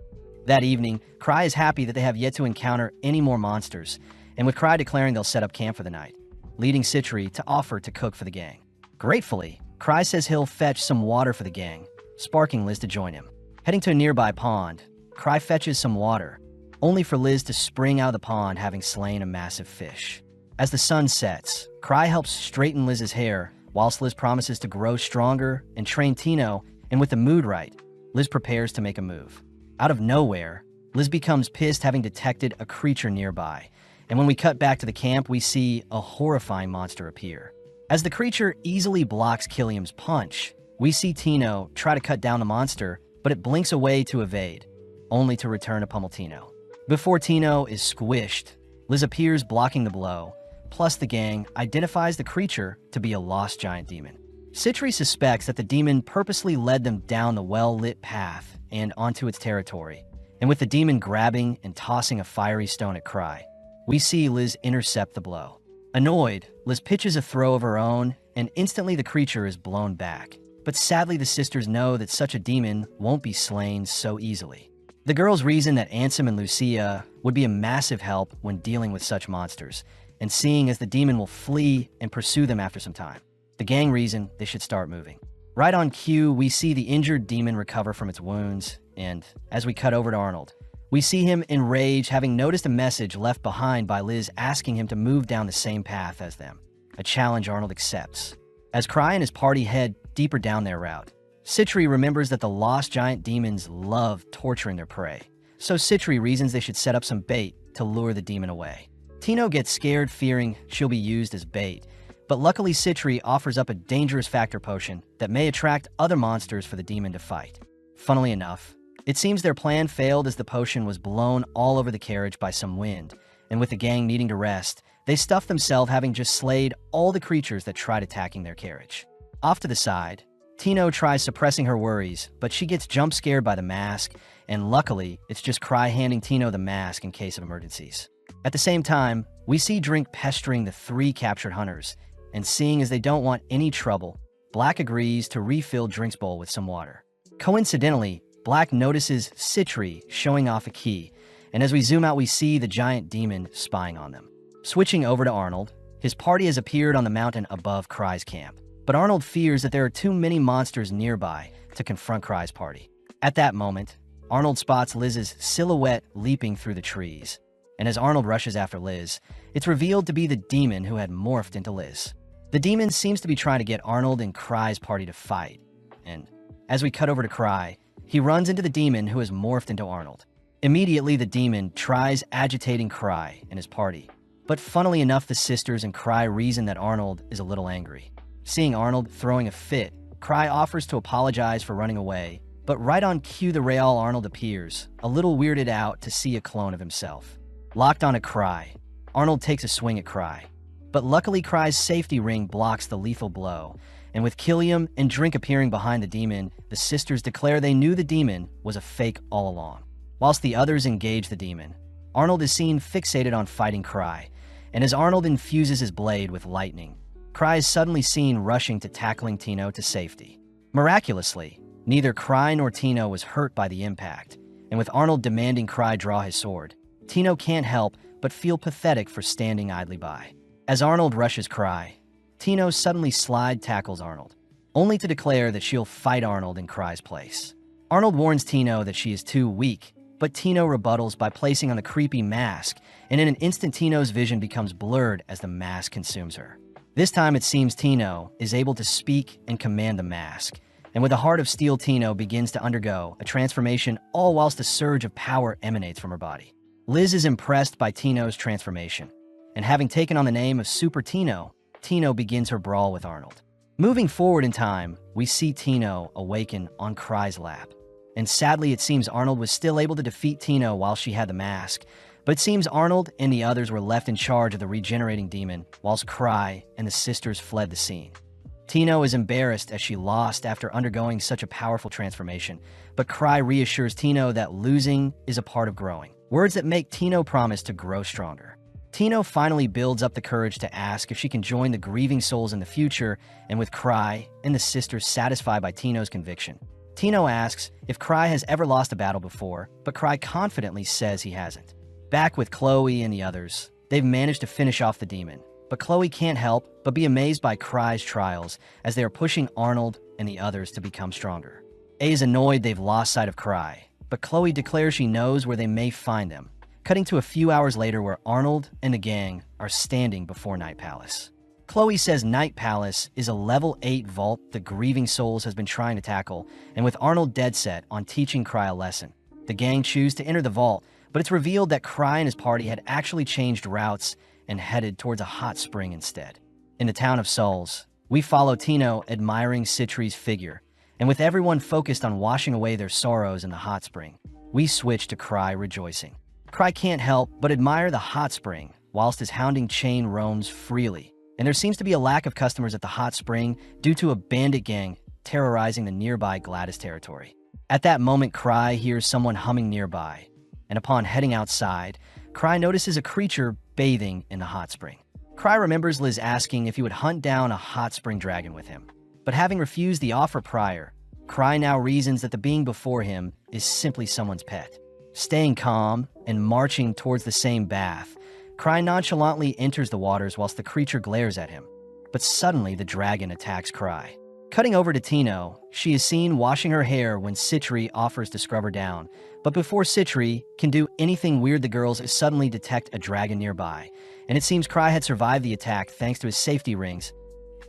That evening, Cry is happy that they have yet to encounter any more monsters, and with Cry declaring they'll set up camp for the night, leading Citri to offer to cook for the gang. Gratefully, Cry says he'll fetch some water for the gang, sparking Liz to join him. Heading to a nearby pond, Cry fetches some water, only for Liz to spring out of the pond having slain a massive fish. As the sun sets, Cry helps straighten Liz's hair, whilst Liz promises to grow stronger and train Tino, and with the mood right, Liz prepares to make a move. Out of nowhere, Liz becomes pissed having detected a creature nearby, and when we cut back to the camp, we see a horrifying monster appear. As the creature easily blocks Killiam's punch, we see Tino try to cut down the monster, but it blinks away to evade, only to return to pummel Tino. Before Tino is squished, Liz appears blocking the blow, plus the gang identifies the creature to be a lost giant demon. Citri suspects that the demon purposely led them down the well-lit path and onto its territory, and with the demon grabbing and tossing a fiery stone at Cry, we see Liz intercept the blow. Annoyed, Liz pitches a throw of her own, and instantly the creature is blown back. But sadly, the sisters know that such a demon won't be slain so easily. The girls reason that Ansem and Lucia would be a massive help when dealing with such monsters, and seeing as the demon will flee and pursue them after some time, the gang reason they should start moving. Right on cue, we see the injured demon recover from its wounds, and as we cut over to Arnold, we see him enraged, having noticed a message left behind by Liz asking him to move down the same path as them, a challenge Arnold accepts. As Cry and his party head deeper down their route, Citri remembers that the lost giant demons love torturing their prey, so Citri reasons they should set up some bait to lure the demon away. Tino gets scared, fearing she'll be used as bait, but luckily Citri offers up a dangerous factor potion that may attract other monsters for the demon to fight. Funnily enough, it seems their plan failed as the potion was blown all over the carriage by some wind, and with the gang needing to rest, they stuff themselves having just slayed all the creatures that tried attacking their carriage. Off to the side, Tino tries suppressing her worries, but she gets jump scared by the mask, and luckily, it's just Cry handing Tino the mask in case of emergencies. At the same time, we see Drink pestering the 3 captured hunters, and seeing as they don't want any trouble, Black agrees to refill Drink's bowl with some water. Coincidentally, Black notices Citri showing off a key, and as we zoom out we see the giant demon spying on them. Switching over to Arnold, his party has appeared on the mountain above Cry's camp, but Arnold fears that there are too many monsters nearby to confront Cry's party. At that moment, Arnold spots Liz's silhouette leaping through the trees, and as Arnold rushes after Liz, it's revealed to be the demon who had morphed into Liz. The demon seems to be trying to get Arnold and Cry's party to fight, and as we cut over to Cry, he runs into the demon who has morphed into Arnold. Immediately, the demon tries agitating Cry and his party, but funnily enough, the sisters and Cry reason that Arnold is a little angry. Seeing Arnold throwing a fit, Cry offers to apologize for running away, but right on cue the Real Arnold appears, a little weirded out to see a clone of himself. Locked on a Cry, Arnold takes a swing at Cry, but luckily Cry's safety ring blocks the lethal blow, and with Killiam and Drink appearing behind the demon, the sisters declare they knew the demon was a fake all along. Whilst the others engage the demon, Arnold is seen fixated on fighting Cry, and as Arnold infuses his blade with lightning, Cry is suddenly seen rushing to tackling Tino to safety. Miraculously, neither Cry nor Tino was hurt by the impact, and with Arnold demanding Cry draw his sword, Tino can't help but feel pathetic for standing idly by. As Arnold rushes Cry, Tino suddenly slide tackles Arnold, only to declare that she'll fight Arnold in Cry's place. Arnold warns Tino that she is too weak, but Tino rebuttals by placing on the creepy mask, and in an instant Tino's vision becomes blurred as the mask consumes her. This time it seems Tino is able to speak and command the mask, and with a heart of steel Tino begins to undergo a transformation, all whilst a surge of power emanates from her body. Liz is impressed by Tino's transformation, and having taken on the name of Super Tino, Tino begins her brawl with Arnold. Moving forward in time, we see Tino awaken on Cry's lap, and sadly it seems Arnold was still able to defeat Tino while she had the mask, but it seems Arnold and the others were left in charge of the regenerating demon whilst Cry and the sisters fled the scene. Tino is embarrassed as she lost after undergoing such a powerful transformation, but Cry reassures Tino that losing is a part of growing. Words that make Tino promise to grow stronger. Tino finally builds up the courage to ask if she can join the grieving souls in the future, and with Cry and the sisters satisfied by Tino's conviction, Tino asks if Cry has ever lost a battle before, but Cry confidently says he hasn't. Back with Chloe and the others, they've managed to finish off the demon, but Chloe can't help but be amazed by Cry's trials as they are pushing Arnold and the others to become stronger. A is annoyed they've lost sight of Cry, but Chloe declares she knows where they may find them, cutting to a few hours later where Arnold and the gang are standing before Night Palace. Chloe says Night Palace is a level 8 vault the Grieving Souls has been trying to tackle, and with Arnold dead set on teaching Cry a lesson, the gang choose to enter the vault, but it's revealed that Cry and his party had actually changed routes and headed towards a hot spring instead. In the town of Souls, we follow Tino admiring Citri's figure, and with everyone focused on washing away their sorrows in the hot spring, we switch to Cry rejoicing. Cry can't help but admire the hot spring, whilst his hounding chain roams freely, and there seems to be a lack of customers at the hot spring due to a bandit gang terrorizing the nearby Gladys territory. At that moment, Cry hears someone humming nearby, and upon heading outside, Cry notices a creature bathing in the hot spring. Cry remembers Liz asking if he would hunt down a hot spring dragon with him, but having refused the offer prior, Cry now reasons that the being before him is simply someone's pet. Staying calm and marching towards the same bath, Cry nonchalantly enters the waters whilst the creature glares at him. But suddenly the dragon attacks Cry. Cutting over to Tino, she is seen washing her hair when Citri offers to scrub her down. But before Citri can do anything weird, the girls suddenly detect a dragon nearby, and it seems Cry had survived the attack thanks to his safety rings.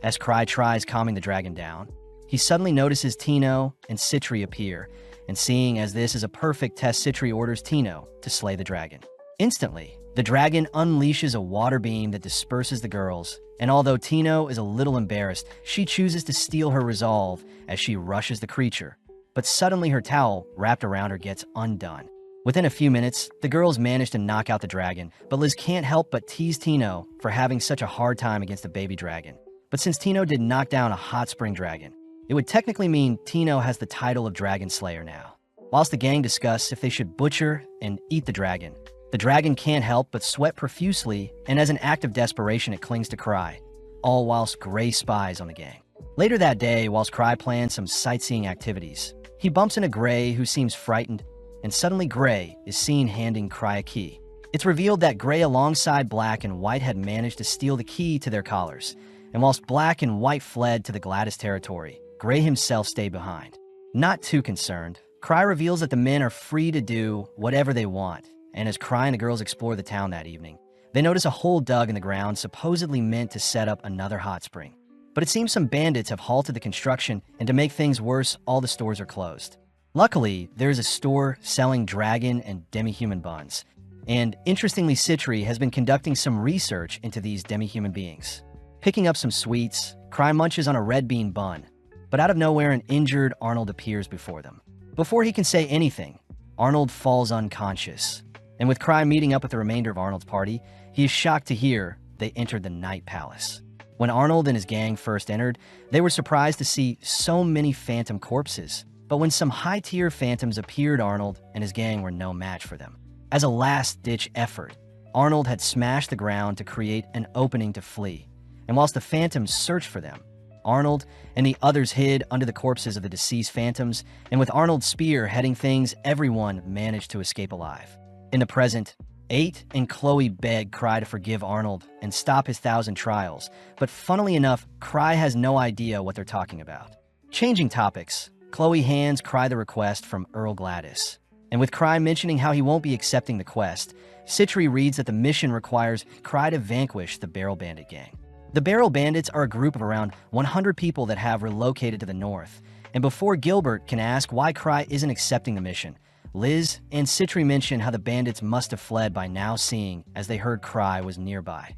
As Cry tries calming the dragon down, he suddenly notices Tino and Citri appear, and seeing as this is a perfect test, Citri orders Tino to slay the dragon. Instantly, the dragon unleashes a water beam that disperses the girls, and although Tino is a little embarrassed, she chooses to steal her resolve as she rushes the creature. But suddenly her towel wrapped around her gets undone. Within a few minutes, the girls manage to knock out the dragon, but Liz can't help but tease Tino for having such a hard time against a baby dragon. But since Tino did knock down a hot spring dragon, it would technically mean Tino has the title of Dragon Slayer now. Whilst the gang discuss if they should butcher and eat the dragon can't help but sweat profusely, and as an act of desperation it clings to Cry, all whilst Gray spies on the gang. Later that day, whilst Cry plans some sightseeing activities, he bumps into Gray, who seems frightened, and suddenly Gray is seen handing Cry a key. It's revealed that Gray alongside Black and White had managed to steal the key to their collars, and whilst Black and White fled to the Gladys territory, Gray himself stayed behind. Not too concerned, Cry reveals that the men are free to do whatever they want, and as Cry and the girls explore the town that evening, they notice a hole dug in the ground supposedly meant to set up another hot spring. But it seems some bandits have halted the construction, and to make things worse, all the stores are closed. Luckily, there's a store selling dragon and demi-human buns, and interestingly, Citri has been conducting some research into these demi-human beings. Picking up some sweets, Cry munches on a red bean bun, but out of nowhere an injured Arnold appears before them. Before he can say anything, Arnold falls unconscious, and with Cry meeting up with the remainder of Arnold's party, he is shocked to hear they entered the Night Palace. When Arnold and his gang first entered, they were surprised to see so many phantom corpses, but when some high-tier phantoms appeared, Arnold and his gang were no match for them. As a last-ditch effort, Arnold had smashed the ground to create an opening to flee, and whilst the phantoms searched for them, Arnold and the others hid under the corpses of the deceased phantoms, and with Arnold's spear heading things, everyone managed to escape alive. In the present, 8 and Chloe beg Cry to forgive Arnold and stop his 1,000 trials, but funnily enough, Cry has no idea what they're talking about. Changing topics, Chloe hands Cry the request from Earl Gladys, and with Cry mentioning how he won't be accepting the quest, Citri reads that the mission requires Cry to vanquish the Barrel Bandit gang. The Barrel Bandits are a group of around 100 people that have relocated to the north, and before Gilbert can ask why Cry isn't accepting the mission, Liz and Citri mention how the bandits must have fled by now, seeing as they heard Cry was nearby.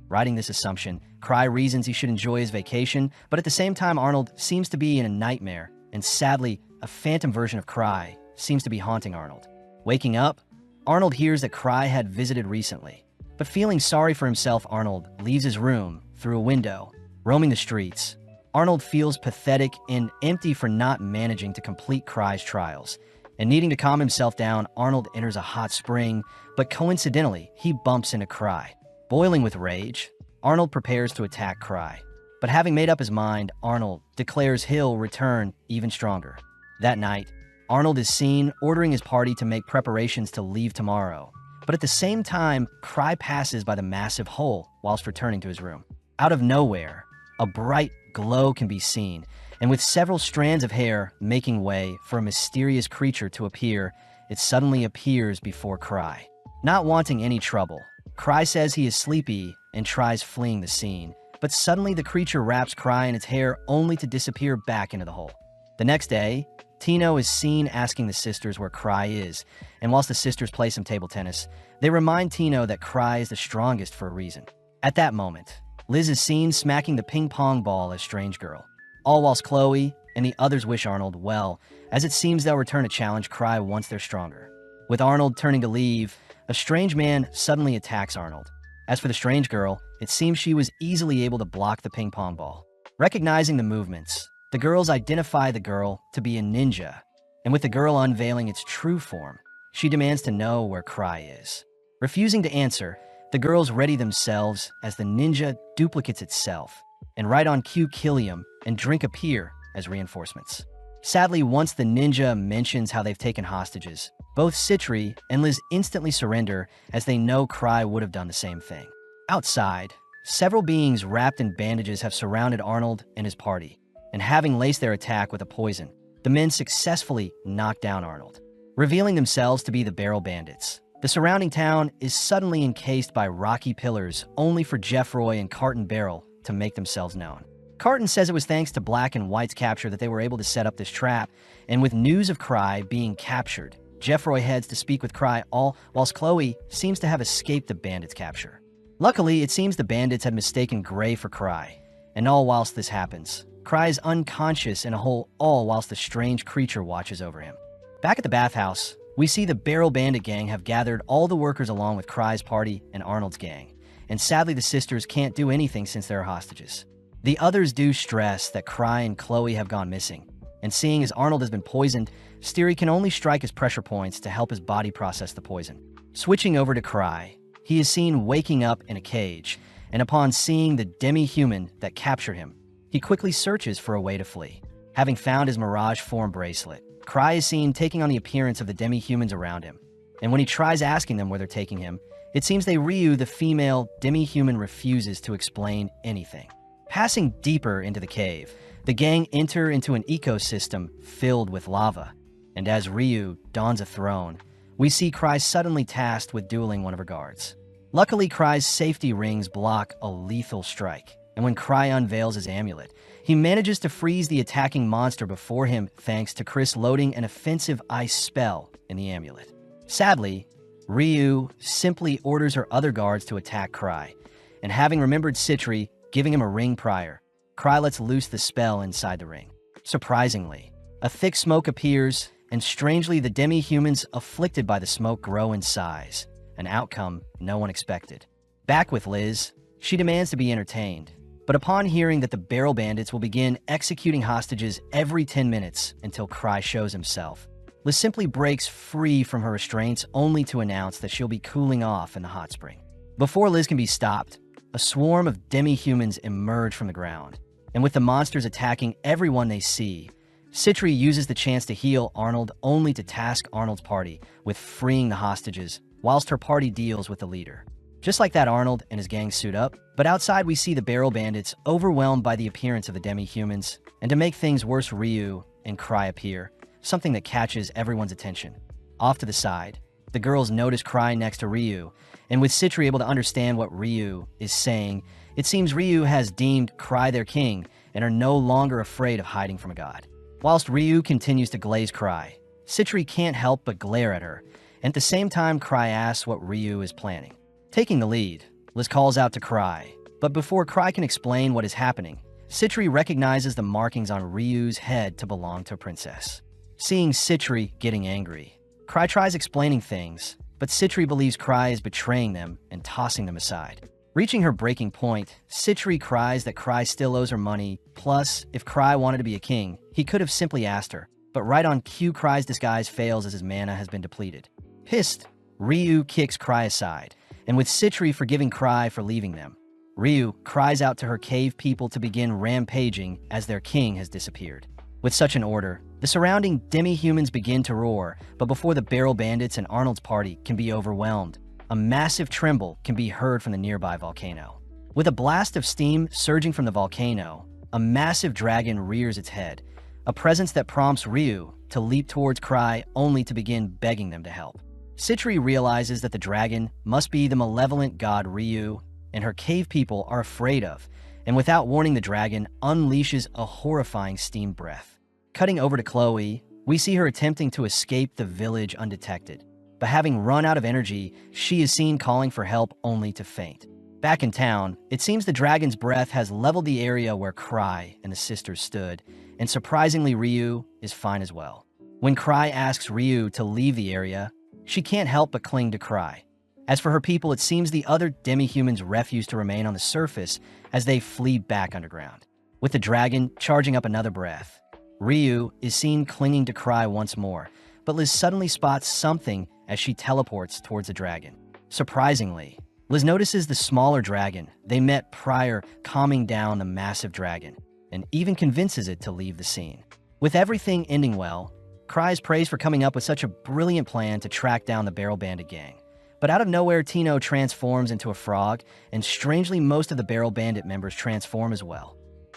Writing this assumption, Cry reasons he should enjoy his vacation, but at the same time Arnold seems to be in a nightmare, and sadly, a phantom version of Cry seems to be haunting Arnold. Waking up, Arnold hears that Cry had visited recently, but feeling sorry for himself, Arnold leaves his room through a window, roaming the streets, Arnold feels pathetic and empty for not managing to complete Cry's trials. And needing to calm himself down, Arnold enters a hot spring, but coincidentally, he bumps into Cry. Boiling with rage, Arnold prepares to attack Cry. But having made up his mind, Arnold declares he'll return even stronger. That night, Arnold is seen ordering his party to make preparations to leave tomorrow. But at the same time, Cry passes by the massive hole whilst returning to his room. Out of nowhere, a bright glow can be seen, and with several strands of hair making way for a mysterious creature to appear, it suddenly appears before Cry. Not wanting any trouble, Cry says he is sleepy and tries fleeing the scene, but suddenly the creature wraps Cry in its hair only to disappear back into the hole. The next day, Tino is seen asking the sisters where Cry is, and whilst the sisters play some table tennis, they remind Tino that Cry is the strongest for a reason. At that moment, Liz is seen smacking the ping pong ball as Strange Girl, all whilst Chloe and the others wish Arnold well, as it seems they'll return to challenge Cry once they're stronger. With Arnold turning to leave, a strange man suddenly attacks Arnold. As for the Strange Girl, it seems she was easily able to block the ping pong ball. Recognizing the movements, the girls identify the girl to be a ninja, and with the girl unveiling its true form, she demands to know where Cry is. Refusing to answer, the girls ready themselves as the ninja duplicates itself, and right on cue Killiam and Drink appear as reinforcements. Sadly, once the ninja mentions how they've taken hostages, both Citri and Liz instantly surrender as they know Cry would have done the same thing. Outside, several beings wrapped in bandages have surrounded Arnold and his party, and having laced their attack with a poison, the men successfully knock down Arnold, revealing themselves to be the Barrel Bandits. The surrounding town is suddenly encased by rocky pillars, only for Jeffroy and Carton Barrel to make themselves known. Carton says it was thanks to Black and White's capture that they were able to set up this trap, and with news of Cry being captured, Jeffroy heads to speak with Cry, all whilst Chloe seems to have escaped the bandits' capture. Luckily, it seems the bandits had mistaken Gray for Cry, and all whilst this happens, Cry is unconscious in a hole, all whilst the strange creature watches over him. Back at the bathhouse, we see the Barrel Bandit gang have gathered all the workers along with Cry's party and Arnold's gang, and sadly the sisters can't do anything since they're hostages. The others do stress that Cry and Chloe have gone missing, and seeing as Arnold has been poisoned, Steery can only strike his pressure points to help his body process the poison. Switching over to Cry, he is seen waking up in a cage, and upon seeing the demi-human that captured him, he quickly searches for a way to flee. Having found his Mirage form bracelet, Cry is seen taking on the appearance of the demi-humans around him, and when he tries asking them where they're taking him, it seems Ryu, the female demi-human, refuses to explain anything. Passing deeper into the cave, the gang enter into an ecosystem filled with lava, and as Ryu dons a throne, we see Cry suddenly tasked with dueling one of her guards. Luckily, Cry's safety rings block a lethal strike, and when Cry unveils his amulet, he manages to freeze the attacking monster before him thanks to Chris loading an offensive ice spell in the amulet. Sadly, Ryu simply orders her other guards to attack Cry, and having remembered Citri giving him a ring prior, Cry lets loose the spell inside the ring. Surprisingly, a thick smoke appears, and strangely the demi-humans afflicted by the smoke grow in size, an outcome no one expected. Back with Liz, she demands to be entertained, but upon hearing that the Barrel Bandits will begin executing hostages every 10 minutes until Cry shows himself, Liz simply breaks free from her restraints only to announce that she'll be cooling off in the hot spring. Before Liz can be stopped, a swarm of demi-humans emerge from the ground, and with the monsters attacking everyone they see, Citri uses the chance to heal Arnold only to task Arnold's party with freeing the hostages, whilst her party deals with the leader. Just like that, Arnold and his gang suit up, but outside we see the Barrel Bandits overwhelmed by the appearance of the demi-humans, and to make things worse, Ryu and Cry appear, something that catches everyone's attention. Off to the side, the girls notice Cry next to Ryu, and with Citri able to understand what Ryu is saying, it seems Ryu has deemed Cry their king and are no longer afraid of hiding from a god. Whilst Ryu continues to glaze Cry, Citri can't help but glare at her, and at the same time Cry asks what Ryu is planning. Taking the lead, Liz calls out to Cry, but before Cry can explain what is happening, Citri recognizes the markings on Ryu's head to belong to a princess. Seeing Citri getting angry, Cry tries explaining things, but Citri believes Cry is betraying them and tossing them aside. Reaching her breaking point, Citri cries that Cry still owes her money, plus, if Cry wanted to be a king, he could have simply asked her. But right on cue, Cry's disguise fails as his mana has been depleted. Pissed, Ryu kicks Cry aside, and with Citri forgiving Cry for leaving them, Ryu cries out to her cave people to begin rampaging as their king has disappeared. With such an order, the surrounding demi-humans begin to roar, but before the Barrel Bandits and Arnold's party can be overwhelmed, a massive tremble can be heard from the nearby volcano. With a blast of steam surging from the volcano, a massive dragon rears its head, a presence that prompts Ryu to leap towards Cry only to begin begging them to help. Citri realizes that the dragon must be the malevolent god Ryu, and her cave people are afraid of, and without warning the dragon unleashes a horrifying steam breath. Cutting over to Chloe, we see her attempting to escape the village undetected. But having run out of energy, she is seen calling for help only to faint. Back in town, it seems the dragon's breath has leveled the area where Cry and the sisters stood, and surprisingly Ryu is fine as well. When Cry asks Ryu to leave the area, she can't help but cling to Cry. As for her people, it seems the other demi-humans refuse to remain on the surface as they flee back underground. With the dragon charging up another breath, Ryu is seen clinging to Cry once more, but Liz suddenly spots something as she teleports towards the dragon. Surprisingly, Liz notices the smaller dragon they met prior calming down the massive dragon, and even convinces it to leave the scene. With everything ending well, Cry is praised for coming up with such a brilliant plan to track down the Barrel Bandit gang. But out of nowhere, Tino transforms into a frog, and strangely most of the Barrel Bandit members transform as well.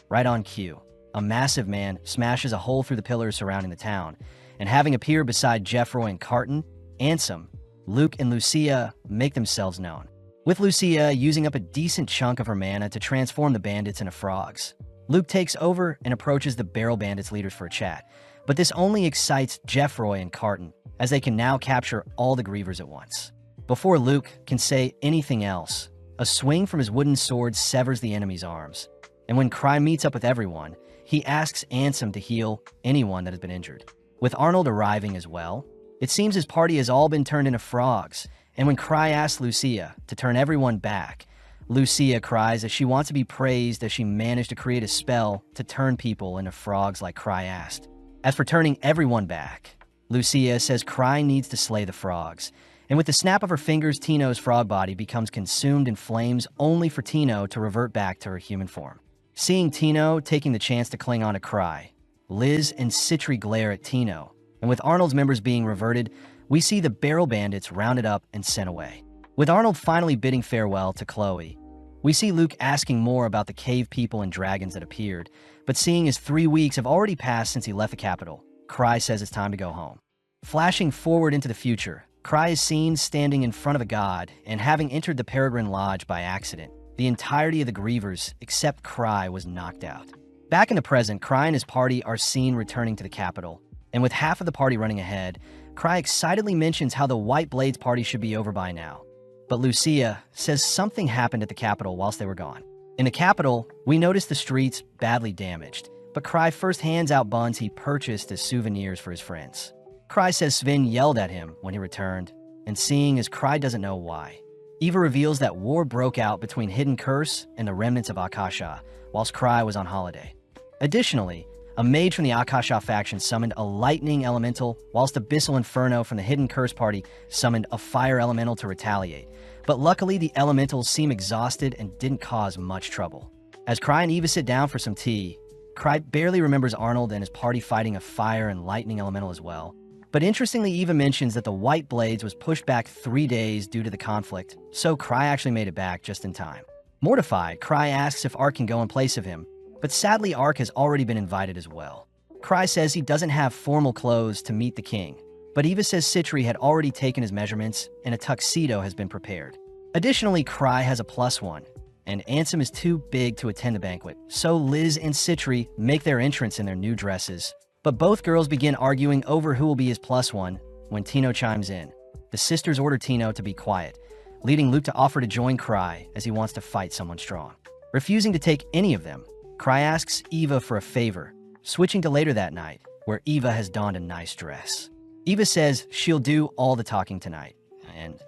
Right on cue, a massive man smashes a hole through the pillars surrounding the town, and having appeared beside Jeffroy and Carton, Ansem, Luke, and Lucia make themselves known, with Lucia using up a decent chunk of her mana to transform the bandits into frogs. Luke takes over and approaches the Barrel Bandits leaders for a chat, but this only excites Jeffroy and Carton, as they can now capture all the Grievers at once. Before Luke can say anything else, a swing from his wooden sword severs the enemy's arms, and when Cry meets up with everyone, he asks Ansem to heal anyone that has been injured. With Arnold arriving as well, it seems his party has all been turned into frogs, and when Cry asks Lucia to turn everyone back, Lucia cries that she wants to be praised as she managed to create a spell to turn people into frogs like Cry asked. As for turning everyone back, Lucia says Cry needs to slay the frogs, and with the snap of her fingers, Tino's frog body becomes consumed in flames only for Tino to revert back to her human form. Seeing Tino taking the chance to cling on to Cry, Liz and Citri glare at Tino, and with Arnold's members being reverted, we see the Barrel Bandits rounded up and sent away. With Arnold finally bidding farewell to Chloe, we see Luke asking more about the cave people and dragons that appeared, but seeing as 3 weeks have already passed since he left the capital, Cry says it's time to go home. Flashing forward into the future, Cry is seen standing in front of a god, and having entered the Peregrine Lodge by accident, the entirety of the Grievers, except Cry, was knocked out. Back in the present, Cry and his party are seen returning to the capital, and with half of the party running ahead, Cry excitedly mentions how the White Blades party should be over by now. But Lucia says something happened at the capital whilst they were gone. In the capital, we notice the streets badly damaged, but Cry first hands out buns he purchased as souvenirs for his friends. Cry says Sven yelled at him when he returned, and seeing as Cry doesn't know why, Eva reveals that war broke out between Hidden Curse and the remnants of Akasha, whilst Cry was on holiday. Additionally, a mage from the Akasha faction summoned a lightning elemental, whilst Abyssal Inferno from the Hidden Curse party summoned a fire elemental to retaliate. But luckily, the elementals seem exhausted and didn't cause much trouble. As Cry and Eva sit down for some tea, Cry barely remembers Arnold and his party fighting a fire and lightning elemental as well. But interestingly, Eva mentions that the White Blades was pushed back 3 days due to the conflict, so Cry actually made it back just in time. Mortified, Cry asks if Ark can go in place of him, but sadly Ark has already been invited as well. Cry says he doesn't have formal clothes to meet the king, but Eva says Citri had already taken his measurements and a tuxedo has been prepared. Additionally, Cry has a +1, and Ansem is too big to attend the banquet, so Liz and Citri make their entrance in their new dresses. But both girls begin arguing over who will be his +1 when Tino chimes in. The sisters order Tino to be quiet, leading Luke to offer to join Cry as he wants to fight someone strong. Refusing to take any of them, Cry asks Eva for a favor, switching to later that night, where Eva has donned a nice dress. Eva says she'll do all the talking tonight, and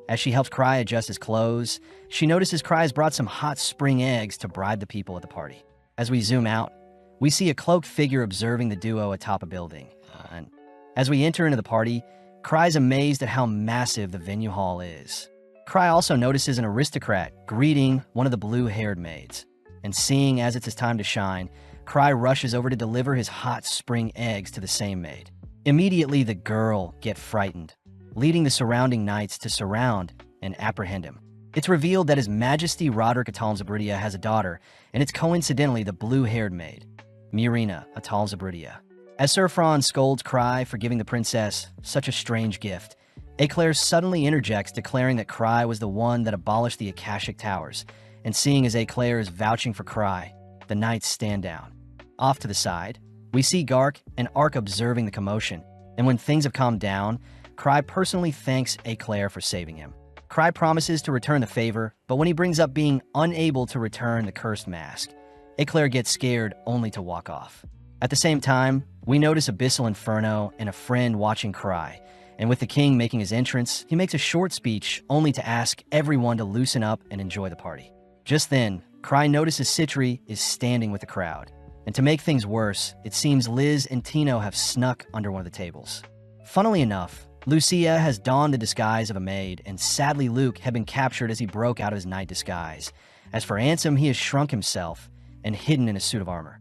As she helps Cry adjust his clothes, she notices Cry has brought some hot spring eggs to bribe the people at the party. As we zoom out, we see a cloaked figure observing the duo atop a building. And as we enter into the party, Cry's amazed at how massive the venue hall is. Cry also notices an aristocrat greeting one of the blue-haired maids. And seeing as it's his time to shine, Cry rushes over to deliver his hot spring eggs to the same maid. Immediately, the girl gets frightened, leading the surrounding knights to surround and apprehend him. It's revealed that His Majesty Roderick Atal Zabridia has a daughter, and it's coincidentally the blue-haired maid, Myrina Atal Zabridia. As Sir Franz scolds Cry for giving the princess such a strange gift, Eclair suddenly interjects, declaring that Cry was the one that abolished the Akashic Towers, and seeing as Eclair is vouching for Cry, the knights stand down. Off to the side, we see Gark and Ark observing the commotion, and when things have calmed down, Cry personally thanks Eclair for saving him. Cry promises to return the favor, but when he brings up being unable to return the cursed mask, Eclair gets scared only to walk off. At the same time, we notice Abyssal Inferno and a friend watching Cry, and with the king making his entrance, he makes a short speech only to ask everyone to loosen up and enjoy the party. Just then, Cry notices Citri is standing with the crowd, and to make things worse, it seems Liz and Tino have snuck under one of the tables. Funnily enough, Lucia has donned the disguise of a maid, and sadly Luke had been captured as he broke out of his knight disguise. As for Ansem, he has shrunk himself and hidden in a suit of armor.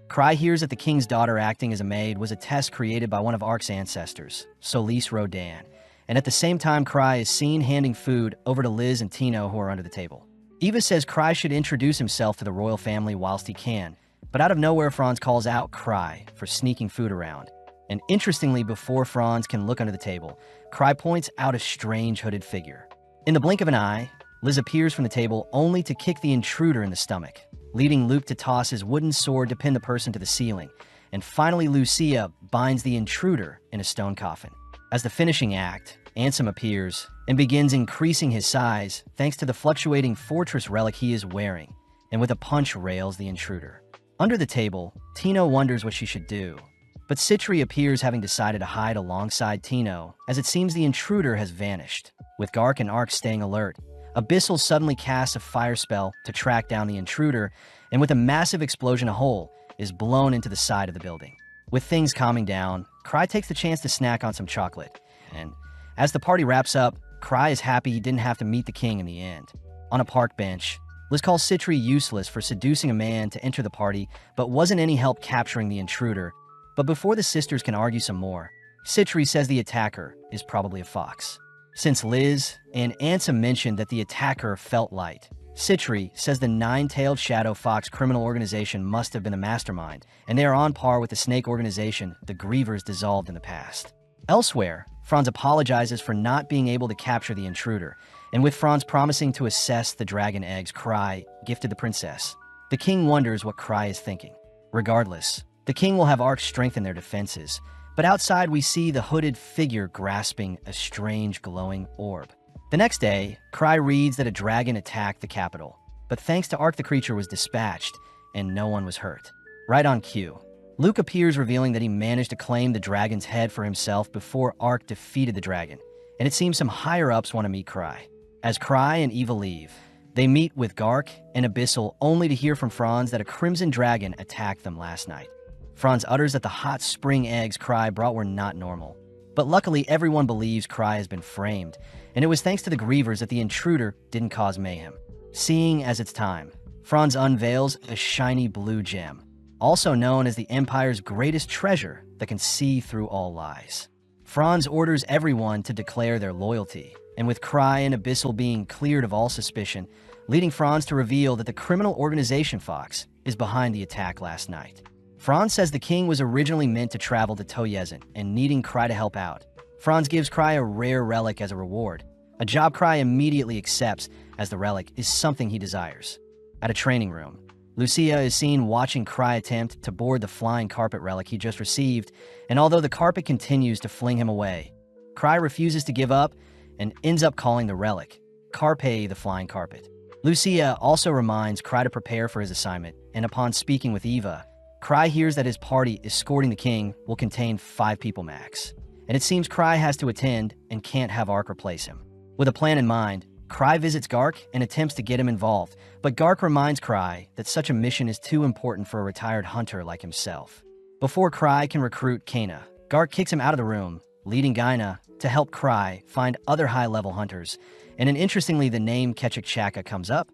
Cry hears that the king's daughter acting as a maid was a test created by one of Ark's ancestors, Solis Rodan, and at the same time Cry is seen handing food over to Liz and Tino, who are under the table. Eva says Cry should introduce himself to the royal family whilst he can, but out of nowhere Franz calls out Cry for sneaking food around. And interestingly, before Franz can look under the table, Cry points out a strange hooded figure. In the blink of an eye, Liz appears from the table only to kick the intruder in the stomach, leading Luke to toss his wooden sword to pin the person to the ceiling, and finally Lucia binds the intruder in a stone coffin. As the finishing act, Ansem appears and begins increasing his size thanks to the fluctuating fortress relic he is wearing, and with a punch rails the intruder. Under the table, Tino wonders what she should do, but Citri appears, having decided to hide alongside Tino, as it seems the intruder has vanished. With Gark and Ark staying alert, Abyssal suddenly casts a fire spell to track down the intruder, and with a massive explosion, a hole is blown into the side of the building. With things calming down, Cry takes the chance to snack on some chocolate, and as the party wraps up, Cry is happy he didn't have to meet the king in the end. On a park bench, Liz calls Citri useless for seducing a man to enter the party, but wasn't any help capturing the intruder. But before the sisters can argue some more, Citri says the attacker is probably a fox. Since Liz and Ansem mentioned that the attacker felt light, Citri says the nine-tailed shadow fox criminal organization must have been the mastermind, and they are on par with the snake organization the Grievers dissolved in the past. Elsewhere, Franz apologizes for not being able to capture the intruder, and with Franz promising to assess the dragon eggs Cry gifted the princess, the king wonders what Cry is thinking. Regardless, the king will have Ark strengthen their defenses, but outside we see the hooded figure grasping a strange glowing orb. The next day, Cry reads that a dragon attacked the capital, but thanks to Ark the creature was dispatched and no one was hurt. Right on cue, Luke appears, revealing that he managed to claim the dragon's head for himself before Ark defeated the dragon, and it seems some higher-ups want to meet Cry. As Cry and Eva leave, they meet with Gark and Abyssal only to hear from Franz that a crimson dragon attacked them last night. Franz utters that the hot spring eggs Cry brought were not normal. But luckily, everyone believes Cry has been framed, and it was thanks to the Grievers that the intruder didn't cause mayhem. Seeing as it's time, Franz unveils a shiny blue gem, also known as the Empire's greatest treasure that can see through all lies. Franz orders everyone to declare their loyalty, and with Cry and Abyssal being cleared of all suspicion, leading Franz to reveal that the criminal organization Fox is behind the attack last night. Franz says the king was originally meant to travel to Toyezin and needing Cry to help out. Franz gives Cry a rare relic as a reward, a job Cry immediately accepts as the relic is something he desires. At a training room, Lucia is seen watching Cry attempt to board the flying carpet relic he just received, and although the carpet continues to fling him away, Cry refuses to give up and ends up calling the relic Carpe the Flying Carpet. Lucia also reminds Cry to prepare for his assignment, and upon speaking with Eva, Cry hears that his party escorting the king will contain 5 people max, and it seems Cry has to attend and can't have Ark replace him. With a plan in mind, Cry visits Gark and attempts to get him involved, but Gark reminds Cry that such a mission is too important for a retired hunter like himself. Before Cry can recruit Kena, Gark kicks him out of the room, leading Gyna to help Cry find other high-level hunters, and interestingly the name Kechakchaka comes up.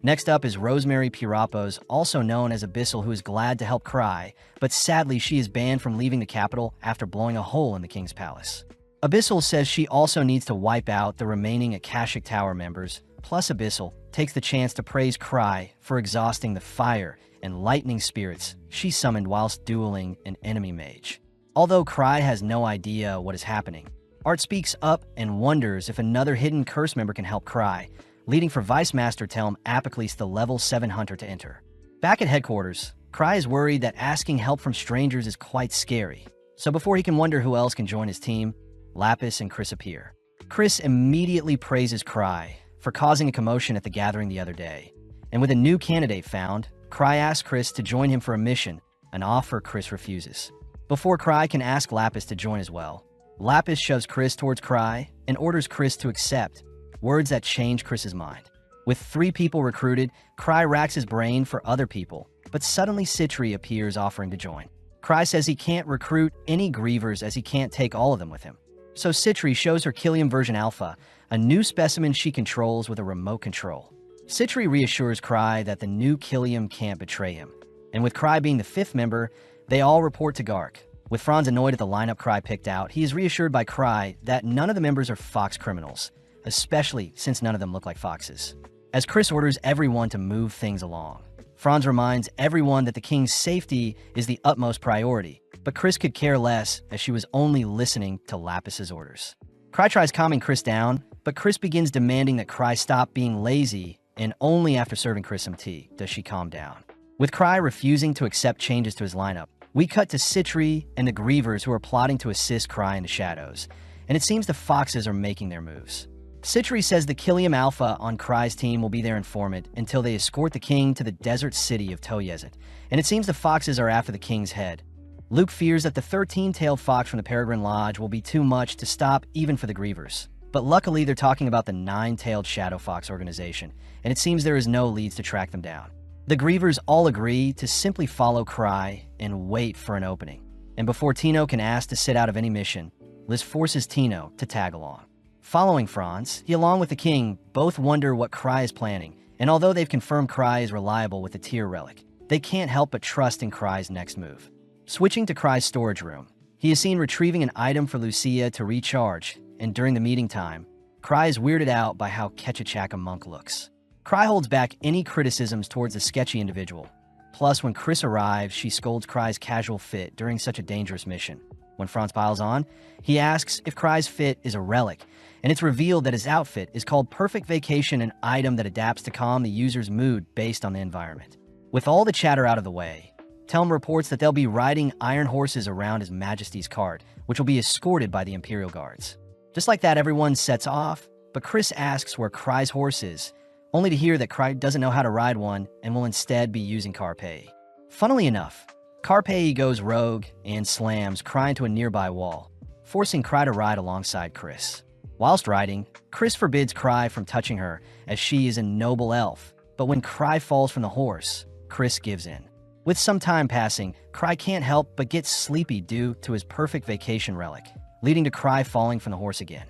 Next up is Rosemary Pirapos, also known as Abyssal, who is glad to help Cry, but sadly she is banned from leaving the capital after blowing a hole in the king's palace. Abyssal says she also needs to wipe out the remaining Akashic Tower members, plus Abyssal takes the chance to praise Cry for exhausting the fire and lightning spirits she summoned whilst dueling an enemy mage. Although Cry has no idea what is happening, Art speaks up and wonders if another hidden curse member can help Cry, leading for Vice Master Telm Apocles, the level 7 hunter, to enter. Back at headquarters, Cry is worried that asking help from strangers is quite scary. So before he can wonder who else can join his team, Lapis and Chris appear. Chris immediately praises Cry for causing a commotion at the gathering the other day. And with a new candidate found, Cry asks Chris to join him for a mission, an offer Chris refuses. Before Cry can ask Lapis to join as well, Lapis shoves Chris towards Cry and orders Chris to accept, words that change Chris's mind. With 3 people recruited, Cry racks his brain for other people, but suddenly Citri appears offering to join. Cry says he can't recruit any Grievers as he can't take all of them with him. So Citri shows her Killium version Alpha, a new specimen she controls with a remote control. Citri reassures Cry that the new Killium can't betray him. And with Cry being the 5th member, they all report to Gark. With Franz annoyed at the lineup Cry picked out, he is reassured by Cry that none of the members are fox criminals, especially since none of them look like foxes. As Chris orders everyone to move things along, Franz reminds everyone that the king's safety is the utmost priority, but Chris could care less as she was only listening to Lapis's orders. Cry tries calming Chris down, but Chris begins demanding that Cry stop being lazy, and only after serving Chris some tea does she calm down. With Cry refusing to accept changes to his lineup, we cut to Citri and the Grievers who are plotting to assist Cry in the shadows, and it seems the foxes are making their moves. Citri says the Killium Alpha on Cry's team will be their informant until they escort the king to the desert city of Toyezet, and it seems the foxes are after the king's head. Luke fears that the 13-tailed fox from the Peregrine Lodge will be too much to stop even for the Grievers. But luckily they're talking about the 9-tailed Shadow Fox organization, and it seems there is no leads to track them down. The Grievers all agree to simply follow Cry and wait for an opening. And before Tino can ask to sit out of any mission, Liz forces Tino to tag along. Following Franz, he along with the king both wonder what Cry is planning, and although they've confirmed Cry is reliable with the Tyr relic, they can't help but trust in Cry's next move. Switching to Cry's storage room, he is seen retrieving an item for Lucia to recharge, and during the meeting time, Cry is weirded out by how Kechachaka Monk looks. Cry holds back any criticisms towards the sketchy individual. Plus, when Chris arrives, she scolds Cry's casual fit during such a dangerous mission. When Franz piles on, he asks if Cry's fit is a relic, and it's revealed that his outfit is called Perfect Vacation, an item that adapts to calm the user's mood based on the environment. With all the chatter out of the way, Telm reports that they'll be riding iron horses around His Majesty's cart, which will be escorted by the Imperial Guards. Just like that, everyone sets off, but Chris asks where Cry's horse is, only to hear that Cry doesn't know how to ride one and will instead be using Carpe. Funnily enough, Carpe goes rogue and slams Cry into a nearby wall, forcing Cry to ride alongside Chris. Whilst riding, Chris forbids Cry from touching her as she is a noble elf, but when Cry falls from the horse, Chris gives in. With some time passing, Cry can't help but get sleepy due to his Perfect Vacation relic, leading to Cry falling from the horse again.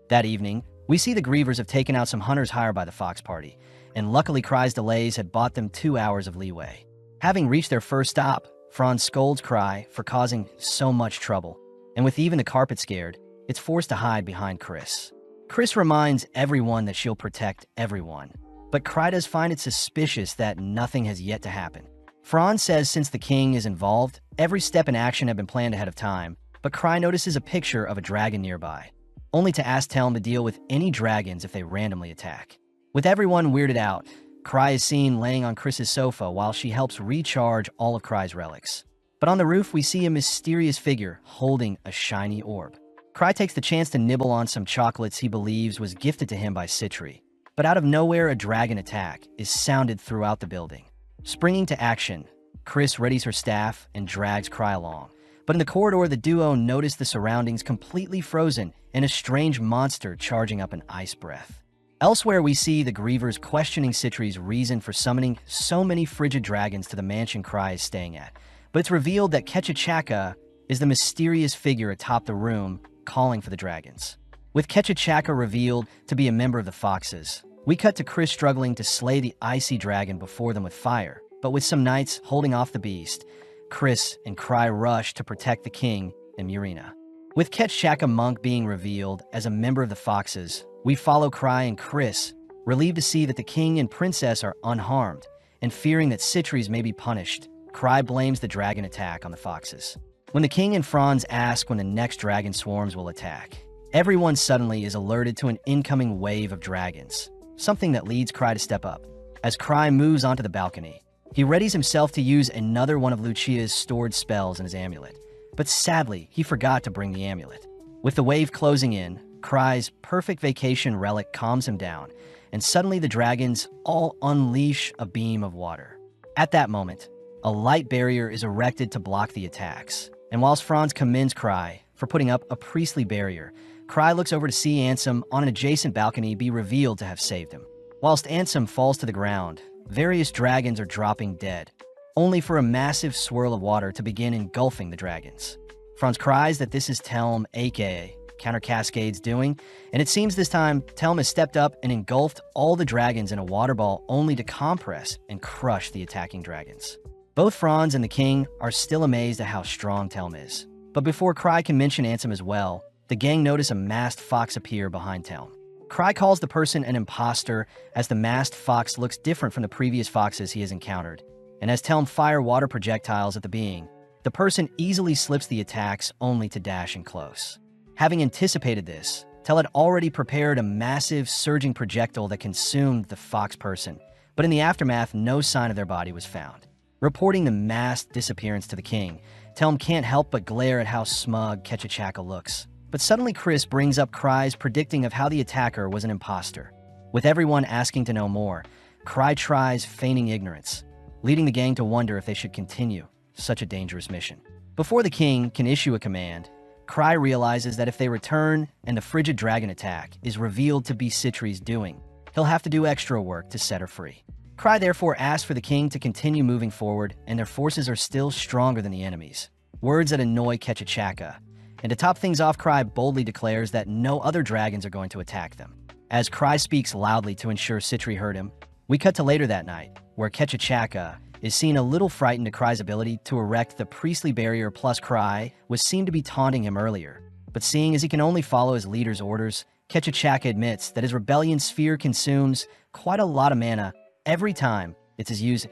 That evening, we see the Grievers have taken out some hunters hired by the Fox Party, and luckily Cry's delays had bought them 2 hours of leeway. Having reached their first stop, Franz scolds Cry for causing so much trouble, and with even the carpet scared, it's forced to hide behind Chris. Chris reminds everyone that she'll protect everyone, but Cry does find it suspicious that nothing has yet to happen. Franz says since the king is involved, every step in action had been planned ahead of time, but Cry notices a picture of a dragon nearby, only to ask Telm to deal with any dragons if they randomly attack. With everyone weirded out, Cry is seen laying on Chris's sofa while she helps recharge all of Cry's relics. But on the roof, we see a mysterious figure holding a shiny orb. Cry takes the chance to nibble on some chocolates he believes was gifted to him by Citri. But out of nowhere, a dragon attack is sounded throughout the building. Springing to action, Chris readies her staff and drags Cry along, But in the corridor, the duo notice the surroundings completely frozen and a strange monster charging up an ice breath. Elsewhere, we see the Grievers questioning Citri's reason for summoning so many frigid dragons to the mansion Cry is staying at. But it's revealed that Ketchachaka is the mysterious figure atop the room calling for the dragons. With Ketchachaka revealed to be a member of the Foxes, we cut to Chris struggling to slay the icy dragon before them with fire. But with some knights holding off the beast, Chris and Cry rush to protect the king and Murina. With Ketchachaka Monk being revealed as a member of the Foxes, we follow Cry and Chris, relieved to see that the king and princess are unharmed, and fearing that Citrys may be punished. Cry blames the dragon attack on the Foxes. When the king and Franz ask when the next dragon swarms will attack, everyone suddenly is alerted to an incoming wave of dragons, something that leads Cry to step up. As Cry moves onto the balcony, he readies himself to use another one of Lucia's stored spells in his amulet. But sadly, he forgot to bring the amulet. With the wave closing in, Cry's perfect vacation relic calms him down, and suddenly the dragons all unleash a beam of water. At that moment, a light barrier is erected to block the attacks, and whilst Franz commends Cry for putting up a priestly barrier, Cry looks over to see Ansem on an adjacent balcony be revealed to have saved him. Whilst Ansem falls to the ground, various dragons are dropping dead, only for a massive swirl of water to begin engulfing the dragons. Franz cries that this is Telm, aka Counter Cascade's doing, and it seems this time Telm has stepped up and engulfed all the dragons in a water ball only to compress and crush the attacking dragons. Both Franz and the king are still amazed at how strong Telm is. But before Cry can mention Ansem as well, the gang notice a masked fox appear behind Telm. Cry calls the person an imposter as the masked fox looks different from the previous foxes he has encountered, and as Telm fire water projectiles at the being, the person easily slips the attacks only to dash in close. Having anticipated this, Tel had already prepared a massive surging projectile that consumed the fox person, but in the aftermath no sign of their body was found. Reporting the masked disappearance to the king, Telm can't help but glare at how smug Ketchachaka looks. But suddenly Chris brings up Cry's predicting of how the attacker was an imposter. With everyone asking to know more, Cry tries feigning ignorance, leading the gang to wonder if they should continue such a dangerous mission. Before the king can issue a command, Cry realizes that if they return and the frigid dragon attack is revealed to be Citri's doing, he'll have to do extra work to set her free. Cry therefore asks for the king to continue moving forward, and their forces are still stronger than the enemies. Words that annoy Ketchachaka. And to top things off, Cry boldly declares that no other dragons are going to attack them. As Cry speaks loudly to ensure Citri heard him, we cut to later that night, where Ketchachaka is seen a little frightened at Cry's ability to erect the priestly barrier, plus Cry was seen to be taunting him earlier. But seeing as he can only follow his leader's orders, Ketchachaka admits that his rebellion sphere consumes quite a lot of mana every time it's used.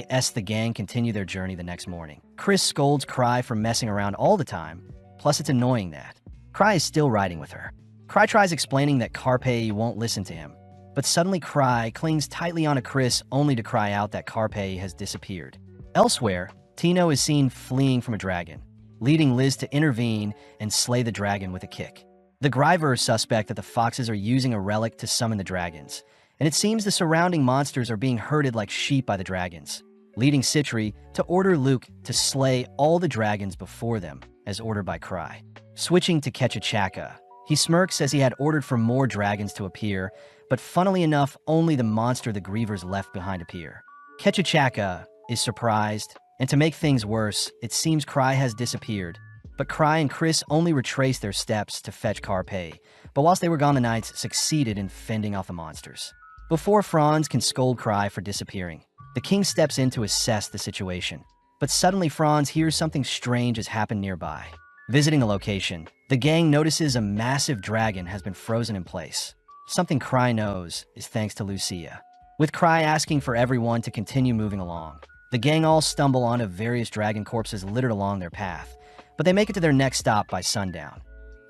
As the gang continue their journey the next morning, Chris scolds Cry for messing around all the time, plus it's annoying that Cry is still riding with her. Cry tries explaining that Carpe won't listen to him, but suddenly Cry clings tightly onto Chris only to cry out that Carpe has disappeared. Elsewhere, Tino is seen fleeing from a dragon, leading Liz to intervene and slay the dragon with a kick. The Gryver suspect that the foxes are using a relic to summon the dragons, and it seems the surrounding monsters are being herded like sheep by the dragons, leading Citri to order Luke to slay all the dragons before them, as ordered by Cry. Switching to Ketchachaka, he smirks as he had ordered for more dragons to appear, but funnily enough, only the monster the Grievers left behind appear. Ketchachaka is surprised, and to make things worse, it seems Cry has disappeared. But Cry and Chris only retraced their steps to fetch Carpe, but whilst they were gone, the knights succeeded in fending off the monsters. Before Franz can scold Cry for disappearing, the king steps in to assess the situation. But suddenly Franz hears something strange has happened nearby. Visiting the location, the gang notices a massive dragon has been frozen in place. Something Cry knows is thanks to Lucia. With Cry asking for everyone to continue moving along, the gang all stumble onto various dragon corpses littered along their path, but they make it to their next stop by sundown.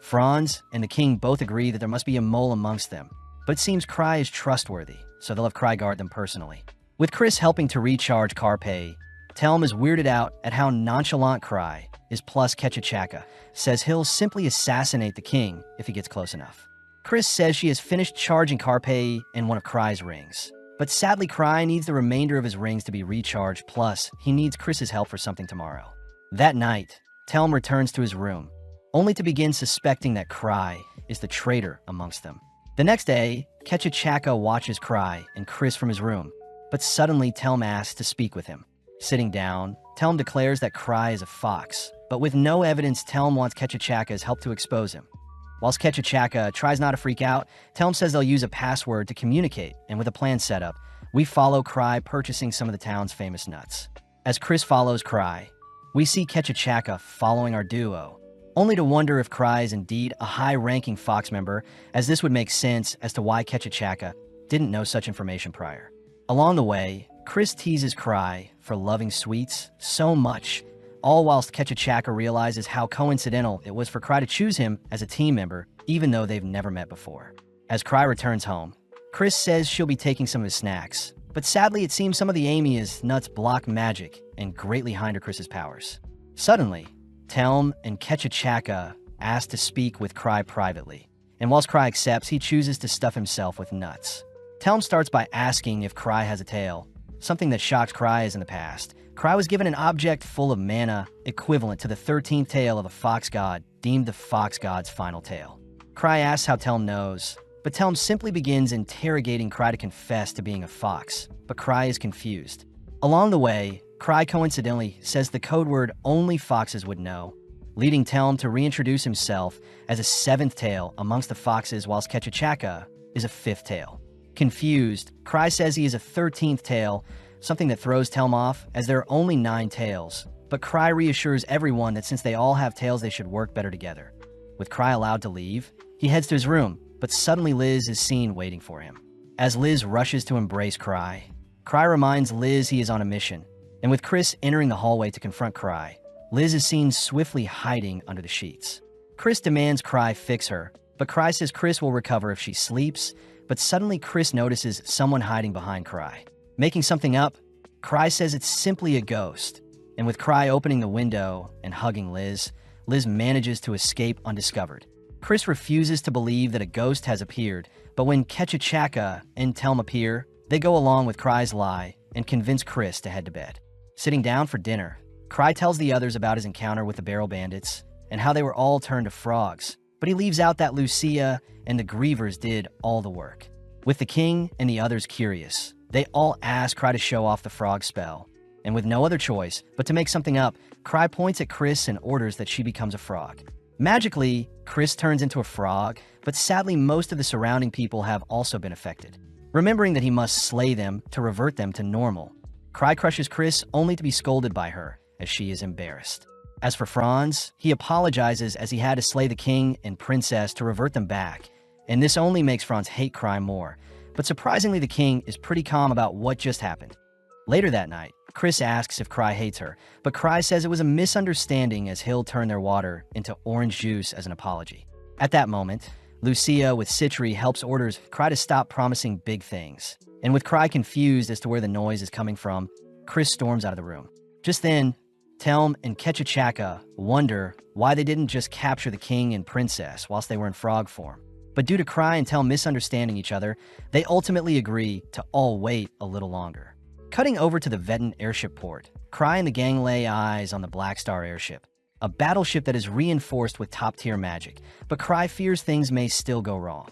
Franz and the king both agree that there must be a mole amongst them, but it seems Cry is trustworthy, so they'll have Cry guard them personally. With Chris helping to recharge Carpe, Telm is weirded out at how nonchalant Cry is, plus Ketchachaka says he'll simply assassinate the king if he gets close enough. Chris says she has finished charging Carpe in one of Cry's rings, but sadly Cry needs the remainder of his rings to be recharged, plus he needs Chris's help for something tomorrow. That night, Telm returns to his room, only to begin suspecting that Cry is the traitor amongst them. The next day, Ketchachaka watches Cry and Chris from his room, but suddenly Telm asks to speak with him. Sitting down, Telm declares that Cry is a fox, but with no evidence, Telm wants Ketchachaka's help to expose him. Whilst Ketchachaka tries not to freak out, Telm says they'll use a password to communicate, and with a plan set up, we follow Cry purchasing some of the town's famous nuts. As Chris follows Cry, we see Ketchachaka following our duo, only to wonder if Cry is indeed a high-ranking Fox member, as this would make sense as to why Ketchachaka didn't know such information prior. Along the way, Chris teases Cry for loving sweets so much, all whilst Ketchachaka realizes how coincidental it was for Cry to choose him as a team member, even though they've never met before. As Cry returns home, Chris says she'll be taking some of his snacks, but sadly it seems some of the Amy's nuts block magic and greatly hinder Chris's powers. Suddenly, Telm and Ketchachaka ask to speak with Cry privately, and whilst Cry accepts, he chooses to stuff himself with nuts. Telm starts by asking if Cry has a tail, something that shocked Cry as in the past. Cry was given an object full of mana equivalent to the 13th tail of a fox god, deemed the fox god's final tail. Cry asks how Telm knows, but Telm simply begins interrogating Cry to confess to being a fox, but Cry is confused. Along the way, Cry coincidentally says the code word only foxes would know, leading Telm to reintroduce himself as a 7th tail amongst the foxes, whilst Ketchachaka is a 5th tail. Confused, Cry says he is a 13th tail, something that throws Telm off as there are only 9 tails, but Cry reassures everyone that since they all have tails they should work better together. With Cry allowed to leave, he heads to his room, but suddenly Liz is seen waiting for him. As Liz rushes to embrace Cry, Cry reminds Liz he is on a mission, and with Chris entering the hallway to confront Cry, Liz is seen swiftly hiding under the sheets. Chris demands Cry fix her, but Cry says Chris will recover if she sleeps, but suddenly Chris notices someone hiding behind Cry. Making something up, Cry says it's simply a ghost, and with Cry opening the window and hugging Liz, Liz manages to escape undiscovered. Chris refuses to believe that a ghost has appeared, but when Ketchachaka and Telm appear, they go along with Cry's lie and convince Chris to head to bed. Sitting down for dinner, Cry tells the others about his encounter with the Barrel Bandits and how they were all turned to frogs, but he leaves out that Lucia and the Grievers did all the work. With the king and the others curious, they all ask Cry to show off the frog spell, and with no other choice but to make something up, Cry points at Chris and orders that she becomes a frog. Magically, Chris turns into a frog, but sadly most of the surrounding people have also been affected. Remembering that he must slay them to revert them to normal, Cry crushes Chris only to be scolded by her, as she is embarrassed. As for Franz, he apologizes as he had to slay the king and princess to revert them back, and this only makes Franz hate Cry more, but surprisingly the king is pretty calm about what just happened. Later that night, Chris asks if Cry hates her, but Cry says it was a misunderstanding as he'll turn their water into orange juice as an apology. At that moment, Lucia with Citri helps orders Cry to stop promising big things, and with Cry confused as to where the noise is coming from, Chris storms out of the room. Just then, Telm and Ketchachaka wonder why they didn't just capture the king and princess whilst they were in frog form. But due to Cry and Telm misunderstanding each other, they ultimately agree to all wait a little longer. Cutting over to the Veton airship port, Cry and the gang lay eyes on the Black Star airship, a battleship that is reinforced with top-tier magic, but Cry fears things may still go wrong.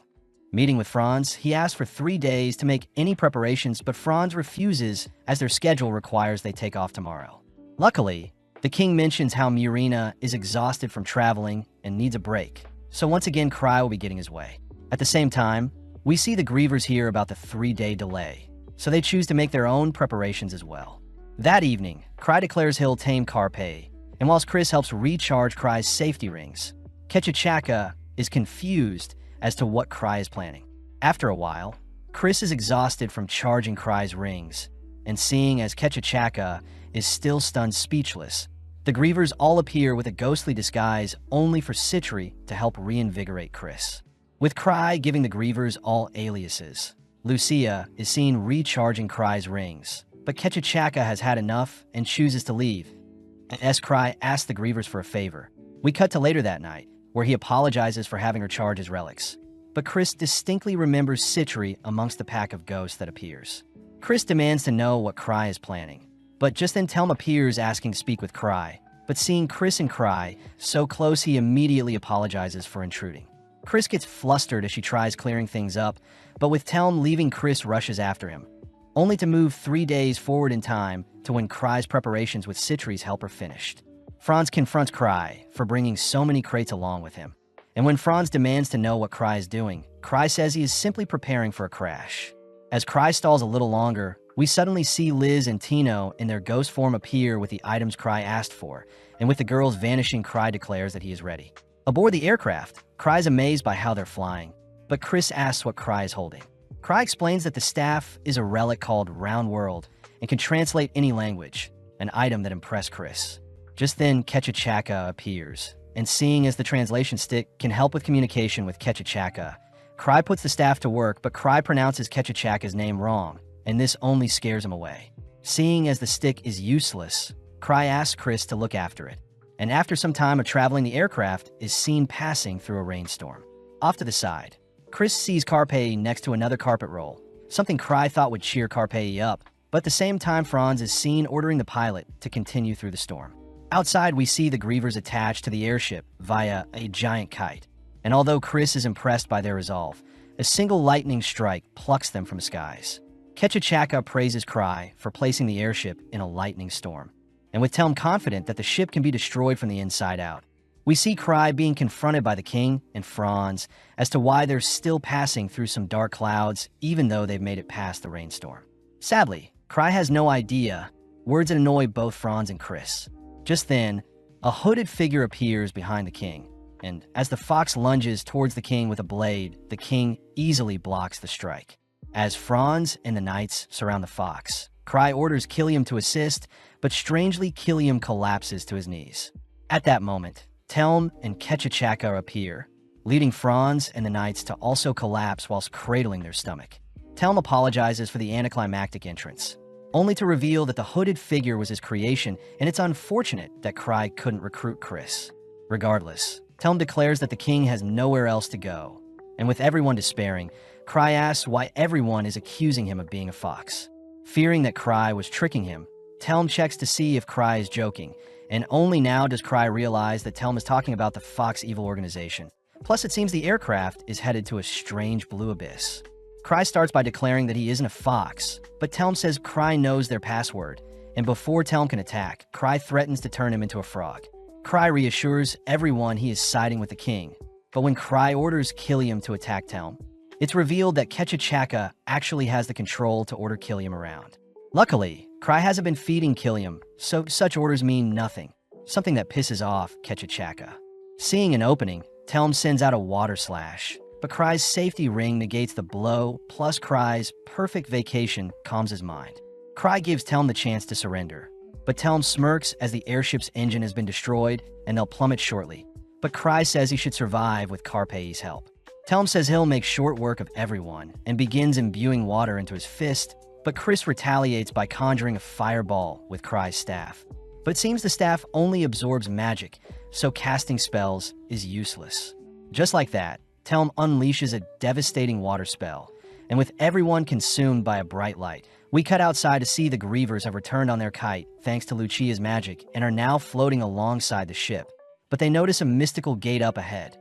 Meeting with Franz, he asks for 3 days to make any preparations, but Franz refuses as their schedule requires they take off tomorrow. Luckily, the king mentions how Murina is exhausted from traveling and needs a break, so once again Cry will be getting his way. At the same time, we see the Grievers hear about the 3-day delay, so they choose to make their own preparations as well. That evening, Cry declares he'll tame Carpe, and whilst Chris helps recharge Cry's safety rings, Ketchachaka is confused as to what Cry is planning. After a while, Chris is exhausted from charging Cry's rings, and seeing as Ketchachaka is still stunned speechless, the Grievers all appear with a ghostly disguise only for Citri to help reinvigorate Chris. With Cry giving the Grievers all aliases, Lucia is seen recharging Cry's rings, but Ketchachaka has had enough and chooses to leave. As Cry asks the Grievers for a favor, we cut to later that night, where he apologizes for having her charge his relics. But Chris distinctly remembers Citri amongst the pack of ghosts that appears. Chris demands to know what Cry is planning, but just then Telm appears asking to speak with Cry, but seeing Chris and Cry so close, he immediately apologizes for intruding. Chris gets flustered as she tries clearing things up, but with Telm leaving, Chris rushes after him, only to move 3 days forward in time to when Cry's preparations with Citri's help are finished. Franz confronts Cry for bringing so many crates along with him, and when Franz demands to know what Cry is doing, Cry says he is simply preparing for a crash. As Cry stalls a little longer, we suddenly see Liz and Tino in their ghost form appear with the items Cry asked for, and with the girls vanishing, Cry declares that he is ready. Aboard the aircraft, Cry is amazed by how they're flying, but Chris asks what Cry is holding. Cry explains that the staff is a relic called Round World and can translate any language, an item that impressed Chris. Just then, Ketchachaka appears, and seeing as the translation stick can help with communication with Ketchachaka, Cry puts the staff to work, but Cry pronounces Ketchachaka's name wrong, and this only scares him away. Seeing as the stick is useless, Cry asks Chris to look after it, and after some time of traveling, the aircraft is seen passing through a rainstorm. Off to the side, Chris sees Carpe next to another carpet roll, something Cry thought would cheer Carpe up, but at the same time Franz is seen ordering the pilot to continue through the storm. Outside, we see the Grievers attached to the airship via a giant kite, and although Chris is impressed by their resolve, a single lightning strike plucks them from skies. Ketchachaka praises Cry for placing the airship in a lightning storm, and with Telm confident that the ship can be destroyed from the inside out. We see Cry being confronted by the king and Franz as to why they're still passing through some dark clouds even though they've made it past the rainstorm. Sadly, Cry has no idea, words that annoy both Franz and Chris. Just then, a hooded figure appears behind the king, and as the fox lunges towards the king with a blade, the king easily blocks the strike. As Franz and the knights surround the fox, Cry orders Killiam to assist, but strangely Killiam collapses to his knees. At that moment, Telm and Ketchachaka appear, leading Franz and the knights to also collapse whilst cradling their stomach. Telm apologizes for the anticlimactic entrance, only to reveal that the hooded figure was his creation, and it's unfortunate that Cry couldn't recruit Chris. Regardless, Telm declares that the king has nowhere else to go, and with everyone despairing, Cry asks why everyone is accusing him of being a fox. Fearing that Cry was tricking him, Telm checks to see if Cry is joking, and only now does Cry realize that Telm is talking about the Fox Evil organization. Plus, it seems the aircraft is headed to a strange blue abyss. Cry starts by declaring that he isn't a fox, but Telm says Cry knows their password, and before Telm can attack, Cry threatens to turn him into a frog. Cry reassures everyone he is siding with the king, but when Cry orders Killiam to attack Telm, it's revealed that Ketchachaka actually has the control to order Killiam around. Luckily, Cry hasn't been feeding Killiam, so such orders mean nothing, something that pisses off Ketchachaka. Seeing an opening, Telm sends out a water slash, but Cry's safety ring negates the blow, plus Cry's perfect vacation calms his mind. Cry gives Telm the chance to surrender, but Telm smirks as the airship's engine has been destroyed and they'll plummet shortly, but Cry says he should survive with Carpe's help. Telm says he'll make short work of everyone and begins imbuing water into his fist, but Chris retaliates by conjuring a fireball with Cry's staff. But it seems the staff only absorbs magic, so casting spells is useless. Just like that, Telm unleashes a devastating water spell, and with everyone consumed by a bright light, we cut outside to see the Grievers have returned on their kite thanks to Lucia's magic and are now floating alongside the ship. But they notice a mystical gate up ahead.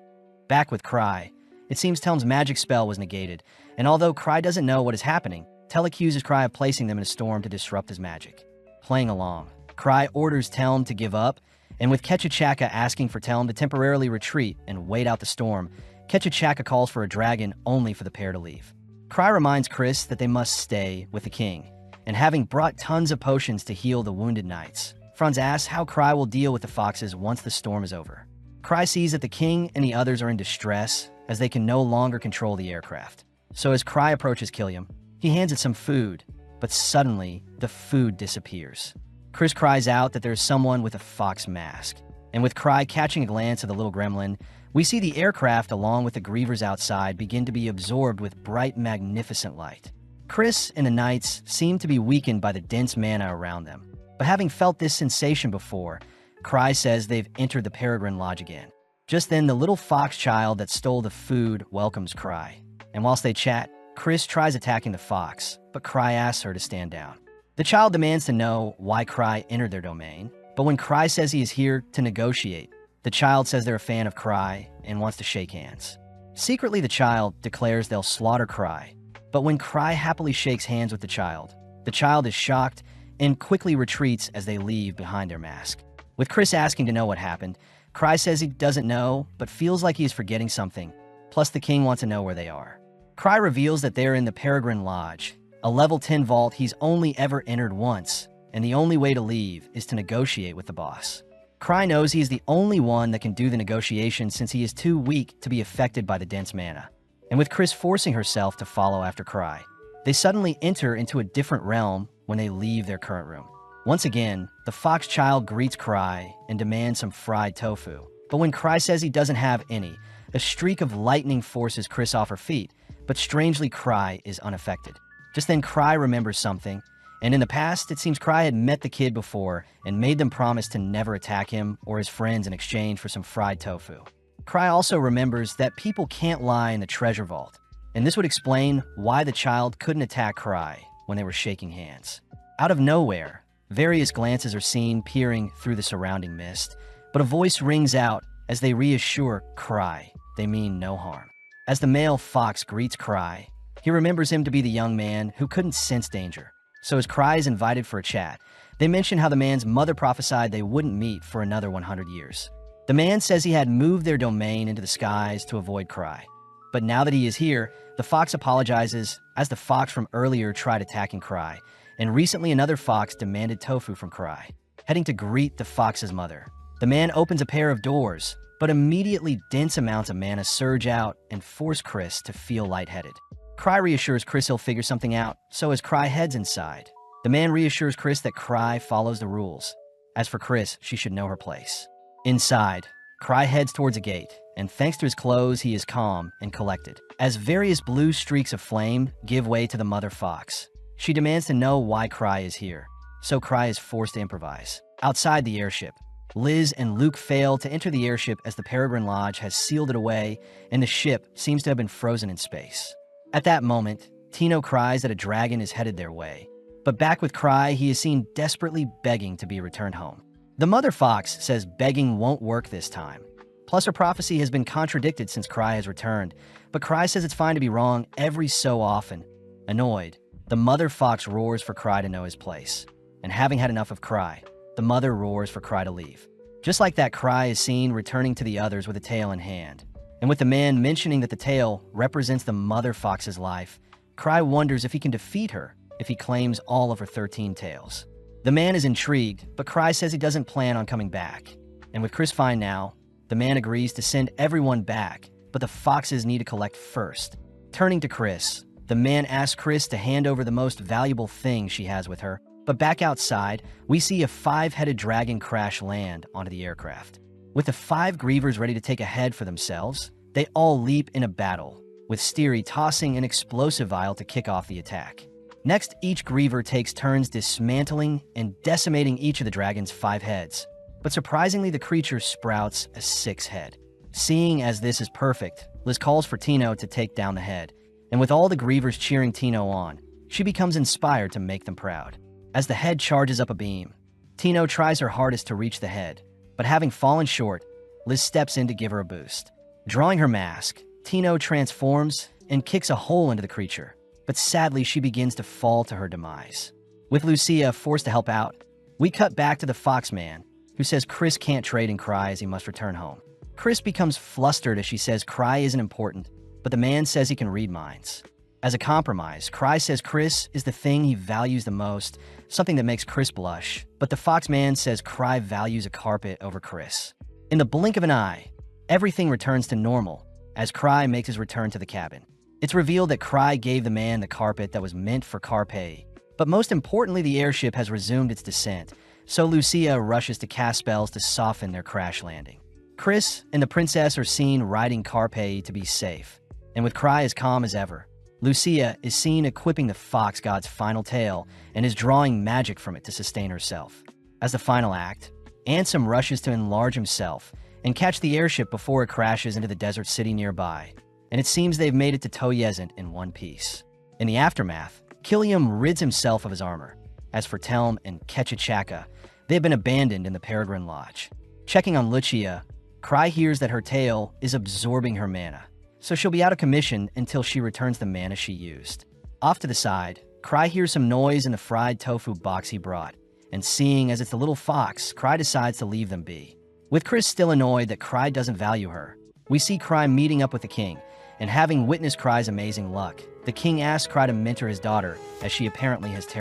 Back with Cry, it seems Telm's magic spell was negated, and although Cry doesn't know what is happening, Tel accuses Cry of placing them in a storm to disrupt his magic. Playing along, Cry orders Telm to give up, and with Ketchachaka asking for Telm to temporarily retreat and wait out the storm, Ketchachaka calls for a dragon only for the pair to leave. Cry reminds Chris that they must stay with the king, and having brought tons of potions to heal the wounded knights, Franz asks how Cry will deal with the foxes once the storm is over. Cry sees that the king and the others are in distress as they can no longer control the aircraft. So as Cry approaches Killiam, he hands it some food, but suddenly the food disappears. Chris cries out that there's someone with a fox mask, and with Cry catching a glance of the little gremlin, we see the aircraft along with the Grievers outside begin to be absorbed with bright, magnificent light. Chris and the knights seem to be weakened by the dense mana around them, but having felt this sensation before, Cry says they've entered the Peregrine Lodge again. Just then, the little fox child that stole the food welcomes Cry, and whilst they chat, Chris tries attacking the fox, but Cry asks her to stand down. The child demands to know why Cry entered their domain, But when Cry says he is here to negotiate, the child says they're a fan of Cry and wants to shake hands. Secretly, the child declares they'll slaughter Cry. But when Cry happily shakes hands with the child is shocked and quickly retreats as they leave behind their mask. With Chris asking to know what happened, Cry says he doesn't know, but feels like he is forgetting something. Plus, the king wants to know where they are. Cry reveals that they're in the Peregrine Lodge, a level 10 vault he's only ever entered once, and the only way to leave is to negotiate with the boss. Cry knows he is the only one that can do the negotiation since he is too weak to be affected by the dense mana. And with Chris forcing herself to follow after Cry, they suddenly enter into a different realm when they leave their current room. Once again, the fox child greets Cry and demands some fried tofu. But when Cry says he doesn't have any, a streak of lightning forces Chris off her feet, but strangely Cry is unaffected. Just then Cry remembers something, and in the past, it seems Cry had met the kid before and made them promise to never attack him or his friends in exchange for some fried tofu. Cry also remembers that people can't lie in the treasure vault, and this would explain why the child couldn't attack Cry when they were shaking hands. Out of nowhere, various glances are seen peering through the surrounding mist, but a voice rings out as they reassure Cry they mean no harm. As the male fox greets Cry, he remembers him to be the young man who couldn't sense danger. So as Cry is invited for a chat, they mention how the man's mother prophesied they wouldn't meet for another 100 years. The man says he had moved their domain into the skies to avoid Cry. But now that he is here, the fox apologizes as the fox from earlier tried attacking Cry, and recently another fox demanded tofu from Cry. Heading to greet the fox's mother, the man opens a pair of doors, but immediately dense amounts of mana surge out and force Chris to feel lightheaded. Cry reassures Chris he'll figure something out, so as Cry heads inside, the man reassures Chris that Cry follows the rules. As for Chris, she should know her place. Inside, Cry heads towards a gate, and thanks to his clothes, he is calm and collected. As various blue streaks of flame give way to the mother fox, she demands to know why Cry is here, so Cry is forced to improvise. Outside the airship, Liz and Luke fail to enter the airship as the Peregrine Lodge has sealed it away, and the ship seems to have been frozen in space. At that moment, Tino cries that a dragon is headed their way. But back with Cry, he is seen desperately begging to be returned home. The mother fox says begging won't work this time. Plus, her prophecy has been contradicted since Cry has returned, but Cry says it's fine to be wrong every so often. Annoyed, the mother fox roars for Cry to know his place. And having had enough of Cry, the mother roars for Cry to leave. Just like that, Cry is seen returning to the others with a tail in hand. And with the man mentioning that the tail represents the mother fox's life, Cry wonders if he can defeat her if he claims all of her 13 tails. The man is intrigued, but Cry says he doesn't plan on coming back. And with Chris fine now, the man agrees to send everyone back, but the foxes need to collect first. Turning to Chris, the man asks Chris to hand over the most valuable thing she has with her, but back outside, we see a 5-headed dragon crash land onto the aircraft. With the 5 grievers ready to take a head for themselves, they all leap in a battle, with Steery tossing an explosive vial to kick off the attack. Next, each griever takes turns dismantling and decimating each of the dragon's 5 heads. But surprisingly, the creature sprouts a 6th head. Seeing as this is perfect, Liz calls for Tino to take down the head, and with all the grievers cheering Tino on, she becomes inspired to make them proud. As the head charges up a beam, Tino tries her hardest to reach the head, but having fallen short, Liz steps in to give her a boost. Drawing her mask, Tino transforms and kicks a hole into the creature, but sadly she begins to fall to her demise. With Lucia forced to help out, we cut back to the Foxman, who says Chris can't trade and Cry as he must return home. Chris becomes flustered as she says Cry isn't important, but the man says he can read minds. As a compromise, Cry says Chris is the thing he values the most, something that makes Chris blush, but the Foxman says Cry values a carpet over Chris. In the blink of an eye, everything returns to normal as Cry makes his return to the cabin. It's revealed that Cry gave the man the carpet that was meant for Carpe, but most importantly, the airship has resumed its descent, so Lucia rushes to cast spells to soften their crash landing. Chris and the princess are seen riding Carpe to be safe, and with Cry as calm as ever, Lucia is seen equipping the fox god's final tail and is drawing magic from it to sustain herself. As the final act, Ansem rushes to enlarge himself and catch the airship before it crashes into the desert city nearby, and it seems they've made it to Toyezent in one piece. In the aftermath, Killiam rids himself of his armor. As for Telm and Ketchachaka, They have been abandoned in the Peregrine Lodge. Checking on Lucia, Cry hears that her tail is absorbing her mana, so she'll be out of commission until she returns the mana she used. Off to the side, Cry hears some noise in the fried tofu box he brought, and seeing as it's the little fox, Cry decides to leave them be. With Chris still annoyed that Cry doesn't value her, we see Cry meeting up with the king, and having witnessed Cry's amazing luck, the king asks Cry to mentor his daughter, as she apparently has